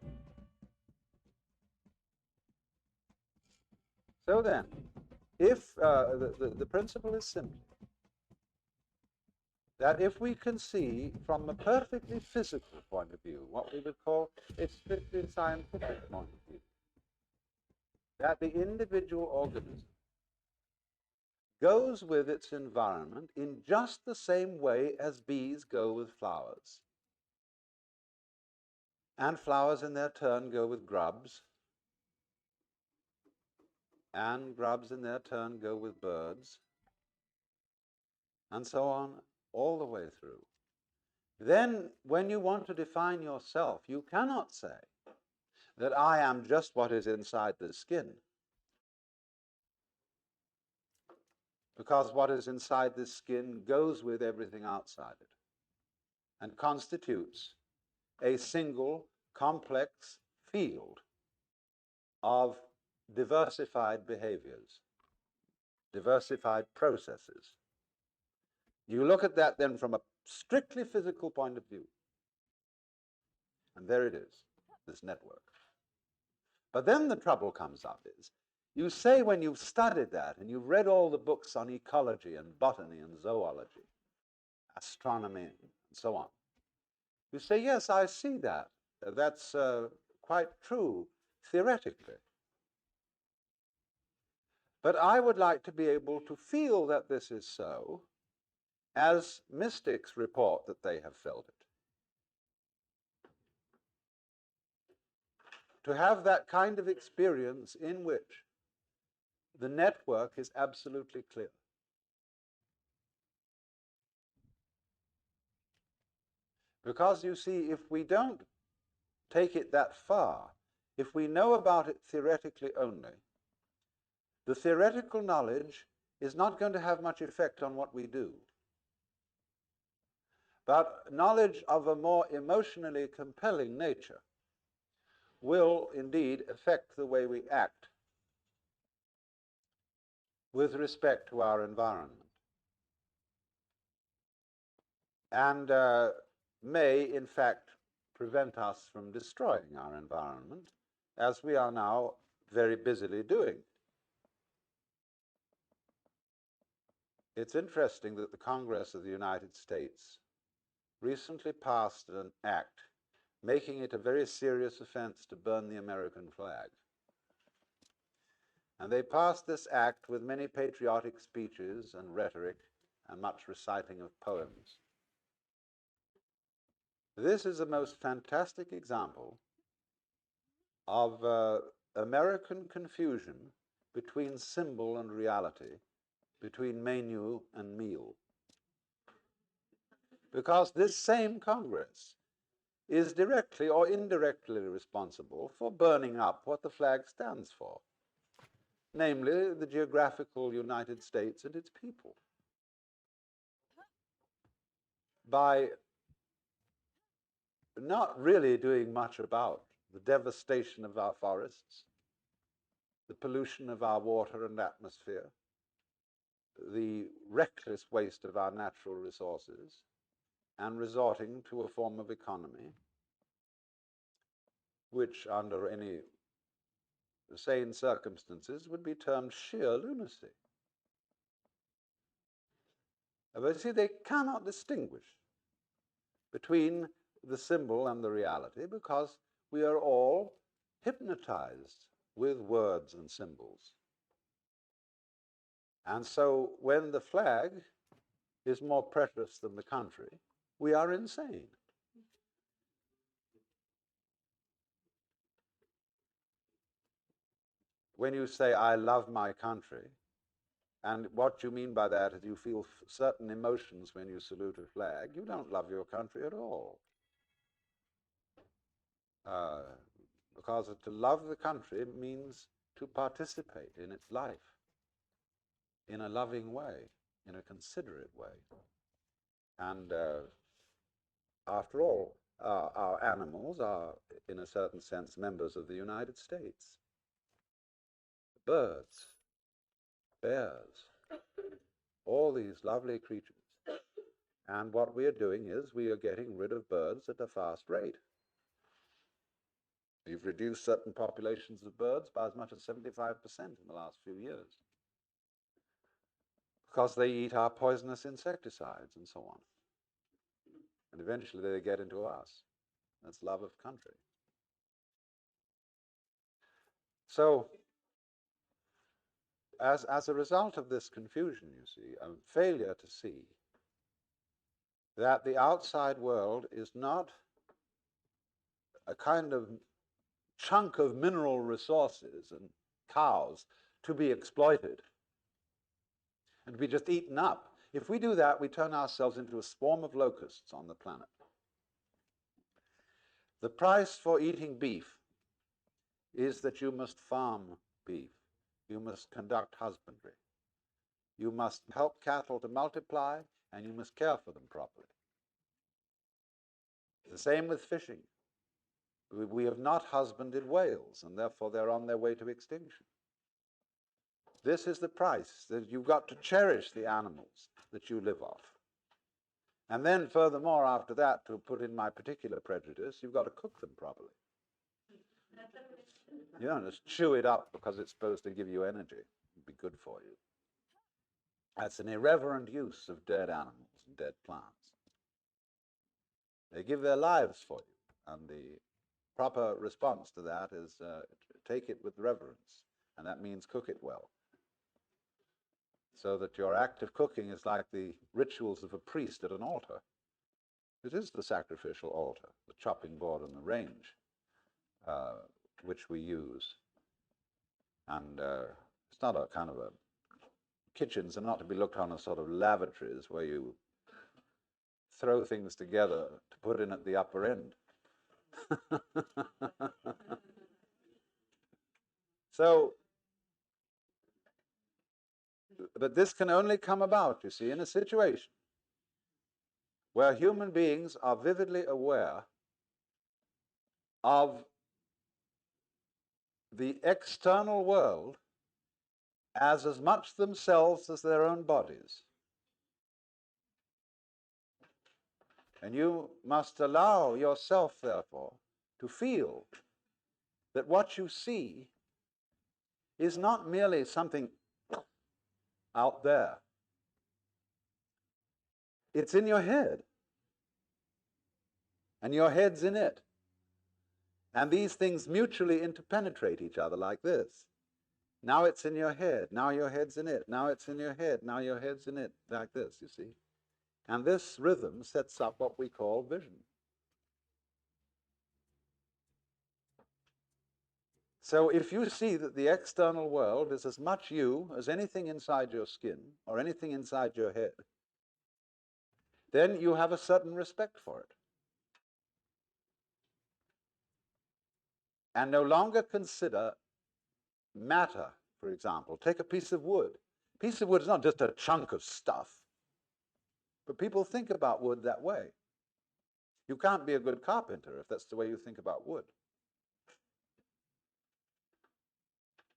So then, if the principle is simple, that if we can see from a perfectly physical point of view, what we would call a strictly scientific point of view, that the individual organism goes with its environment in just the same way as bees go with flowers. And flowers in their turn go with grubs, and grubs in their turn go with birds, and so on all the way through. Then, when you want to define yourself, you cannot say that I am just what is inside the skin, because what is inside the skin goes with everything outside it and constitutes a single complex field of diversified behaviors, diversified processes. You look at that then from a strictly physical point of view, and there it is, this network. But then the trouble comes up is, you say when you've studied that and you've read all the books on ecology and botany and zoology, astronomy and so on, you say, yes, I see that. That's quite true theoretically. But I would like to be able to feel that this is so, as mystics report that they have felt it. To have that kind of experience in which the network is absolutely clear. Because you see, if we don't take it that far, if we know about it theoretically only, the theoretical knowledge is not going to have much effect on what we do. But knowledge of a more emotionally compelling nature will indeed affect the way we act with respect to our environment, and may, in fact, prevent us from destroying our environment, as we are now very busily doing. It's interesting that the Congress of the United States recently passed an act making it a very serious offense to burn the American flag. And they passed this act with many patriotic speeches and rhetoric and much reciting of poems. This is a most fantastic example of American confusion between symbol and reality, between menu and meal. Because this same Congress is directly or indirectly responsible for burning up what the flag stands for, namely the geographical United States and its people, by not really doing much about the devastation of our forests, the pollution of our water and atmosphere, the reckless waste of our natural resources, and resorting to a form of economy which, under any sane circumstances, would be termed sheer lunacy. But see, they cannot distinguish between the symbol and the reality, because we are all hypnotized with words and symbols. And so when the flag is more precious than the country, we are insane. When you say, I love my country, and what you mean by that is you feel certain emotions when you salute a flag, you don't love your country at all. Because to love the country means to participate in its life in a loving way, in a considerate way. And after all, our animals are, in a certain sense, members of the United States. Birds, bears, all these lovely creatures. And what we are doing is we are getting rid of birds at a fast rate. We've reduced certain populations of birds by as much as 75% in the last few years because they eat our poisonous insecticides and so on. And eventually they get into us. That's love of country. So, as a result of this confusion, you see, a failure to see that the outside world is not a kind of chunk of mineral resources and cows to be exploited and to be just eaten up. If we do that, we turn ourselves into a swarm of locusts on the planet. The price for eating beef is that you must farm beef. You must conduct husbandry. You must help cattle to multiply, and you must care for them properly. The same with fishing. We have not husbanded whales, and therefore they're on their way to extinction. This is the price, that you've got to cherish the animals that you live off. And then furthermore, after that, to put in my particular prejudice, you've got to cook them properly. You don't just chew it up because it's supposed to give you energy. It'd be good for you. That's an irreverent use of dead animals and dead plants. They give their lives for you, and the proper response to that is take it with reverence, and that means cook it well. So that your act of cooking is like the rituals of a priest at an altar. It is the sacrificial altar, the chopping board and the range, which we use. And it's not a kind of a... Kitchens are not to be looked on as sort of lavatories where you throw things together to put in at the upper end. So, but this can only come about, you see, in a situation where human beings are vividly aware of the external world as much themselves as their own bodies. And you must allow yourself, therefore, to feel that what you see is not merely something out there. It's in your head. And your head's in it. And these things mutually interpenetrate each other like this. Now it's in your head. Now your head's in it. Now it's in your head. Now your head's in it. Like this, you see. And this rhythm sets up what we call vision. So if you see that the external world is as much you as anything inside your skin or anything inside your head, then you have a certain respect for it. And no longer consider matter, for example. Take a piece of wood. A piece of wood is not just a chunk of stuff. But people think about wood that way. You can't be a good carpenter if that's the way you think about wood.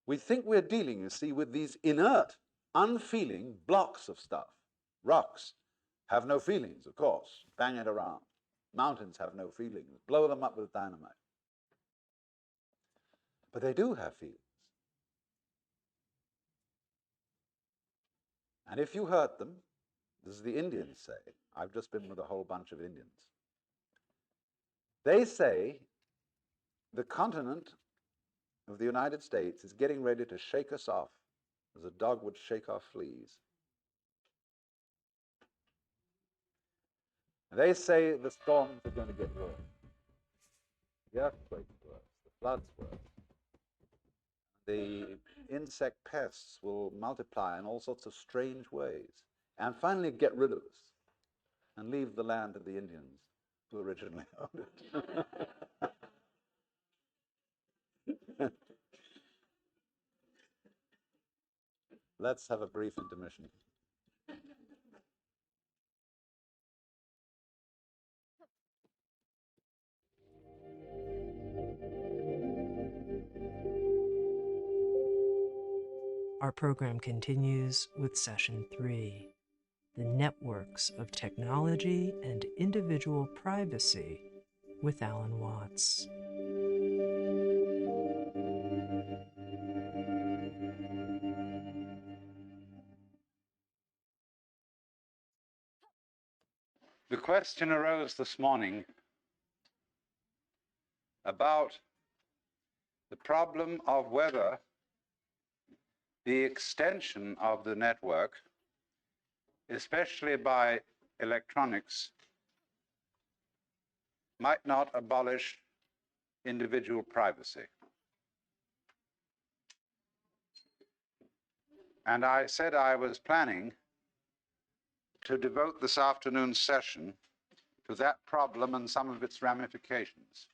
We think we're dealing, you see, with these inert, unfeeling blocks of stuff. Rocks have no feelings, of course. Bang it around. Mountains have no feelings. Blow them up with dynamite. But they do have feelings. And if you hurt them, as the Indians say, I've just been with a whole bunch of Indians, they say the continent of the United States is getting ready to shake us off as a dog would shake off fleas. And they say the storms are going to get worse. The earthquakes worse. The floods worse. The insect pests will multiply in all sorts of strange ways and finally get rid of us and leave the land of the Indians who originally owned it. Let's have a brief intermission. Our program continues with Session 3, The Networks of Technology and Individual Privacy, with Alan Watts. The question arose this morning about the problem of whether the extension of the network, especially by electronics, might not abolish individual privacy. And I said I was planning to devote this afternoon's session to that problem and some of its ramifications.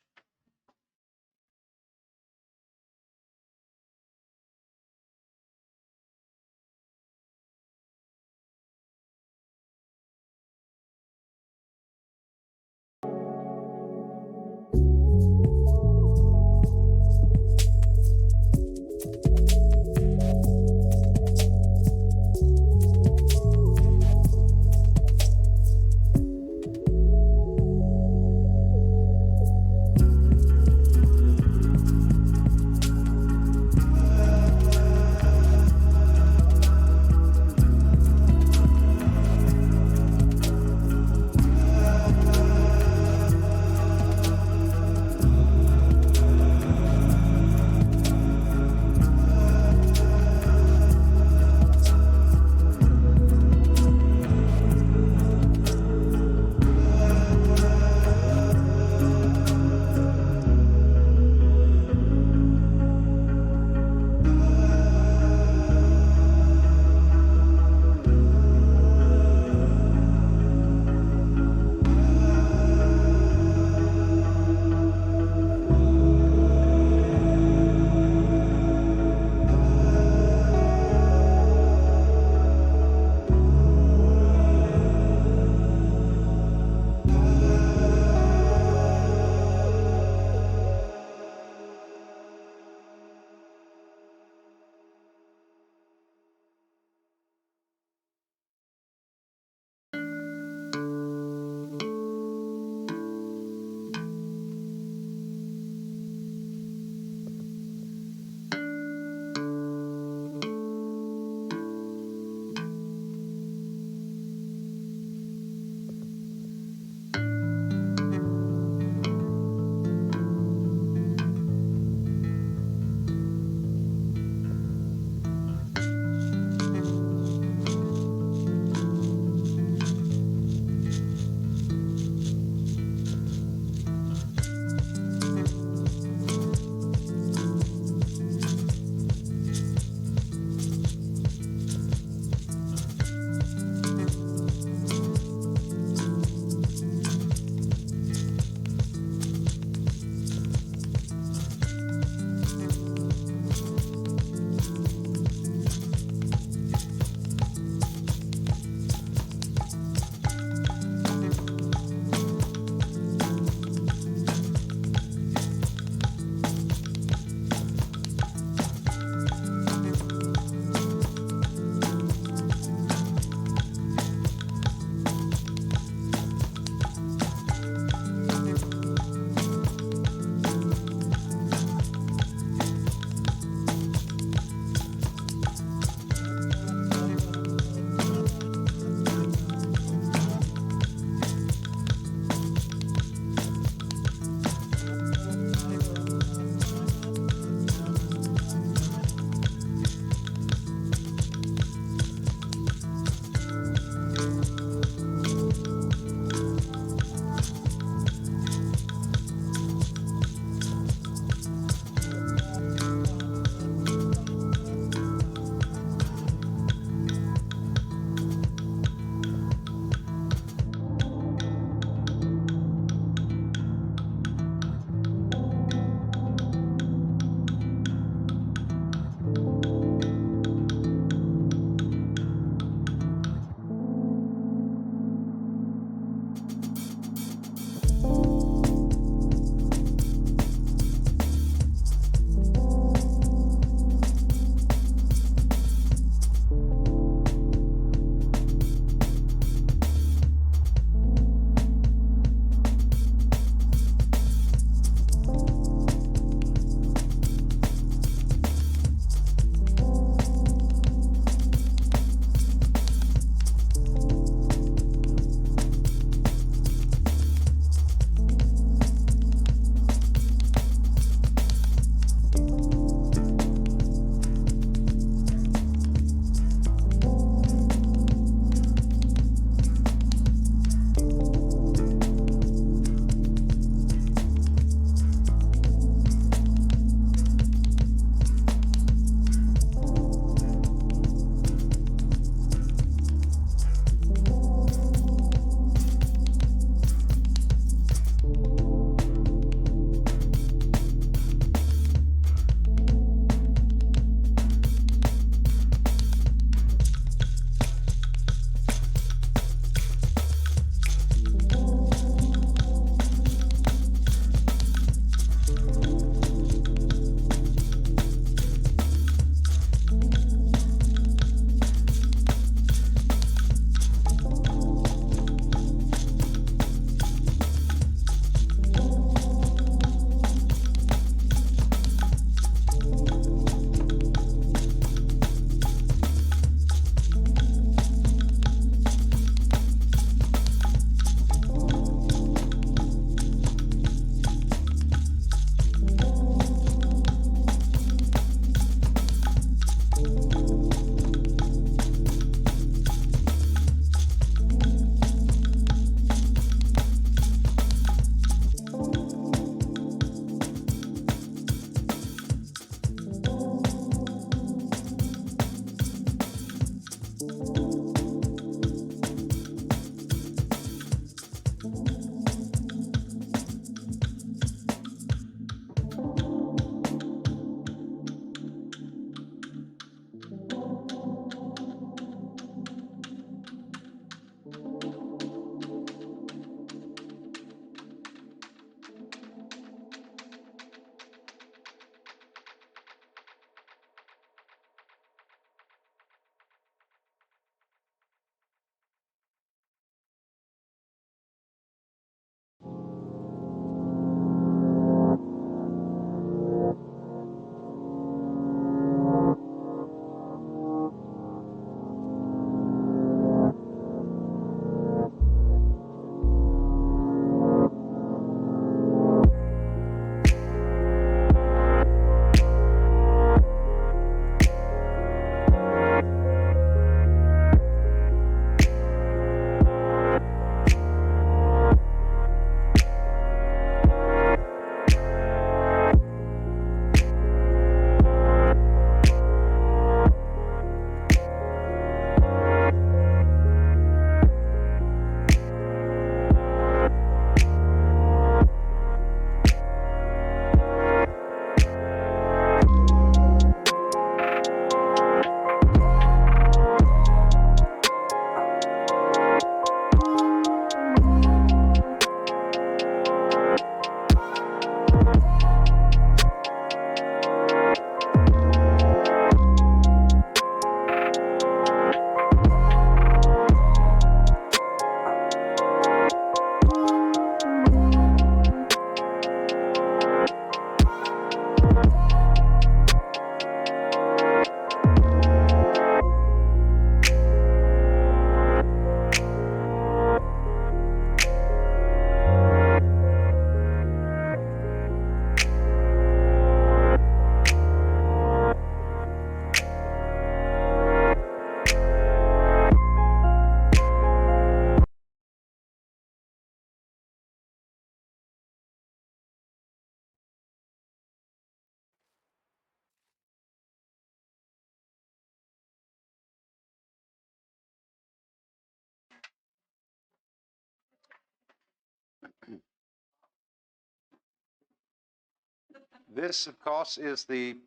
This, of course, is the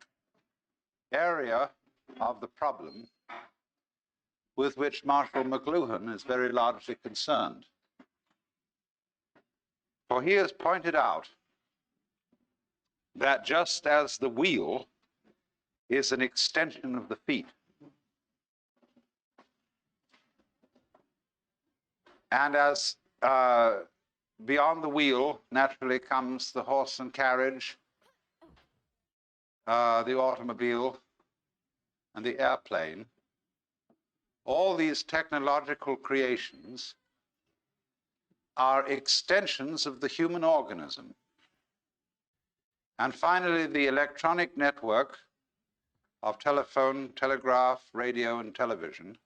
area of the problem with which Marshall McLuhan is very largely concerned. For he has pointed out that just as the wheel is an extension of the feet, and as beyond the wheel naturally comes the horse and carriage, the automobile, and the airplane, all these technological creations are extensions of the human organism. And finally, the electronic network of telephone, telegraph, radio, and television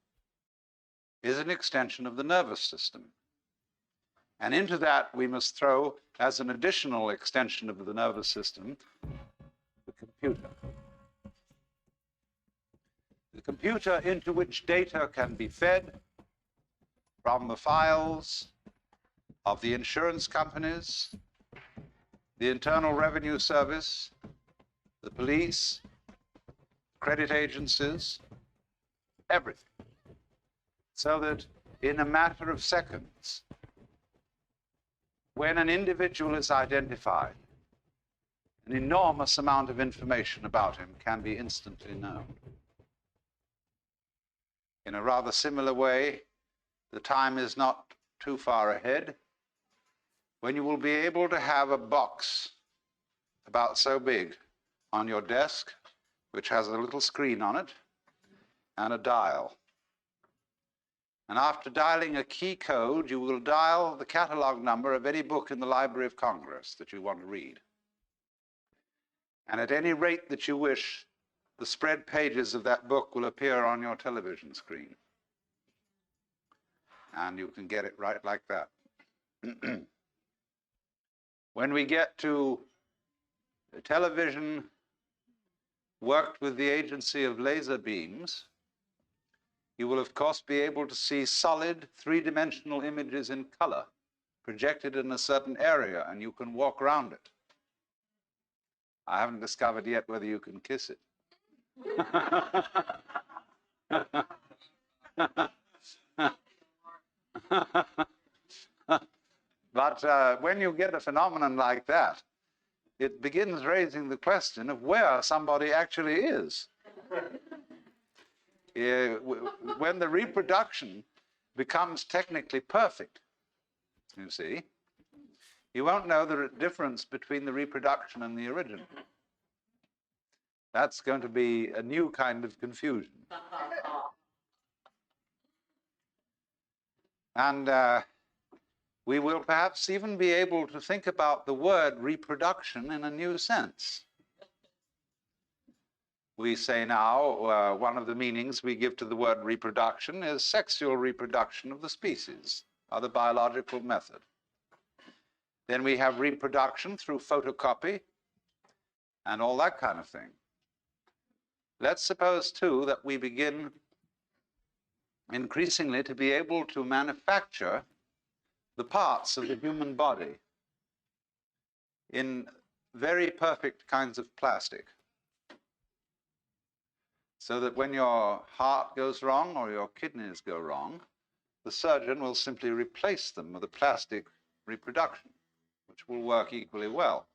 is an extension of the nervous system. And into that we must throw, as an additional extension of the nervous system, the computer. The computer into which data can be fed from the files of the insurance companies, the Internal Revenue Service, the police, credit agencies, everything. So that in a matter of seconds, when an individual is identified, an enormous amount of information about him can be instantly known. In a rather similar way, the time is not too far ahead when you will be able to have a box about so big on your desk, which has a little screen on it and a dial. And after dialing a key code, you will dial the catalog number of any book in the Library of Congress that you want to read. And at any rate that you wish, the spread pages of that book will appear on your television screen. And you can get it right like that. When we get to television worked with the agency of laser beams, you will of course be able to see solid three-dimensional images in color projected in a certain area, and you can walk around it. I haven't discovered yet whether you can kiss it. But when you get a phenomenon like that, it begins raising the question of where somebody actually is. When the reproduction becomes technically perfect, you see, you won't know the difference between the reproduction and the original. That's going to be a new kind of confusion. And we will perhaps even be able to think about the word reproduction in a new sense. We say now, one of the meanings we give to the word reproduction is sexual reproduction of the species, or the biological method. Then we have reproduction through photocopy and all that kind of thing. Let's suppose, too, that we begin increasingly to be able to manufacture the parts of the human body in very perfect kinds of plastic, so that when your heart goes wrong or your kidneys go wrong, the surgeon will simply replace them with a plastic reproduction, which will work equally well.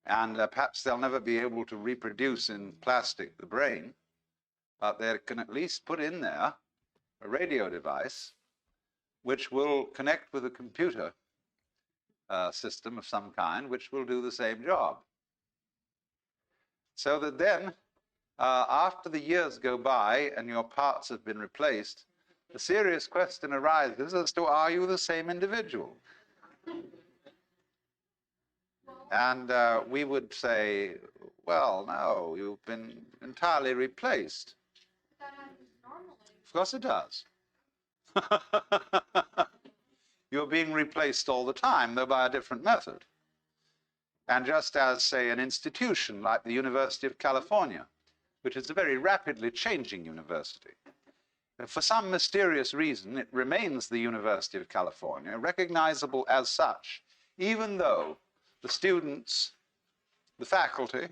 And perhaps they'll never be able to reproduce in plastic the brain, but they can at least put in there a radio device which will connect with a computer system of some kind, which will do the same job. So that then, after the years go by and your parts have been replaced, the serious question arises as to, are you the same individual? And we would say, well, no, you've been entirely replaced. Of course it does. You're being replaced all the time, though by a different method. And just as, say, an institution like the University of California, which is a very rapidly changing university, for some mysterious reason, it remains the University of California, recognizable as such, even though the the faculty,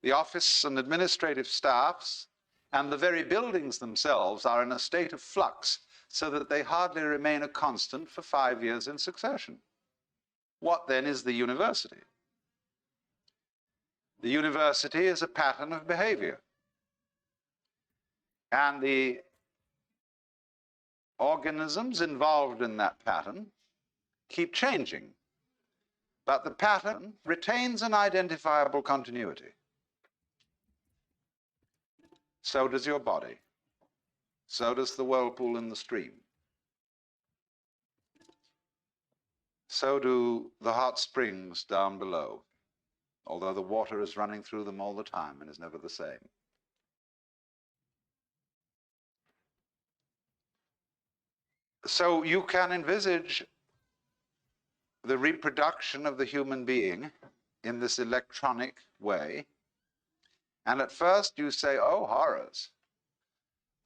the office and administrative staffs, and the very buildings themselves are in a state of flux, so that they hardly remain a constant for 5 years in succession. What then is the university? The university is a pattern of behavior. And the organisms involved in that pattern keep changing. But the pattern retains an identifiable continuity. So does your body. So does the whirlpool in the stream. So do the hot springs down below, although the water is running through them all the time and is never the same. So you can envisage the reproduction of the human being in this electronic way. And at first you say, oh, horrors.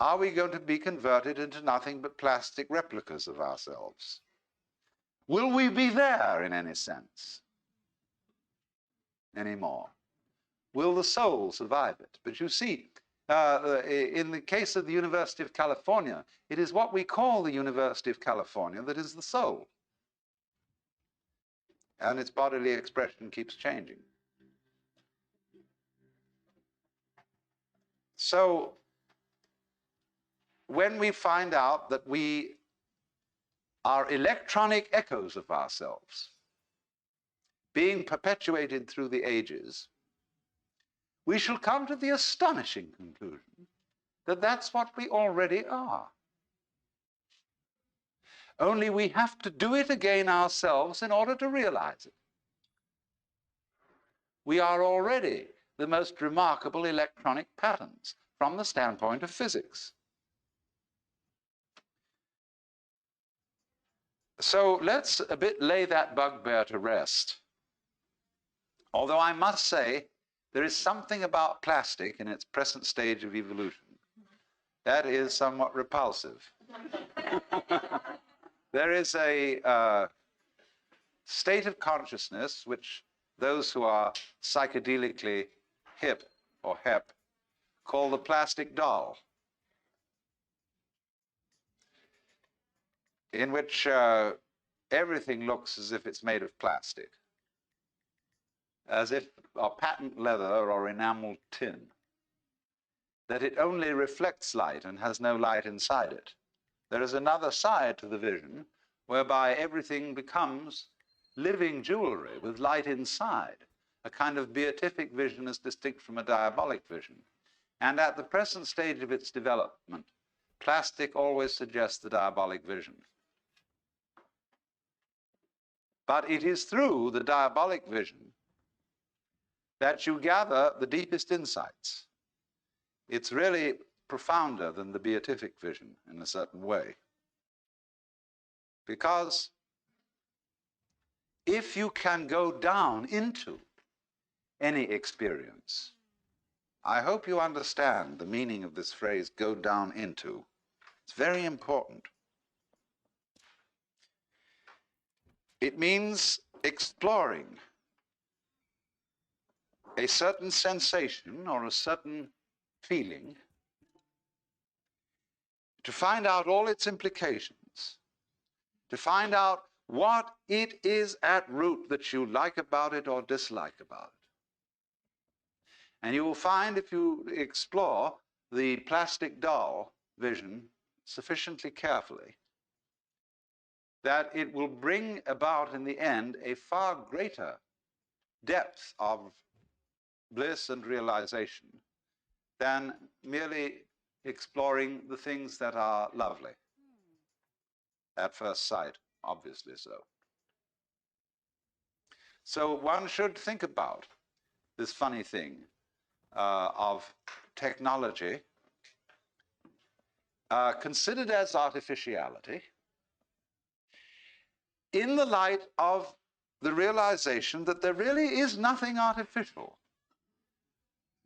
Are we going to be converted into nothing but plastic replicas of ourselves? Will we be there in any sense anymore? Will the soul survive it? But you see, in the case of the University of California, it is what we call the University of California that is the soul. And its bodily expression keeps changing. So, when we find out that we are electronic echoes of ourselves, being perpetuated through the ages, we shall come to the astonishing conclusion that that's what we already are. Only we have to do it again ourselves in order to realize it. We are already the most remarkable electronic patterns from the standpoint of physics. So let's a bit lay that bugbear to rest. Although I must say, there is something about plastic in its present stage of evolution that is somewhat repulsive. There is a state of consciousness which those who are psychedelically hip or hep call the plastic doll, in which everything looks as if it's made of plastic, as if or patent leather or enameled tin, that it only reflects light and has no light inside it. There is another side to the vision whereby everything becomes living jewelry with light inside, a kind of beatific vision as distinct from a diabolic vision. And at the present stage of its development, plastic always suggests the diabolic vision. But it is through the diabolic vision that you gather the deepest insights. It's really profounder than the beatific vision in a certain way. Because if you can go down into any experience, I hope you understand the meaning of this phrase, go down into. It's very important. It means exploring a certain sensation or a certain feeling to find out all its implications, to find out what it is at root that you like about it or dislike about it. And you will find, if you explore the plastic doll vision sufficiently carefully, that it will bring about in the end a far greater depth of bliss and realization than merely exploring the things that are lovely at first sight, obviously so. So one should think about this funny thing of technology considered as artificiality in the light of the realization that there really is nothing artificial.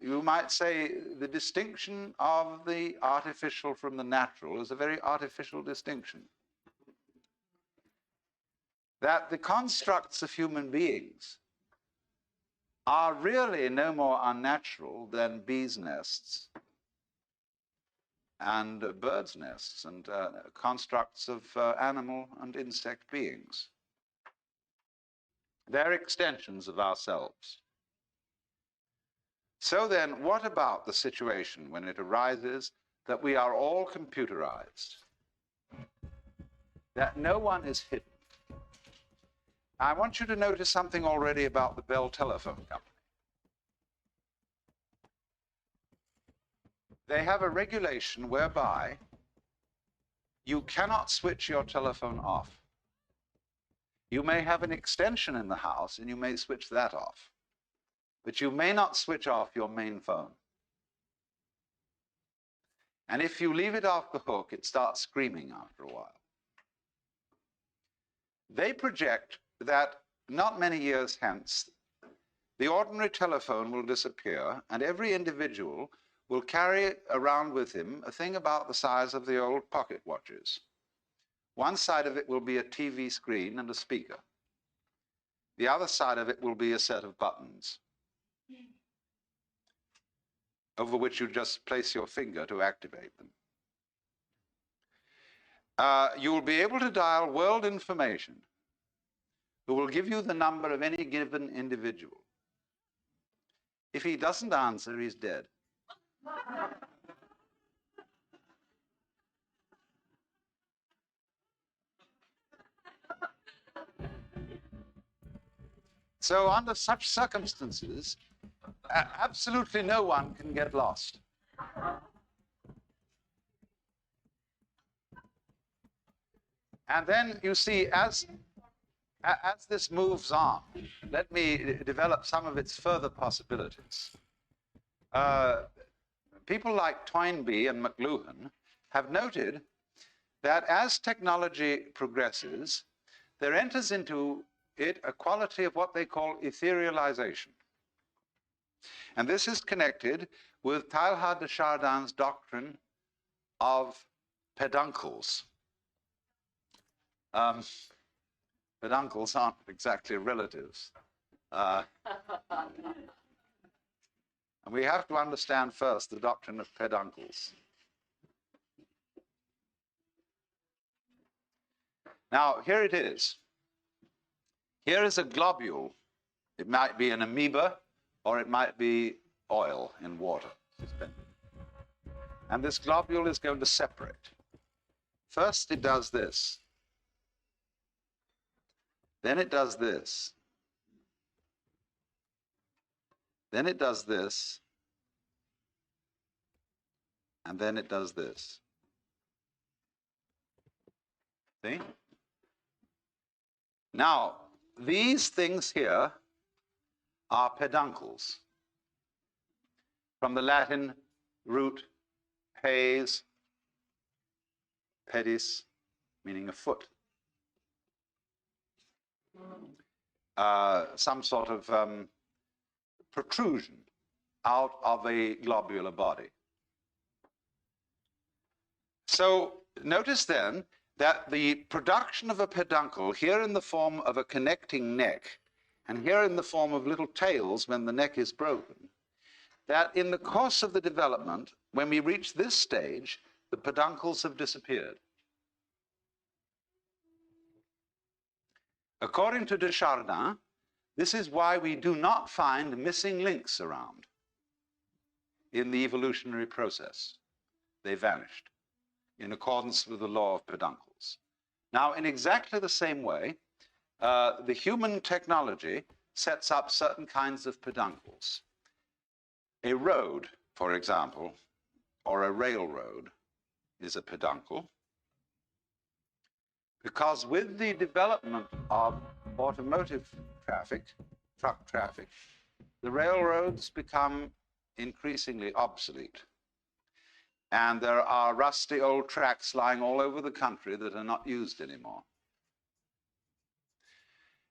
You might say the distinction of the artificial from the natural is a very artificial distinction. That the constructs of human beings are really no more unnatural than bees' nests and birds' nests and constructs of animal and insect beings. They're extensions of ourselves. So then, what about the situation when it arises that we are all computerized, that no one is hidden? I want you to notice something already about the Bell Telephone Company. They have a regulation whereby you cannot switch your telephone off. You may have an extension in the house and you may switch that off, but you may not switch off your main phone. And if you leave it off the hook, it starts screaming after a while. They project that not many years hence, the ordinary telephone will disappear and every individual will carry around with him a thing about the size of the old pocket watches. One side of it will be a TV screen and a speaker. The other side of it will be a set of buttons over which you just place your finger to activate them. You will be able to dial world information, who will give you the number of any given individual. If he doesn't answer, he's dead. So under such circumstances, absolutely no one can get lost. And then you see, as this moves on, let me develop some of its further possibilities. People like Toynbee and McLuhan have noted that as technology progresses, there enters into it a quality of what they call etherealization. And this is connected with Teilhard de Chardin's doctrine of peduncles. Peduncles aren't exactly relatives. And we have to understand first the doctrine of peduncles. Now, here it is. Here is a globule. It might be an amoeba, or it might be oil in water suspended. And this globule is going to separate. First, it does this. Then it does this. Then it does this. And then it does this. See? Now, these things here are peduncles, from the Latin root pes, pedis, meaning a foot. Some sort of protrusion out of a globular body. So notice then that the production of a peduncle, here in the form of a connecting neck, and here in the form of little tails when the neck is broken, that in the course of the development, when we reach this stage, the peduncles have disappeared. According to de Chardin, this is why we do not find missing links around in the evolutionary process. They vanished in accordance with the law of peduncles. Now, in exactly the same way, the human technology sets up certain kinds of peduncles. A road, for example, or a railroad is a peduncle, because with the development of automotive traffic, truck traffic, the railroads become increasingly obsolete. And there are rusty old tracks lying all over the country that are not used anymore.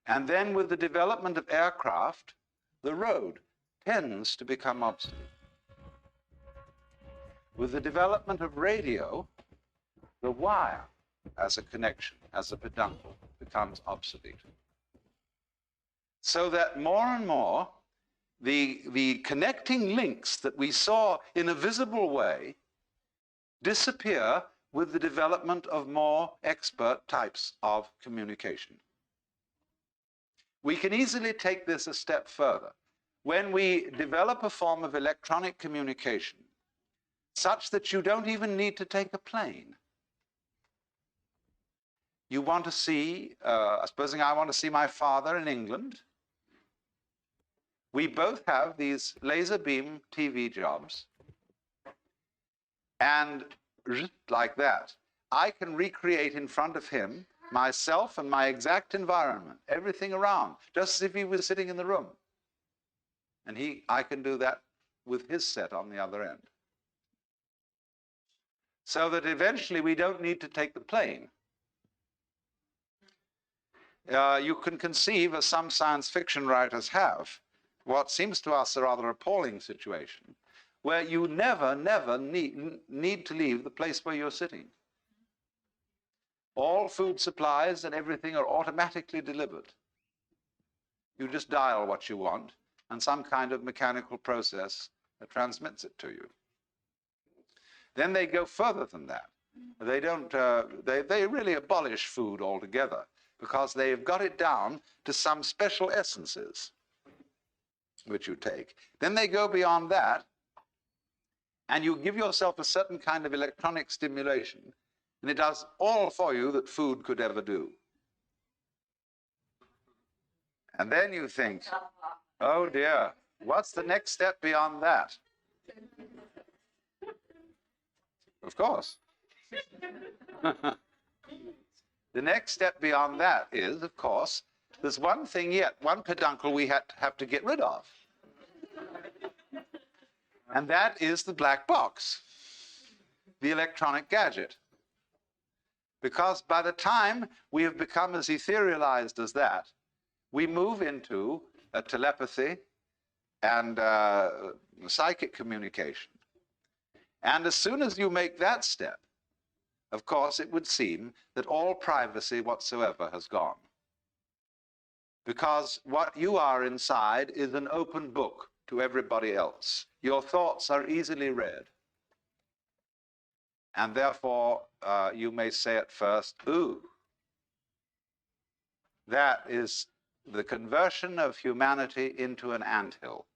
And then with the development of aircraft, the road tends to become obsolete. With the development of radio, the wire as a connection, as a peduncle, becomes obsolete. So that more and more, the connecting links that we saw in a visible way disappear with the development of more expert types of communication. We can easily take this a step further. When we develop a form of electronic communication such that you don't even need to take a plane. You want to see, supposing I want to see my father in England. We both have these laser beam TV jobs, and like that, I can recreate in front of him myself and my exact environment, everything around, just as if he was sitting in the room. And I can do that with his set on the other end. So that eventually we don't need to take the plane. You can conceive, as some science fiction writers have, what seems to us a rather appalling situation, where you never need to leave the place where you're sitting. All food supplies and everything are automatically delivered. You just dial what you want, and some kind of mechanical process transmits it to you. Then they go further than that. They don't. They really abolish food altogether because they've got it down to some special essences which you take. Then they go beyond that, and you give yourself a certain kind of electronic stimulation, and it does all for you that food could ever do. And then you think, oh dear, what's the next step beyond that? Of course. The next step beyond that is, of course, there's one thing yet, one peduncle we have to get rid of. And that is the black box, the electronic gadget. Because by the time we have become as etherealized as that, we move into a telepathy and psychic communication. And as soon as you make that step, of course, it would seem that all privacy whatsoever has gone. Because what you are inside is an open book to everybody else. Your thoughts are easily read. And therefore, you may say at first, ooh, that is the conversion of humanity into an anthill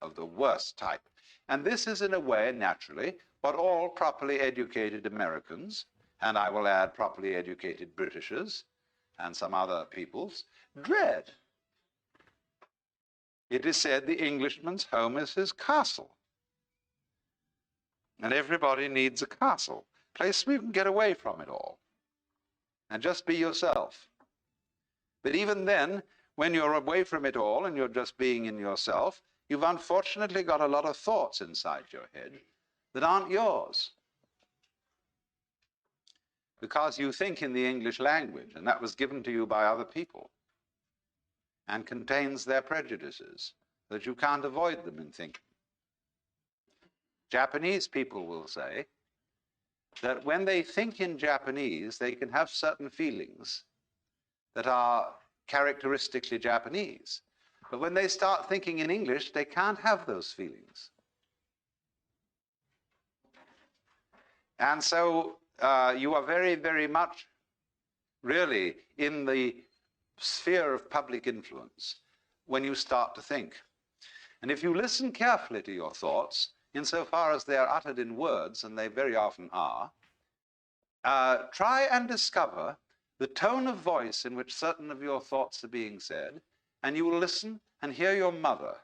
of the worst type. And this is, in a way, naturally, what all properly educated Americans, and I will add properly educated Britishers and some other peoples, dread. It is said the Englishman's home is his castle. And everybody needs a castle, a place where you can get away from it all and just be yourself. But even then, when you're away from it all and you're just being in yourself, you've unfortunately got a lot of thoughts inside your head that aren't yours. Because you think in the English language, and that was given to you by other people, and contains their prejudices, that you can't avoid them in thinking. Japanese people will say that when they think in Japanese, they can have certain feelings that are characteristically Japanese. But when they start thinking in English, they can't have those feelings. And so you are very, very much really in the sphere of public influence when you start to think. And if you listen carefully to your thoughts, insofar as they are uttered in words, and they very often are, try and discover the tone of voice in which certain of your thoughts are being said, and you will listen and hear your mother,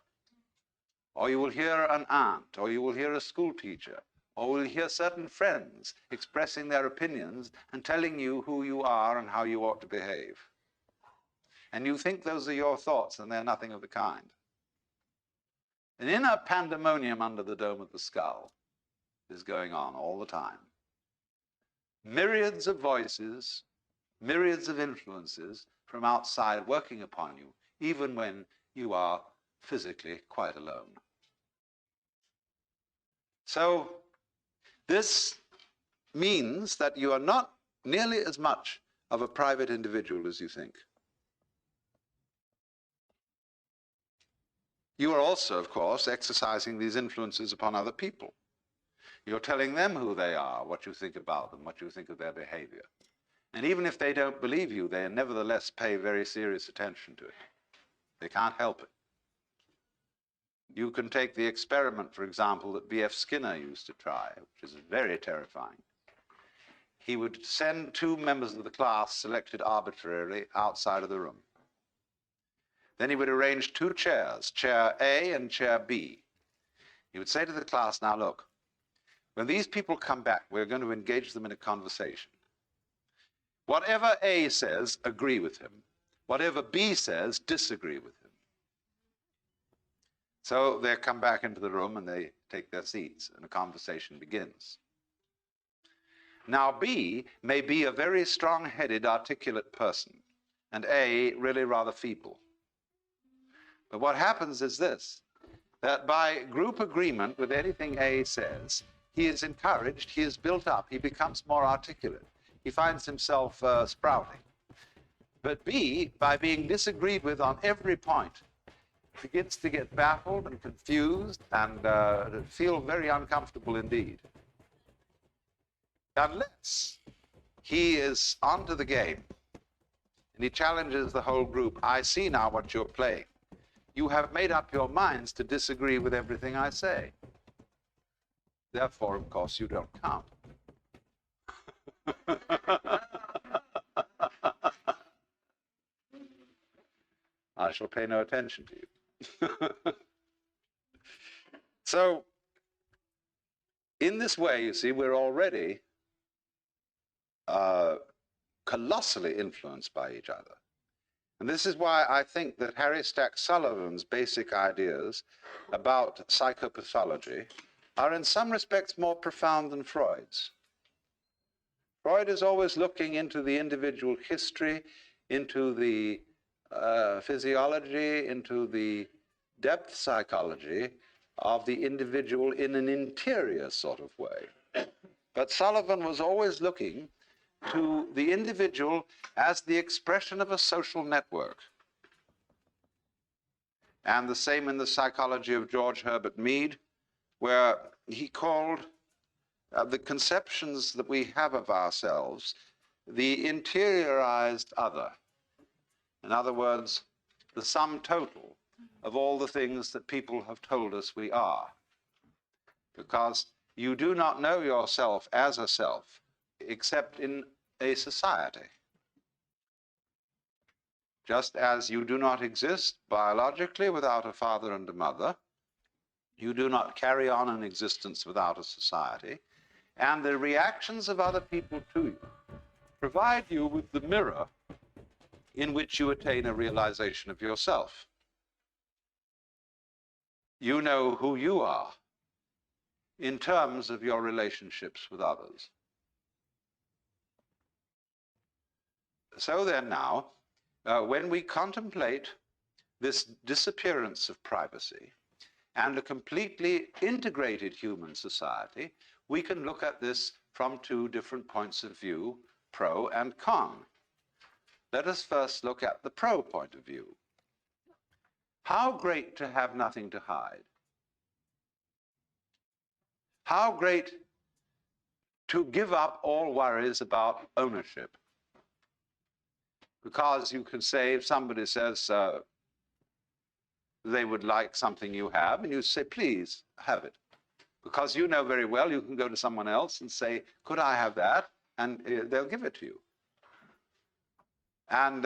or you will hear an aunt, or you will hear a school teacher, or will hear certain friends expressing their opinions and telling you who you are and how you ought to behave. And you think those are your thoughts, and they're nothing of the kind. An inner pandemonium under the dome of the skull is going on all the time. Myriads of voices, myriads of influences from outside working upon you, even when you are physically quite alone. So this means that you are not nearly as much of a private individual as you think. You are also, of course, exercising these influences upon other people. You're telling them who they are, what you think about them, what you think of their behavior. And even if they don't believe you, they nevertheless pay very serious attention to it. They can't help it. You can take the experiment, for example, that B.F. Skinner used to try, which is very terrifying. He would send two members of the class, selected arbitrarily, outside of the room. Then he would arrange two chairs, chair A and chair B. He would say to the class, now look, when these people come back, we're going to engage them in a conversation. Whatever A says, agree with him. Whatever B says, disagree with him. So they come back into the room and they take their seats and a conversation begins. Now B may be a very strong-headed, articulate person, and A really rather feeble. But what happens is this, that by group agreement with anything A says, he is encouraged, he is built up, he becomes more articulate. He finds himself sprouting. But B, by being disagreed with on every point, begins to get baffled and confused and feel very uncomfortable indeed. Unless he is onto the game and he challenges the whole group, I see now what you're playing. You have made up your minds to disagree with everything I say. Therefore, of course, you don't count. I shall pay no attention to you. So, in this way, you see, we're already colossally influenced by each other. And this is why I think that Harry Stack Sullivan's basic ideas about psychopathology are in some respects more profound than Freud's. Freud is always looking into the individual history, into the physiology, into the depth psychology of the individual in an interior sort of way. But Sullivan was always looking to the individual as the expression of a social network. And the same in the psychology of George Herbert Mead, where he called the conceptions that we have of ourselves the interiorized other. In other words, the sum total of all the things that people have told us we are. Because you do not know yourself as a self except in a society. Just as you do not exist biologically without a father and a mother, you do not carry on an existence without a society, and the reactions of other people to you provide you with the mirror in which you attain a realization of yourself. You know who you are in terms of your relationships with others. So then now, when we contemplate this disappearance of privacy and a completely integrated human society, we can look at this from two different points of view, pro and con. Let us first look at the pro point of view. How great to have nothing to hide. How great to give up all worries about ownership. Because you can say, if somebody says they would like something you have, and you say, please, have it. Because you know very well you can go to someone else and say, could I have that? And they'll give it to you. And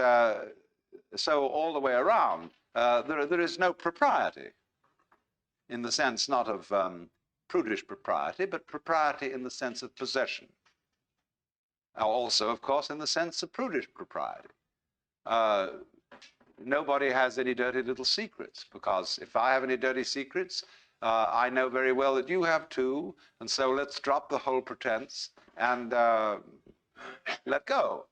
so all the way around, there is no propriety, in the sense not of prudish propriety, but propriety in the sense of possession. Also, of course, in the sense of prudish propriety. Nobody has any dirty little secrets, because if I have any dirty secrets, I know very well that you have too, and so let's drop the whole pretense and let go.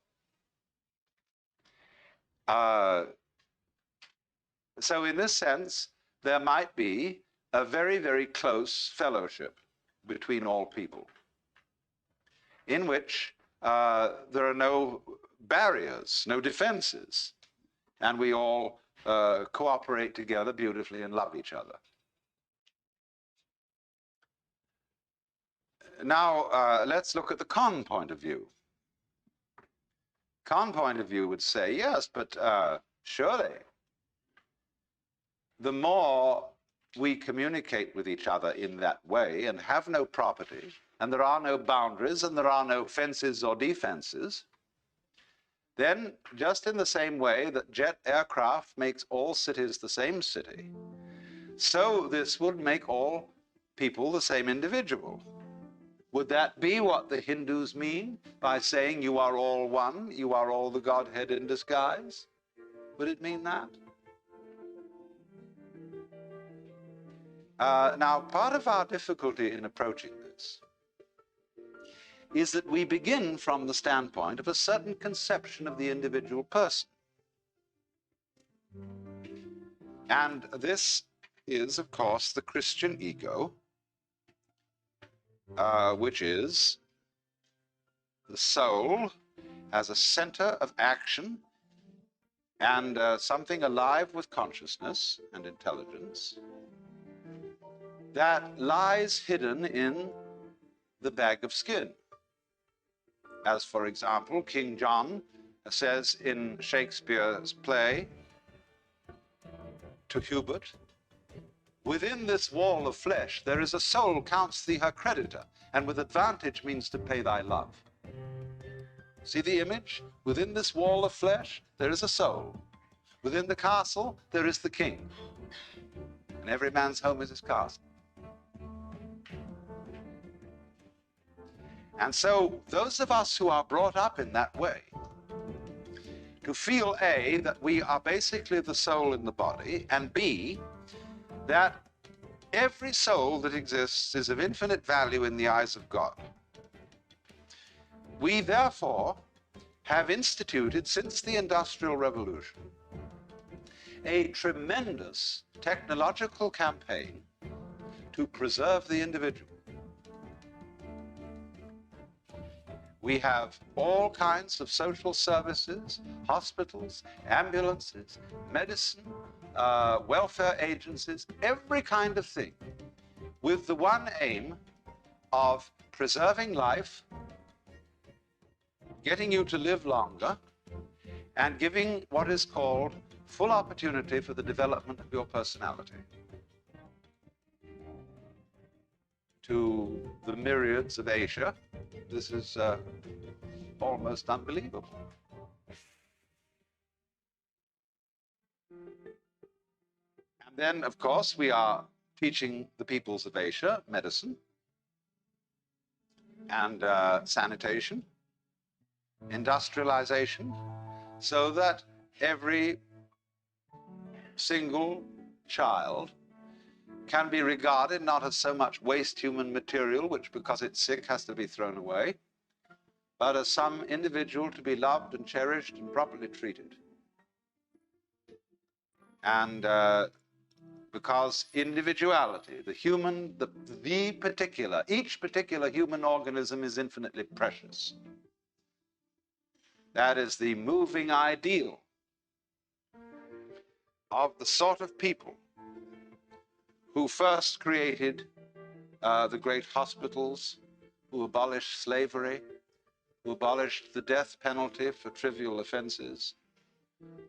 So in this sense, there might be a very, very close fellowship between all people, in which there are no barriers, no defenses, and we all cooperate together beautifully and love each other. Now, let's look at the con point of view. Con point of view would say, yes, but surely the more we communicate with each other in that way and have no property, and there are no boundaries, and there are no fences or defenses, then just in the same way that jet aircraft makes all cities the same city, so this would make all people the same individual. Would that be what the Hindus mean by saying you are all one, you are all the Godhead in disguise? Would it mean that? Now, part of our difficulty in approaching this is that we begin from the standpoint of a certain conception of the individual person. And this is, of course, the Christian ego, which is the soul as a center of action and something alive with consciousness and intelligence that lies hidden in the bag of skin. As, for example, King John says in Shakespeare's play to Hubert, "Within this wall of flesh there is a soul counts thee her creditor, and with advantage means to pay thy love." See the image? Within this wall of flesh there is a soul. Within the castle there is the king. And every man's home is his castle. And so those of us who are brought up in that way, to feel A, that we are basically the soul in the body, and B, that every soul that exists is of infinite value in the eyes of God. We therefore have instituted, since the Industrial Revolution, a tremendous technological campaign to preserve the individual. We have all kinds of social services, hospitals, ambulances, medicine, welfare agencies, every kind of thing, with the one aim of preserving life, getting you to live longer, and giving what is called full opportunity for the development of your personality. To the myriads of Asia, this is almost unbelievable. And then, of course, we are teaching the peoples of Asia medicine and sanitation, industrialization, so that every single child can be regarded not as so much waste human material, which because it's sick has to be thrown away, but as some individual to be loved and cherished and properly treated. And because individuality, the human, each particular human organism is infinitely precious. That is the moving ideal of the sort of people who first created the great hospitals, who abolished slavery, who abolished the death penalty for trivial offenses,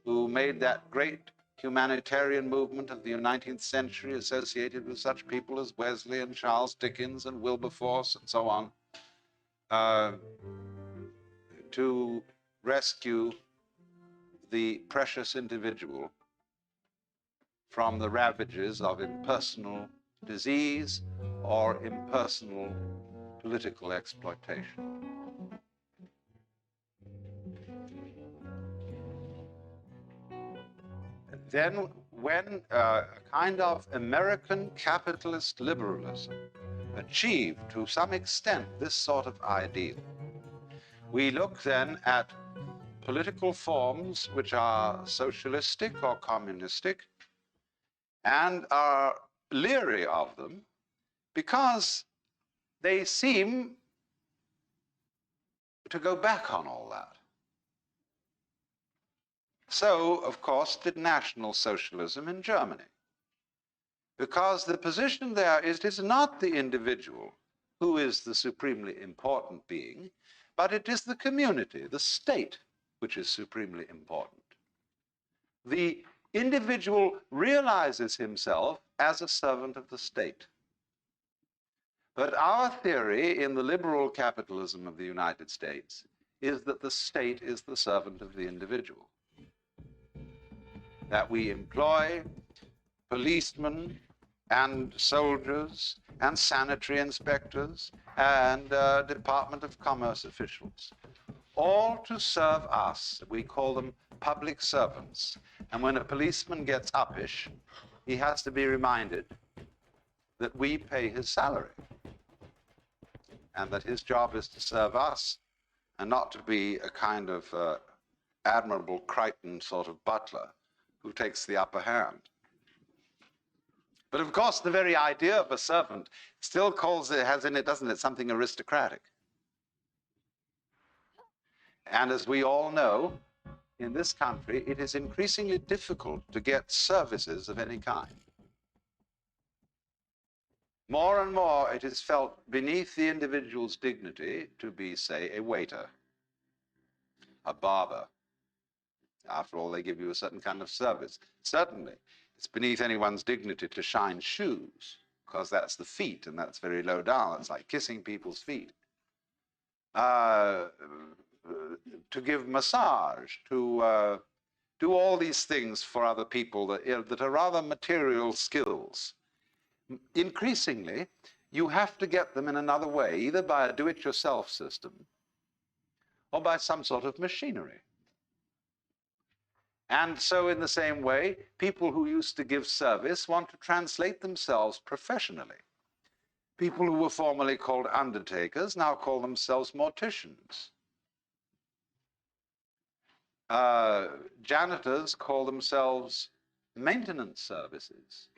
who made that great humanitarian movement of the 19th century associated with such people as Wesley and Charles Dickens and Wilberforce and so on, to rescue the precious individual from the ravages of impersonal disease or impersonal political exploitation. Then when a kind of American capitalist liberalism achieved to some extent this sort of ideal, we look then at political forms which are socialistic or communistic and are leery of them because they seem to go back on all that. So, of course, did National Socialism in Germany. Because the position there is it is not the individual who is the supremely important being, but it is the community, the state, which is supremely important. The individual realizes himself as a servant of the state. But our theory in the liberal capitalism of the United States is that the state is the servant of the individual. That we employ policemen and soldiers and sanitary inspectors and Department of Commerce officials, all to serve us. We call them public servants. And when a policeman gets uppish, he has to be reminded that we pay his salary and that his job is to serve us and not to be a kind of Admirable Crichton sort of butler who takes the upper hand. But of course, the very idea of a servant still has in it, doesn't it, something aristocratic. And as we all know, in this country, it is increasingly difficult to get services of any kind. More and more, it is felt beneath the individual's dignity to be, say, a waiter, a barber. After all, they give you a certain kind of service. Certainly, it's beneath anyone's dignity to shine shoes, because that's the feet, and that's very low down. It's like kissing people's feet. To give massage, to do all these things for other people that are rather material skills. Increasingly, you have to get them in another way, either by a do-it-yourself system or by some sort of machinery. And so in the same way, people who used to give service want to translate themselves professionally. People who were formerly called undertakers now call themselves morticians. Janitors call themselves maintenance services.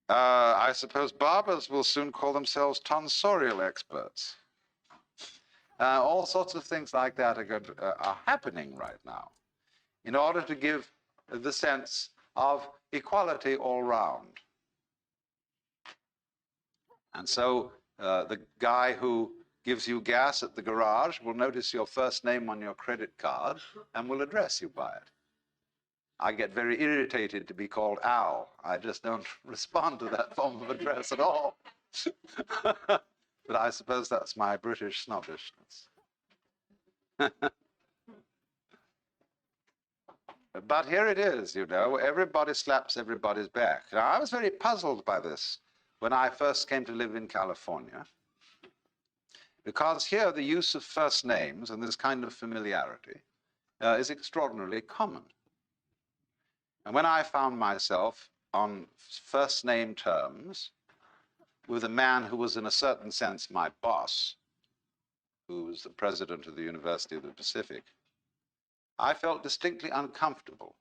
I suppose barbers will soon call themselves tonsorial experts. All sorts of things like that are happening right now in order to give the sense of equality all round. And so the guy who gives you gas at the garage will notice your first name on your credit card and will address you by it. I get very irritated to be called Al. I just don't respond to that form of address at all. But I suppose that's my British snobbishness. But here it is, you know, everybody slaps everybody's back. Now, I was very puzzled by this when I first came to live in California, because here the use of first names and this kind of familiarity is extraordinarily common. And when I found myself on first name terms with a man who was in a certain sense my boss, who was the president of the University of the Pacific, I felt distinctly uncomfortable.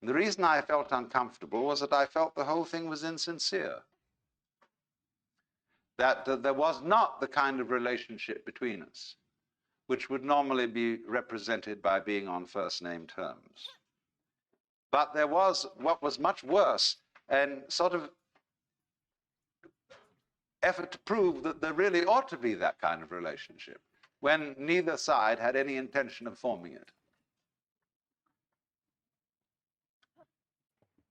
And the reason I felt uncomfortable was that I felt the whole thing was insincere. That there was not the kind of relationship between us which would normally be represented by being on first name terms. But there was what was much worse, and sort of effort to prove that there really ought to be that kind of relationship when neither side had any intention of forming it.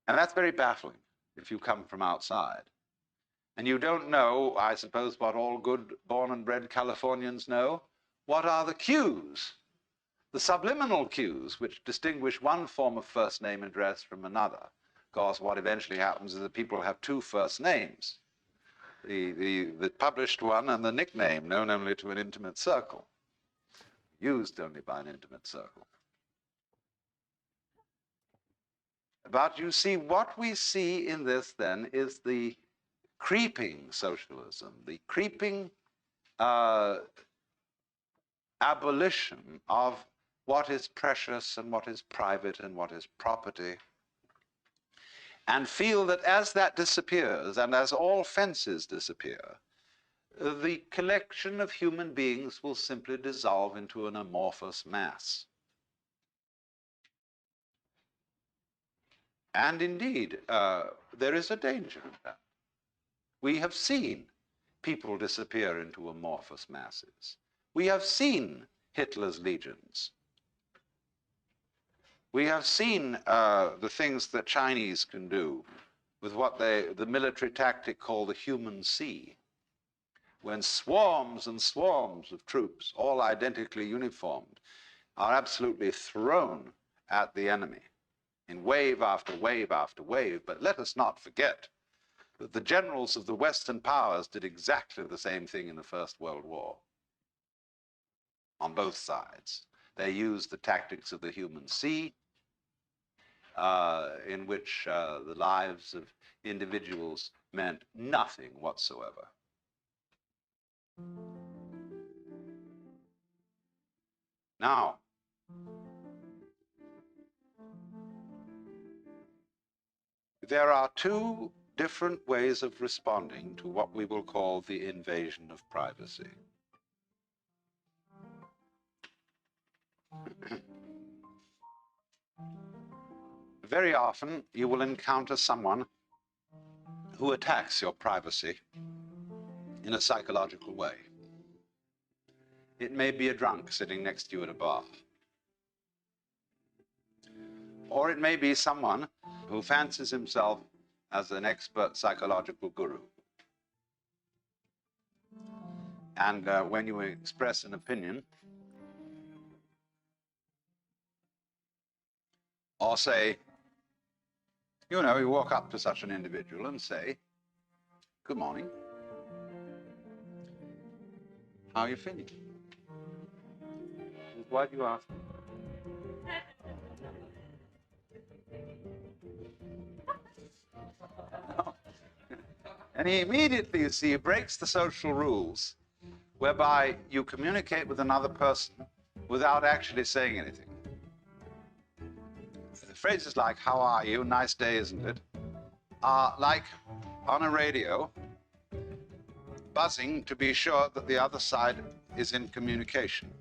And that's very baffling if you come from outside. And you don't know, I suppose, what all good born and bred Californians know. What are the cues? The subliminal cues which distinguish one form of first name address from another. Of course, what eventually happens is that people have two first names, the published one and the nickname known only to an intimate circle, used only by an intimate circle. But you see, what we see in this then is the creeping socialism, the creeping abolition of what is precious and what is private and what is property, and feel that as that disappears and as all fences disappear, the collection of human beings will simply dissolve into an amorphous mass. And indeed, there is a danger in that. We have seen people disappear into amorphous masses. We have seen Hitler's legions. We have seen the things that Chinese can do with what the military tactic called the human sea, when swarms and swarms of troops, all identically uniformed, are absolutely thrown at the enemy in wave after wave after wave. But let us not forget that the generals of the Western powers did exactly the same thing in the First World War on both sides. They used the tactics of the human sea, in which the lives of individuals meant nothing whatsoever. Now, there are two different ways of responding to what we will call the invasion of privacy. Very often, you will encounter someone who attacks your privacy in a psychological way. It may be a drunk sitting next to you at a bar. Or it may be someone who fancies himself as an expert psychological guru. And when you express an opinion, or say, you know, you walk up to such an individual and say, "Good morning. How are you feeling?" Why do you ask? And he immediately, you see, breaks the social rules whereby you communicate with another person without actually saying anything. Phrases like, "How are you? Nice day, isn't it?" are like on a radio, buzzing to be sure that the other side is in communication.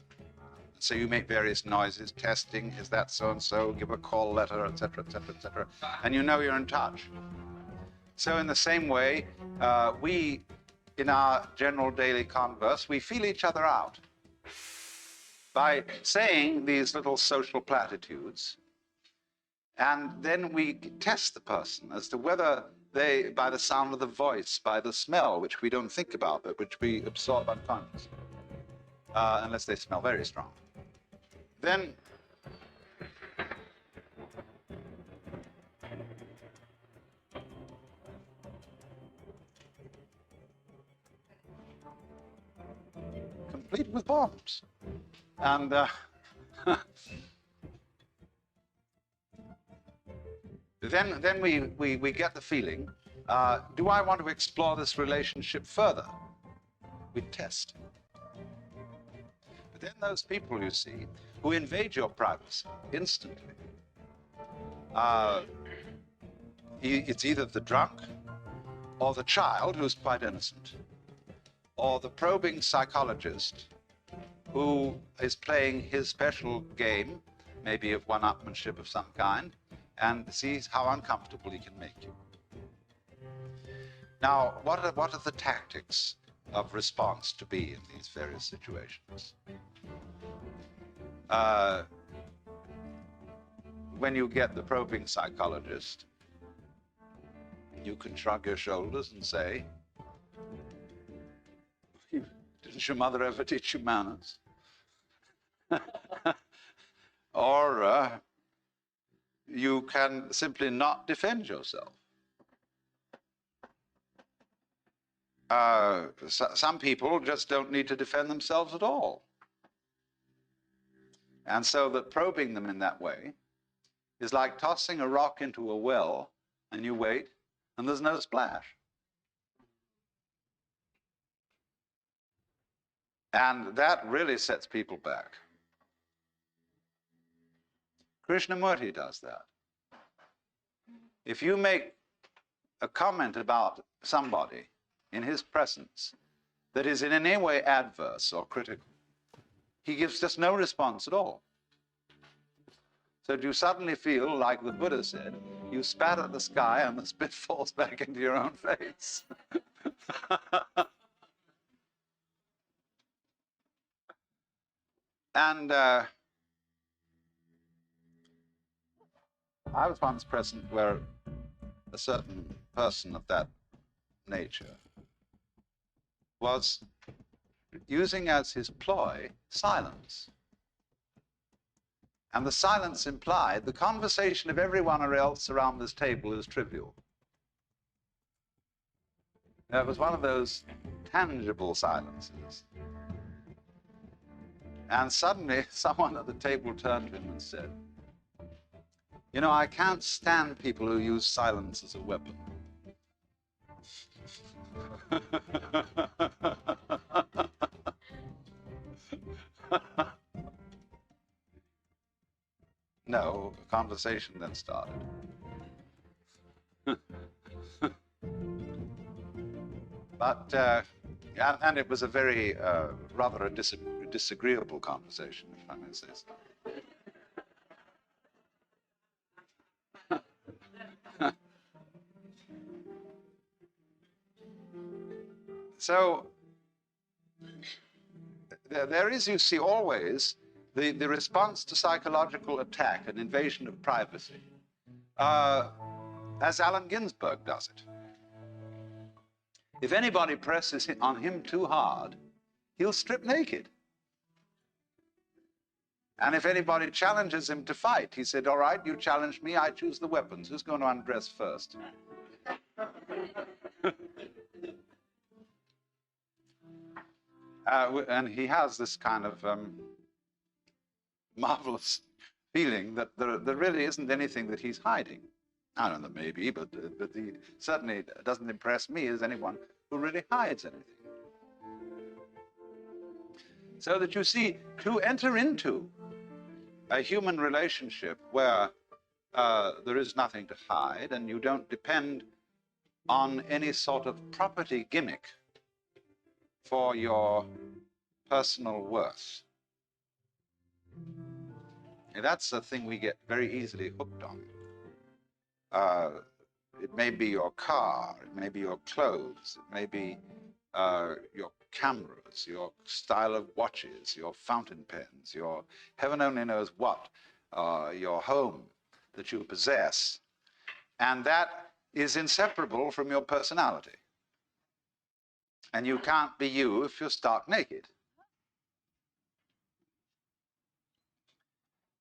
So you make various noises, testing, is that so-and-so, give a call letter, etc., etc., etc., and you know you're in touch. So in the same way, we, in our general daily converse, we feel each other out by saying these little social platitudes, and then we test the person as to whether they, by the sound of the voice, by the smell, which we don't think about, but which we absorb unconsciously, unless they smell very strong. Then complete with bombs. And then we get the feeling, do I want to explore this relationship further? We test. But then those people, you see, who invade your privacy instantly, it's either the drunk or the child who's quite innocent, or the probing psychologist who is playing his special game, maybe of one-upmanship of some kind, and sees how uncomfortable he can make you. Now, what are the tactics of response to be in these various situations? When you get the probing psychologist, you can shrug your shoulders and say, "Didn't your mother ever teach you manners?" Or you can simply not defend yourself. Some people just don't need to defend themselves at all. And so that probing them in that way is like tossing a rock into a well, and you wait, and there's no splash. And that really sets people back. Krishnamurti does that. If you make a comment about somebody in his presence that is in any way adverse or critical, he gives just no response at all. So do you suddenly feel, like the Buddha said, you spat at the sky and the spit falls back into your own face? And I was once present where a certain person of that nature was using as his ploy silence. And the silence implied the conversation of everyone else around this table is trivial. It was one of those tangible silences. And suddenly someone at the table turned to him and said, "You know, I can't stand people who use silence as a weapon." No, a conversation then started. But, and it was a very, rather a disagreeable conversation, if I may say so. So, there is, you see, always the response to psychological attack, an invasion of privacy, as Allen Ginsberg does it. If anybody presses on him too hard, he'll strip naked. And if anybody challenges him to fight, he said, "All right, you challenge me, I choose the weapons. Who's going to undress first?" And he has this kind of marvelous feeling that there really isn't anything that he's hiding. I don't know, maybe, but he certainly doesn't impress me as anyone who really hides anything. So that you see, to enter into a human relationship where there is nothing to hide and you don't depend on any sort of property gimmick for your personal worth. And that's the thing we get very easily hooked on. It may be your car, it may be your clothes, it may be your cameras, your style of watches, your fountain pens, your heaven only knows what, your home that you possess. And that is inseparable from your personality. And you can't be you if you're stark naked.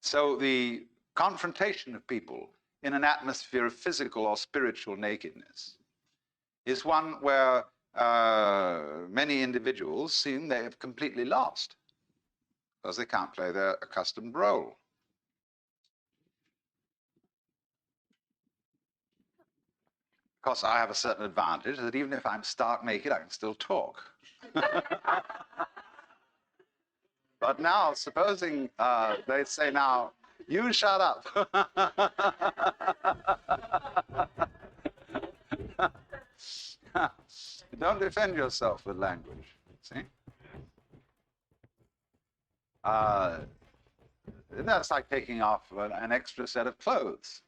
So the confrontation of people in an atmosphere of physical or spiritual nakedness is one where many individuals seem they have completely lost because they can't play their accustomed role. Of course, I have a certain advantage that even if I'm stark naked, I can still talk. But now, supposing they say, "Now, you shut up." Don't defend yourself with language, see? That's like taking off an extra set of clothes.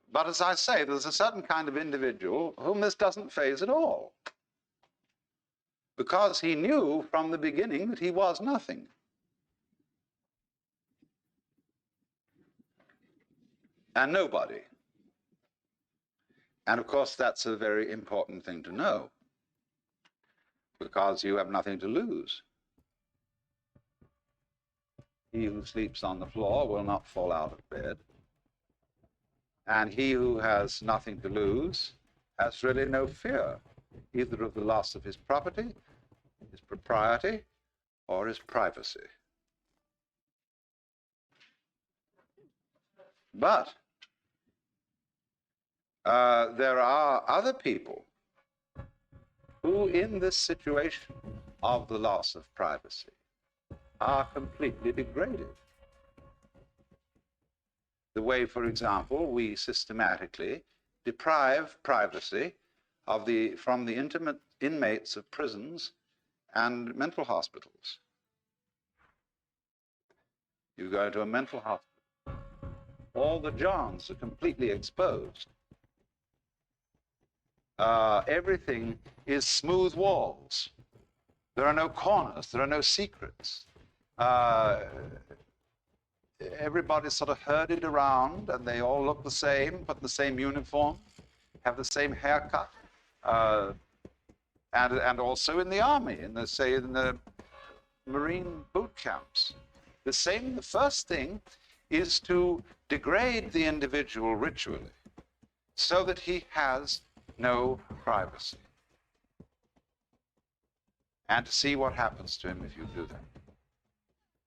But as I say, there's a certain kind of individual whom this doesn't faze at all, because he knew from the beginning that he was nothing. And nobody. And of course, that's a very important thing to know, because you have nothing to lose. He who sleeps on the floor will not fall out of bed. And he who has nothing to lose has really no fear, either of the loss of his property, his propriety, or his privacy. But there are other people who, in this situation of the loss of privacy, are completely degraded. The way, for example, we systematically deprive privacy from the intimate inmates of prisons and mental hospitals. You go into a mental hospital. All the Johns are completely exposed. Everything is smooth walls. There are no corners. There are no secrets. Everybody's sort of herded around, and they all look the same, put the same uniform, have the same haircut, and also in the army, in the Marine boot camps. The first thing is to degrade the individual ritually so that he has no privacy. And to see what happens to him if you do that.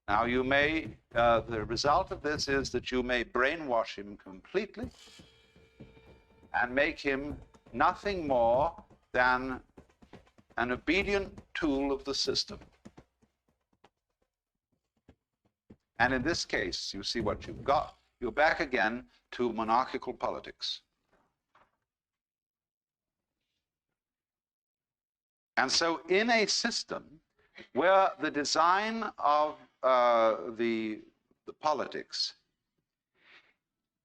Now you may, the result of this is that you may brainwash him completely and make him nothing more than an obedient tool of the system. And in this case, you see what you've got. You're back again to monarchical politics. And so in a system where the design of the politics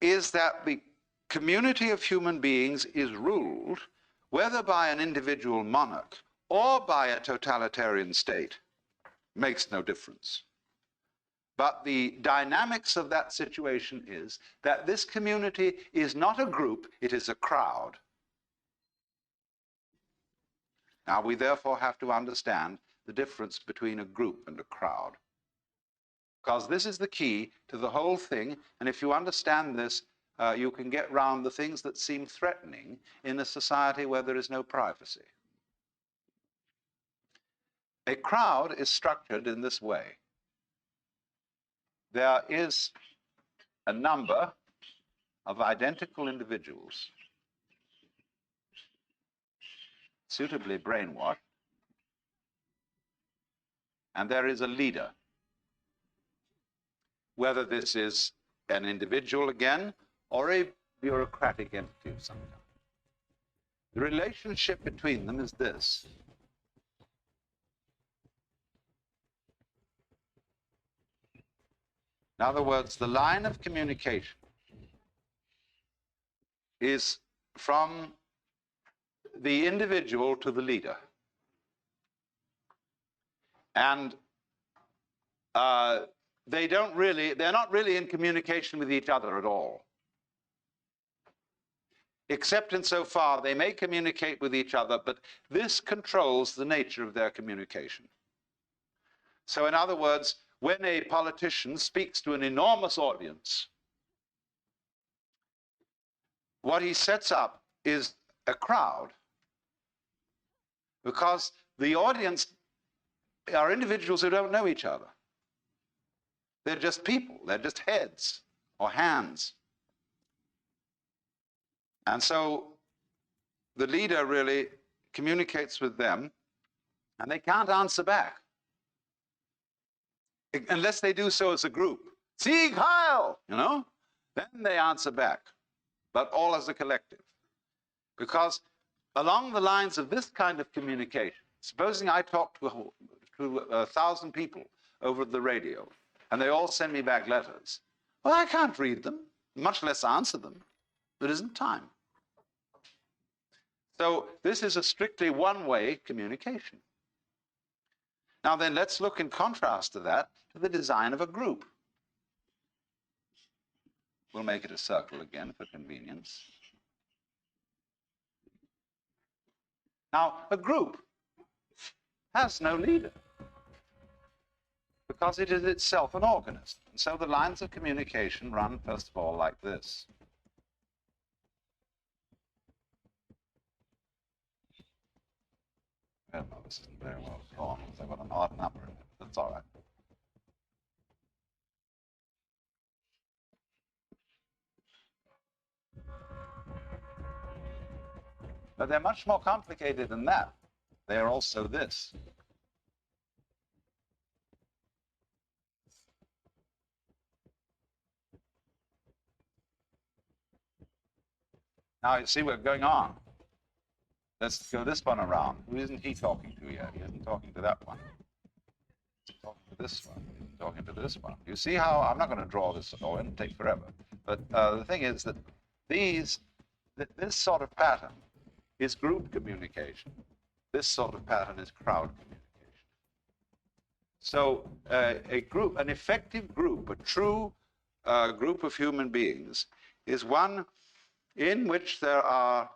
is that the community of human beings is ruled, whether by an individual monarch or by a totalitarian state, makes no difference. But the dynamics of that situation is that this community is not a group, it is a crowd. Now, we therefore have to understand the difference between a group and a crowd. Because this is the key to the whole thing, and if you understand this, you can get round the things that seem threatening in a society where there is no privacy. A crowd is structured in this way. There is a number of identical individuals suitably brainwashed, and there is a leader. Whether this is an individual again or a bureaucratic entity of some kind. The relationship between them is this. In other words, the line of communication is from the individual to the leader. And they're not really in communication with each other at all. Except insofar they may communicate with each other, but this controls the nature of their communication. So in other words, when a politician speaks to an enormous audience, what he sets up is a crowd, because the audience are individuals who don't know each other. They're just people, they're just heads or hands. And so the leader really communicates with them, and they can't answer back unless they do so as a group. Sieg Heil, then they answer back, but all as a collective. Because along the lines of this kind of communication, supposing I talk to 1,000 people over the radio, and they all send me back letters, well, I can't read them, much less answer them. There isn't time. So this is a strictly one-way communication. Now then, let's look in contrast to that to the design of a group. We'll make it a circle again for convenience. Now, a group has no leader because it is itself an organism. And so the lines of communication run, first of all, like this. Well, no, this isn't very well drawn because I've got an odd number in it, but that's all right. But they're much more complicated than that. They are also this. Now, you see what's going on. Let's go this one around. Who isn't he talking to yet? He isn't talking to that one. He's talking to this one. He isn't talking talking to this one. You see how, I'm not going to draw this, or it'll take forever. But the thing is that this sort of pattern is group communication. This sort of pattern is crowd communication. So a group, an effective group, a true group of human beings is one in which there are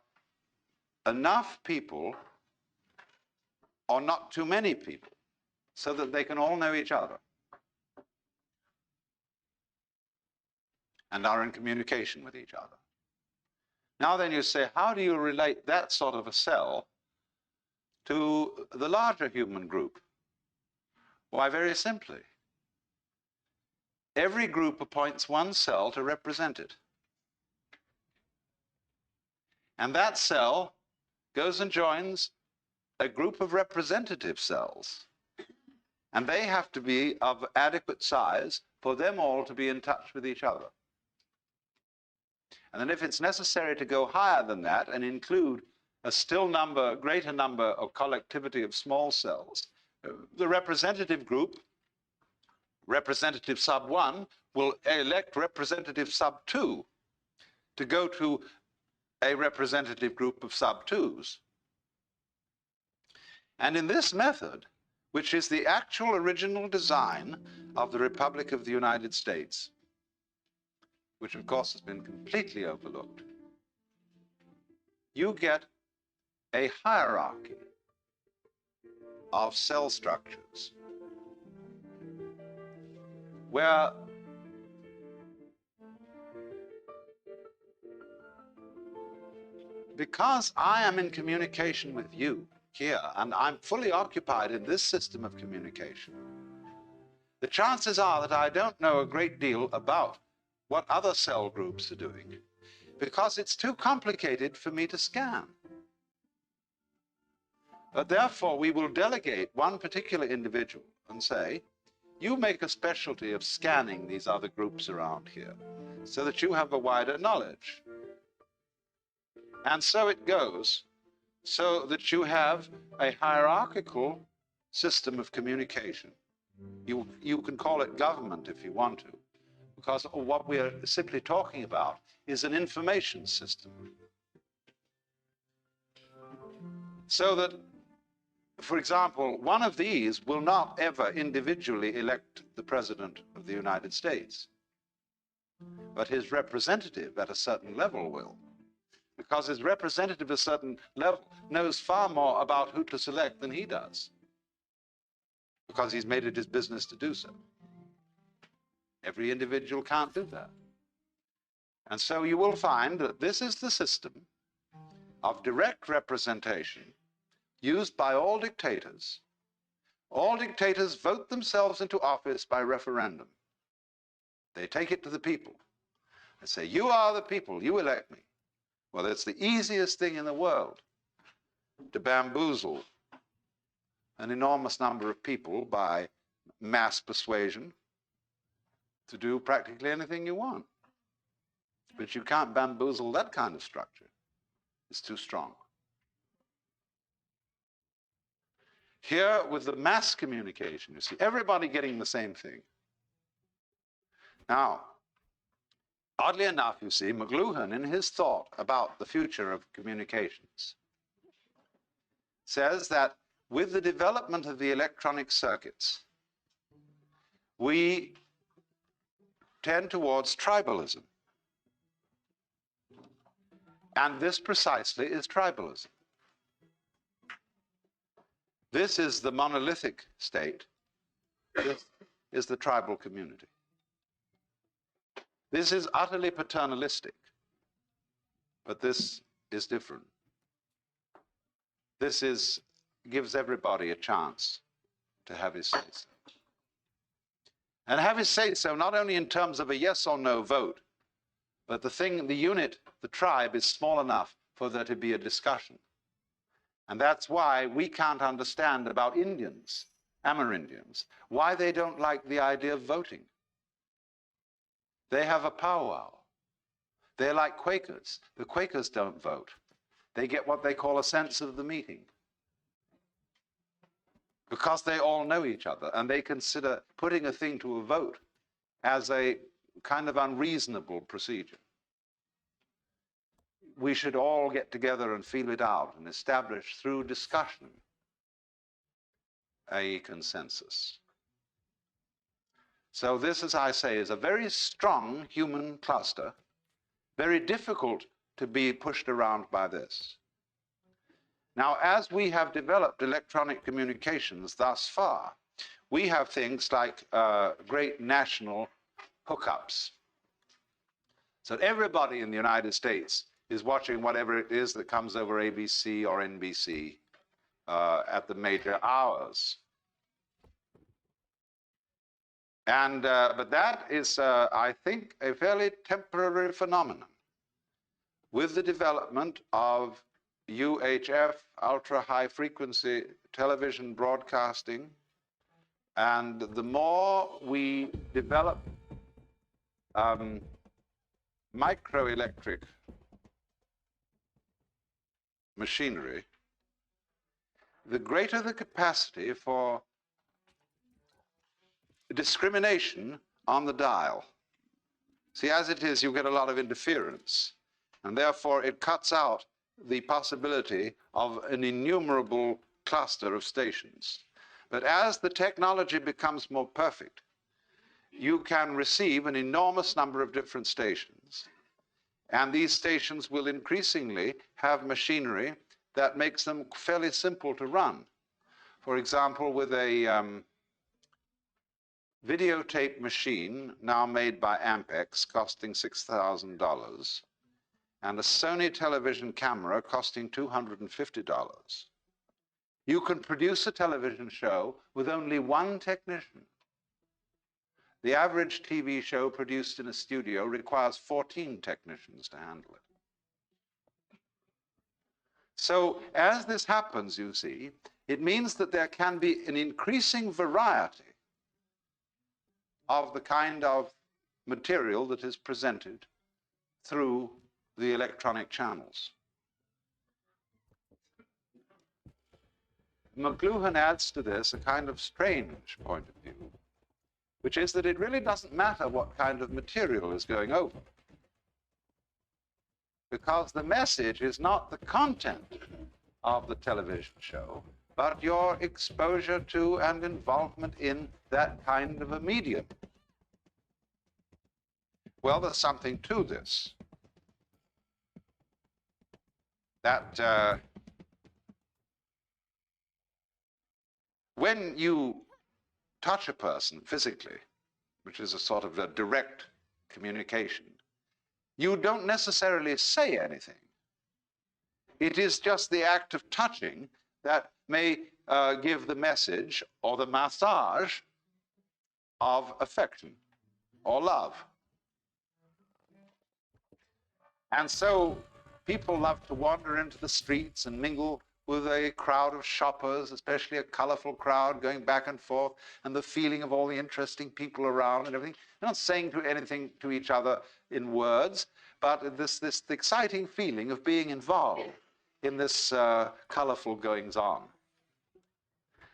enough people, or not too many people, so that they can all know each other and are in communication with each other. Now then you say, how do you relate that sort of a cell to the larger human group? Why, very simply. Every group appoints one cell to represent it. And that cell goes and joins a group of representative cells. And they have to be of adequate size for them all to be in touch with each other. And then if it's necessary to go higher than that and include a still greater number of collectivity of small cells, the representative group, representative sub 1, will elect representative sub 2 to go to a representative group of sub 2s. And in this method, which is the actual original design of the Republic of the United States, which of course has been completely overlooked, you get a hierarchy of cell structures where because I am in communication with you here, and I'm fully occupied in this system of communication, the chances are that I don't know a great deal about what other cell groups are doing, because it's too complicated for me to scan. But therefore, we will delegate one particular individual and say, you make a specialty of scanning these other groups around here, so that you have a wider knowledge. And so it goes, so that you have a hierarchical system of communication. You can call it government if you want to, because what we are simply talking about is an information system. So that, for example, one of these will not ever individually elect the President of the United States, but his representative at a certain level will. Because his representative at a certain level knows far more about who to select than he does, because he's made it his business to do so. Every individual can't do that. And so you will find that this is the system of direct representation used by all dictators. All dictators vote themselves into office by referendum. They take it to the people and say, you are the people, you elect me. Well, it's the easiest thing in the world to bamboozle an enormous number of people by mass persuasion to do practically anything you want. But you can't bamboozle that kind of structure. It's too strong. Here, with the mass communication, you see everybody getting the same thing. Now, oddly enough, you see, McLuhan, in his thought about the future of communications, says that with the development of the electronic circuits, we tend towards tribalism. And this precisely is tribalism. This is the monolithic state. This is the tribal community. This is utterly paternalistic, but this is different. This gives everybody a chance to have his say-so. And have his say-so not only in terms of a yes or no vote, but the unit, the tribe, is small enough for there to be a discussion. And that's why we can't understand about Indians, Amerindians, why they don't like the idea of voting. They have a powwow. They're like Quakers. The Quakers don't vote. They get what they call a sense of the meeting. because they all know each other and they consider putting a thing to a vote as a kind of unreasonable procedure. We should all get together and feel it out and establish through discussion a consensus. So this, as I say, is a very strong human cluster, very difficult to be pushed around by this. Now, as we have developed electronic communications thus far, we have things like great national hookups. So everybody in the United States is watching whatever it is that comes over ABC or NBC at the major hours. And, but that is, I think, a fairly temporary phenomenon. With the development of UHF, ultra-high frequency television broadcasting, and the more we develop microelectric machinery, the greater the capacity for discrimination on the dial. See, as it is, you get a lot of interference, and therefore it cuts out the possibility of an innumerable cluster of stations. But as the technology becomes more perfect, you can receive an enormous number of different stations, and these stations will increasingly have machinery that makes them fairly simple to run. For example, with a videotape machine now made by Ampex costing $6,000 and a Sony television camera costing $250. You can produce a television show with only one technician. The average TV show produced in a studio requires 14 technicians to handle it. So as this happens, you see, it means that there can be an increasing variety of the kind of material that is presented through the electronic channels. McLuhan adds to this a kind of strange point of view, which is that it really doesn't matter what kind of material is going over, because the message is not the content of the television show, but your exposure to and involvement in that kind of a medium. Well, there's something to this. That when you touch a person physically, which is a sort of a direct communication, you don't necessarily say anything. It is just the act of touching that may give the message or the massage of affection or love. And so people love to wander into the streets and mingle with a crowd of shoppers, especially a colorful crowd going back and forth, and the feeling of all the interesting people around and everything. They're not saying anything to each other in words, but this exciting feeling of being involved in this colorful goings-on.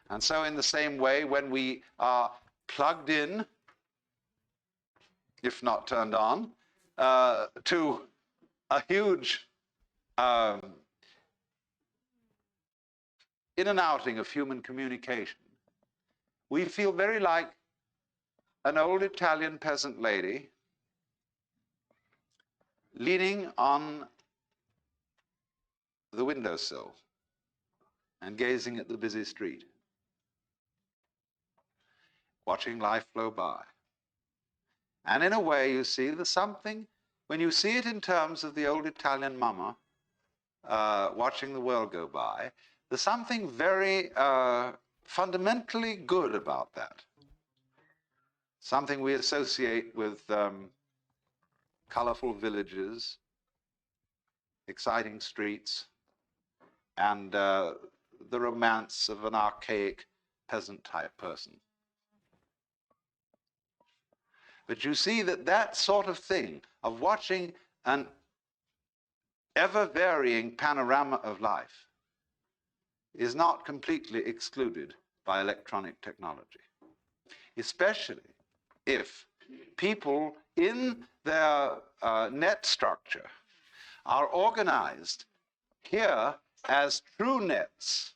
And so in the same way, when we are plugged in, if not turned on, to a huge in and outing of human communication, we feel very like an old Italian peasant lady leaning on the windowsill and gazing at the busy street, watching life flow by. And in a way, you see, there's something, when you see it in terms of the old Italian mama watching the world go by, there's something very fundamentally good about that. Something we associate with colorful villages, exciting streets, and the romance of an archaic peasant-type person. But you see that sort of thing, of watching an ever-varying panorama of life, is not completely excluded by electronic technology, especially if people in their net structure are organized here as true nets.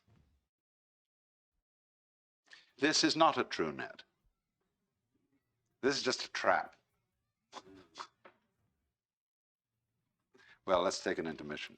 This is not a true net. This is just a trap. Well, let's take an intermission.